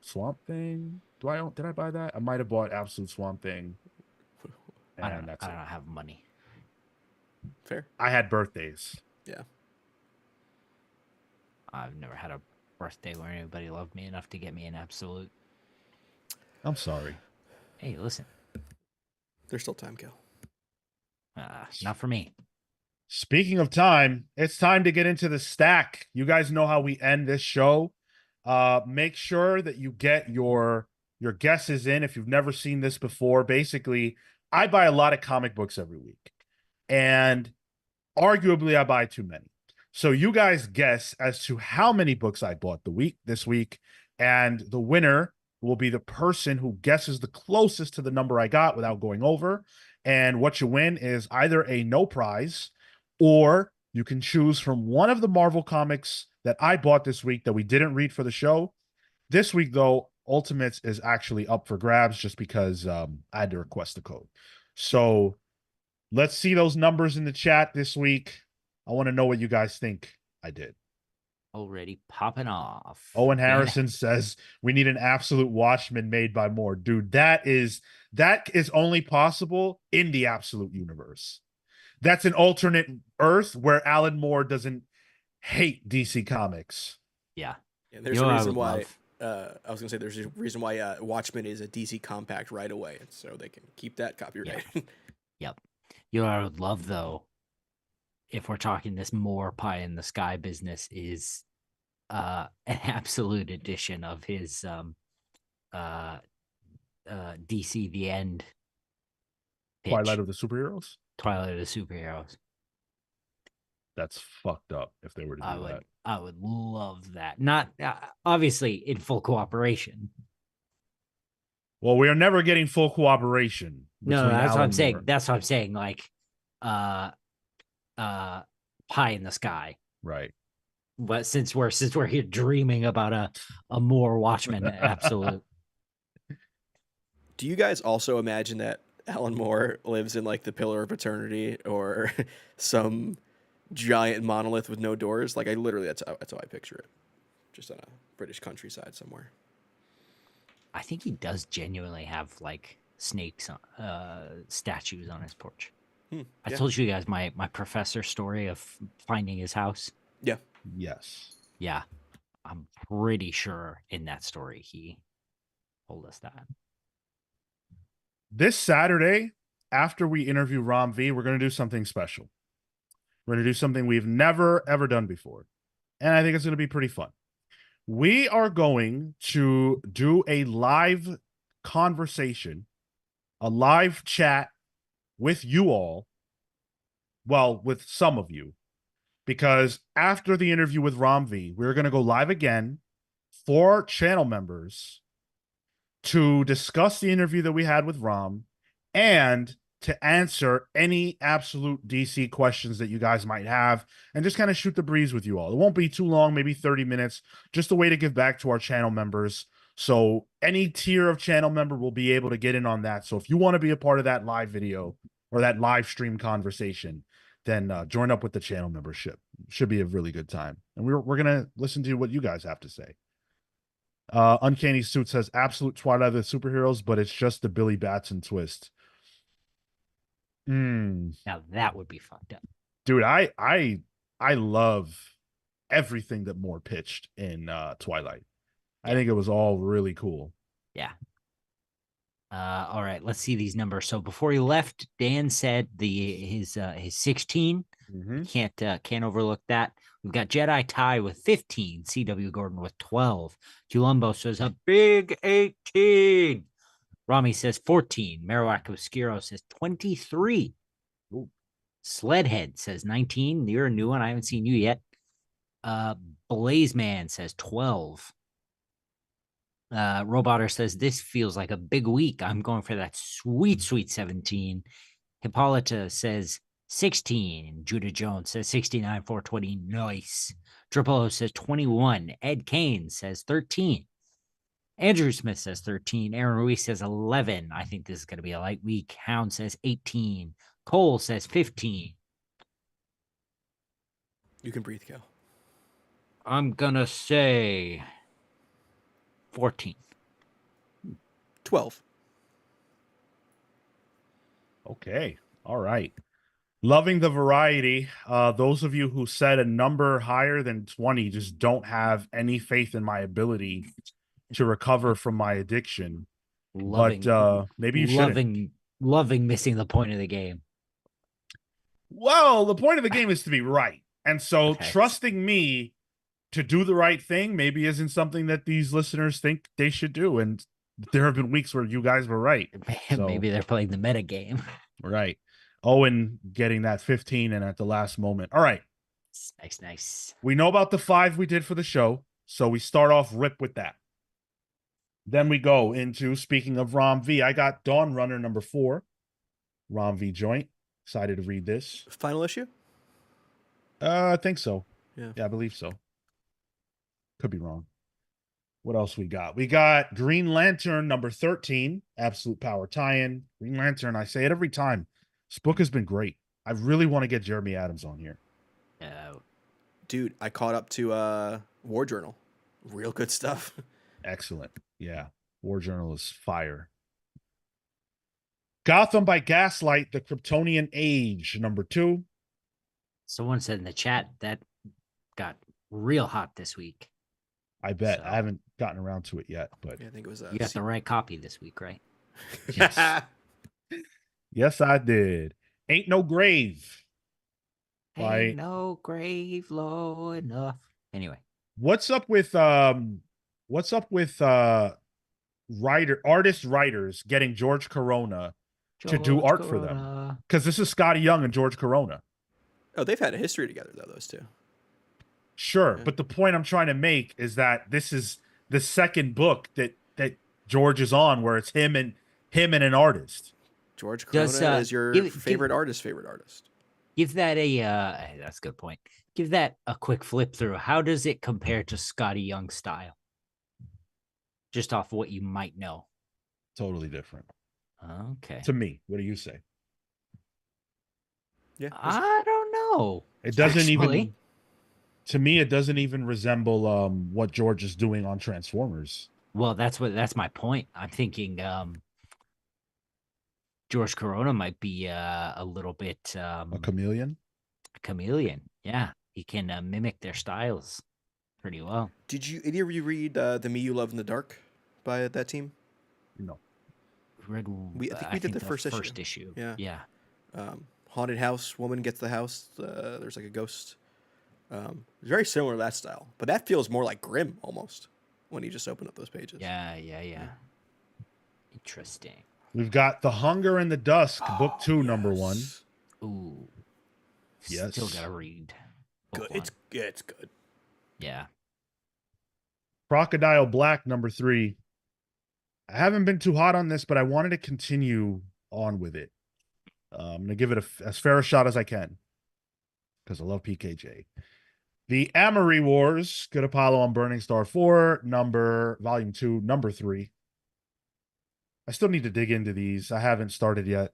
Swamp Thing. Did I buy that? I might have bought Absolute Swamp Thing. I don't have money. Fair. I had birthdays. Yeah. I've never had a birthday where anybody loved me enough to get me an absolute. I'm sorry. Hey, listen. There's still time, Cale. Not for me. Speaking of time, it's time to get into the stack. You guys know how we end this show. Make sure that you get your guesses in if you've never seen this before. Basically, I buy a lot of comic books every week, and arguably I buy too many. So you guys guess as to how many books I bought this week, and the winner will be the person who guesses the closest to the number I got without going over. And what you win is either a no prize, or you can choose from one of the Marvel comics that I bought this week that we didn't read for the show. This week, though, Ultimates is actually up for grabs just because I had to request the code. So let's see those numbers in the chat this week. I want to know what you guys think I did. Already popping off. Owen Harrison says we need an absolute Watchmen made by Moore. Dude, that is only possible in the absolute universe. That's an alternate Earth where Alan Moore doesn't hate DC Comics. Yeah. There's a reason why. I was gonna say there's a reason why Watchmen is a DC compact right away, so they can keep that copyright. Yeah. Yep. You know what I would love though, if we're talking this Moore pie in the sky business, is an absolute edition of his DC The End pitch. Twilight of the Superheroes? Twilight of the Superheroes. That's fucked up if they were to do that. I would love that. Not obviously in full cooperation. Well, we are never getting full cooperation. No, that's what I'm saying. Moore. That's what I'm saying. Like, pie in the sky. Right. But since we're here dreaming about a more Watchmen absolute. Do you guys also imagine that Alan Moore lives in like the Pillar of Eternity or some giant monolith with no doors? Like I literally, that's how I picture it, just on a British countryside somewhere. I think he does genuinely have like snakes, statues on his porch. I Yeah, told you guys my professor story of finding his house. yeah. Yes. Yeah, I'm pretty sure in that story he told us that. This Saturday, after we interview Rom V, we're going to do something special. We're going to do something we've never, ever done before. And I think it's going to be pretty fun. We are going to do a live conversation, a live chat with you all. Well, with some of you, because after the interview with Rom V, we're going to go live again for channel members to discuss the interview that we had with Rom and to answer any absolute DC questions that you guys might have and just kind of shoot the breeze with you all. It won't be too long, maybe 30 minutes, just a way to give back to our channel members. So any tier of channel member will be able to get in on that. So if you want to be a part of that live video or that live stream conversation, then join up with the channel membership. Should be a really good time. And we're going to listen to what you guys have to say. Uncanny Suit says absolute Twilight of the superheroes, but it's just the Billy Batson twist. Now that would be fucked up. Dude, I love everything that Moore pitched in Twilight. I think it was all really cool. Yeah. All right, let's see these numbers. So before he left, Dan said his 16. Can't overlook that. We've got Jedi Ty with 15, CW Gordon with 12. Columbo says a big 18. Rami says 14. Marowak Obscuro says 23. Ooh. Sledhead says 19. You're a new one. I haven't seen you yet. Blazeman says 12. Roboter says this feels like a big week. I'm going for that sweet 17. Hippolyta says 16. Judah Jones says 69, 420. Nice. Triple O says 21. Ed Kane says 13. Andrew Smith says 13. Aaron Ruiz says 11. I think this is going to be a light week. Hound says 18. Cole says 15. You can breathe, Cale. I'm going to say 14. 12. Okay. All right. Loving the variety. Those of you who said a number higher than 20 just don't have any faith in my ability to recover from my addiction. But maybe you shouldn't. Loving missing the point of the game. Well, the point of the game is to be right. And so trusting me to do the right thing maybe isn't something that these listeners think they should do. And there have been weeks where you guys were right. So, maybe they're playing the meta game. Right. Owen getting that 15 and at the last moment. All right. Nice. We know about the 5 we did for the show. So we start off rip with that. Then we go into, speaking of Rom V, I got Dawn Runner number 4. Rom V joint. Excited to read this. Final issue? I think so. Yeah, I believe so. Could be wrong. What else we got? We got Green Lantern number 13, Absolute Power tie-in. Green Lantern, I say it every time. This book has been great. I really want to get Jeremy Adams on here. Dude, I caught up to War Journal. Real good stuff. Excellent. Yeah. War Journal is fire. Gotham by Gaslight, The Kryptonian Age, number 2. Someone said in the chat that got real hot this week. I bet. I haven't gotten around to it yet, but yeah, I think it was. You got the right copy this week, right? Yes. Yes, I did. Ain't No Grave. Ain't no grave low enough. Anyway, what's up with writers getting George Corona to do art for them? Because this is Scotty Young and George Corona. Oh, they've had a history together though, those two. Sure, but the point I'm trying to make is that this is the second book that George is on, where it's him and an artist. George Corona is your favorite artist. Give that a that's a good point. Give that a quick flip through. How does it compare to Scotty Young's style? Just off what you might know. Totally different. Okay. To me, what do you say? Yeah. I don't know. It doesn't Actually. even, to me, it doesn't even resemble what George is doing on Transformers. Well, that's my point. I'm thinking George Corona might be a little bit A chameleon? chameleon. Yeah, he can mimic their styles pretty well. Did any of you read The Me You Love in the Dark by that team? No. Read, I think we did the first issue. Yeah. Yeah. Haunted house, woman gets the house. There's like a ghost. It's very similar to that style, but that feels more like Grimm almost when you just open up those pages. Yeah. Interesting. We've got The Hunger and the Dusk, book 2, number 1. Yes. Ooh. Yes. Still gotta read. Good. book one. It's good. Yeah. Crocodile Black, number 3. I haven't been too hot on this, but I wanted to continue on with it. I'm going to give it as fair a shot as I can because I love PKJ. The Amory Wars, Good Apollo on Burning Star 4, volume 2, number 3. I still need to dig into these. I haven't started yet.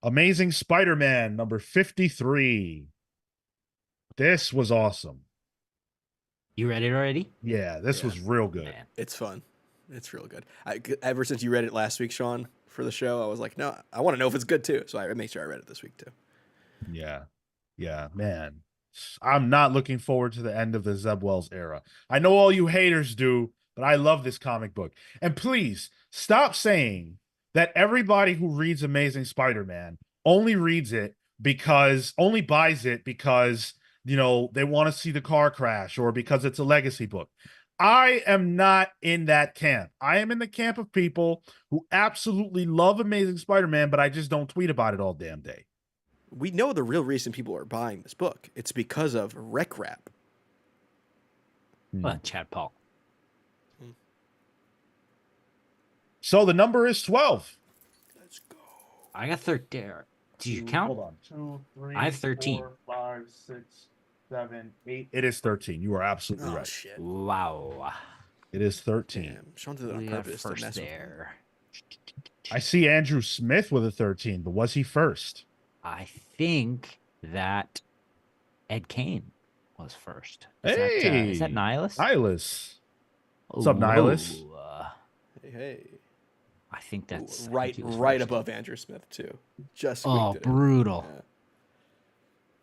Amazing Spider-Man, number 53. This was awesome. You read it already? Yeah, this was real good. Man. It's fun. It's real good. Ever since you read it last week, Sean, for the show, I was like, no, I want to know if it's good too. So I made sure I read it this week too. Yeah, man. I'm not looking forward to the end of the Zeb Wells era. I know all you haters do, but I love this comic book. And please stop saying that everybody who reads Amazing Spider-Man only buys it because, they want to see the car crash or because it's a legacy book. I am not in that camp. I am in the camp of people who absolutely love Amazing Spider-Man, but I just don't tweet about it all damn day. We know the real reason people are buying this book. It's because of Rec Rap. Well, Chad Paul. So the number is 12. Let's go. I got 13. Do you count? Hold on. 2, 3, I have 13. 4, 5, 6, 7, 8. It is 13. You are absolutely right. Shit. Wow. It is 13. Damn. Sean did it on We got purpose to first mess with me. there. I see Andrew Smith with a 13, but was he first? I think that Ed Kane was first. Is that Nihilus? Nihilus. What's up, Nihilus? Hey. I think that's right first. above Andrew Smith too. Just brutal. Yeah.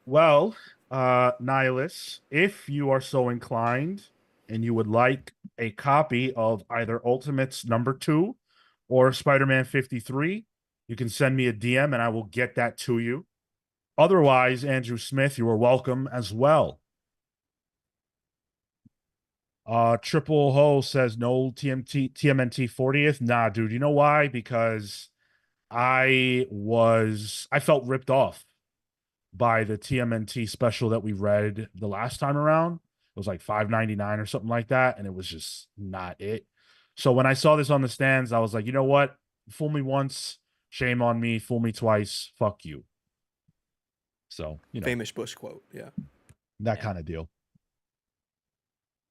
Well, Nihilus, if you are so inclined and you would like a copy of either Ultimates number 2 or Spider-Man 53, you can send me a DM and I will get that to you. Otherwise, Andrew Smith, you are welcome as well. Triple Ho says no TMNT 40th. Nah, dude. You know why? Because I felt ripped off by the TMNT special that we read the last time around. It was like $5.99 or something like that, and it was just not it. So when I saw this on the stands, I was like, you know what? Fool me once, shame on me. Fool me twice, fuck you. So, famous Bush quote, yeah. That kind of deal.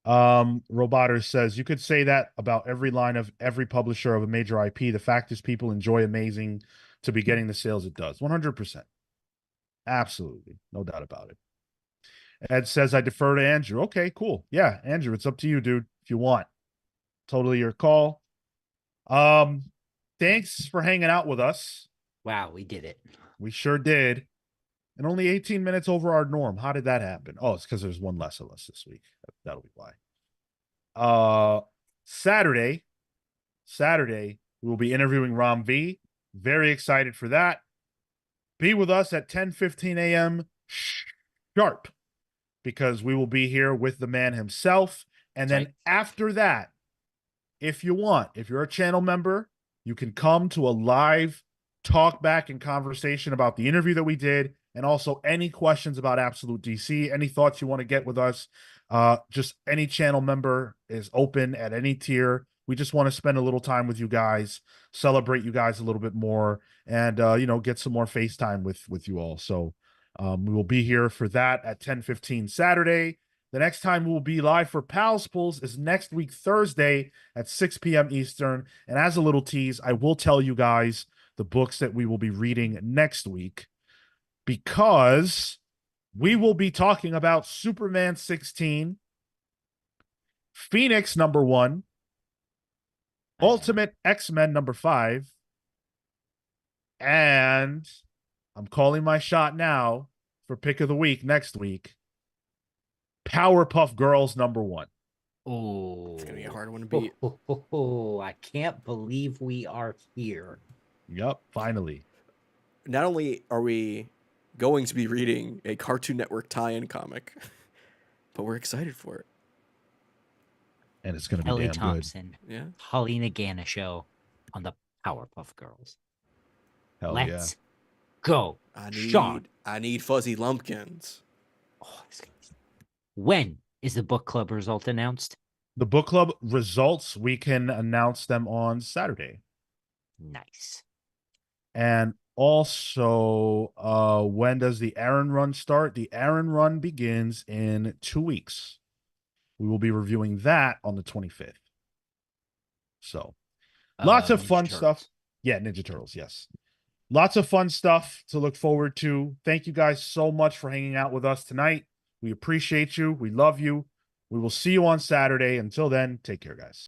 Roboter says you could say that about every line of every publisher of a major IP. The fact is people enjoy Amazing to be getting the sales it does. 100%. Absolutely. No doubt about it. Ed says I defer to Andrew. Okay, cool. Yeah, Andrew, it's up to you, dude, if you want. Totally your call. Thanks for hanging out with us. Wow, we did it. We sure did. And only 18 minutes over our norm. How did that happen? Oh, it's because there's one less of us this week. That'll be why. Saturday, we will be interviewing Ram V. Very excited for that. Be with us at 10:15 a.m. sharp, because we will be here with the man himself. And then after that, if you're a channel member, you can come to a live talk back and conversation about the interview that we did, and also any questions about Absolute DC, any thoughts you want to get with us. Just any channel member is open at any tier. We just want to spend a little time with you guys, celebrate you guys a little bit more, and get some more FaceTime with you all. So we will be here for that at 10:15 Saturday. The next time we'll be live for Pals Pulls is next week, Thursday at 6 p.m. Eastern. And as a little tease, I will tell you guys the books that we will be reading next week, because we will be talking about Superman 16, Phoenix #1, Ultimate X-Men #5, and I'm calling my shot now for pick of the week next week, Powerpuff Girls #1. Oh, It's gonna be a hard one to beat. I can't believe we are here. Yep, finally. Not only are we going to be reading a Cartoon Network tie-in comic, but we're excited for it. And it's going to be Kelly damn Thompson, Yeah. Holly Nagana show on the Powerpuff Girls. good. Hell Let's go. I Sean. need fuzzy lumpkins. Oh, when is the book club result announced? The book club results, we can announce them on Saturday. Nice. And also, when does the Aaron run start? The Aaron run begins in 2 weeks. We will be reviewing that on the 25th. So, lots of Ninja fun Turtles. stuff. Yeah, Ninja Turtles, yes. Lots of fun stuff to look forward to. Thank you guys so much for hanging out with us tonight. We appreciate you. We love you. We will see you on Saturday. Until then, take care, guys.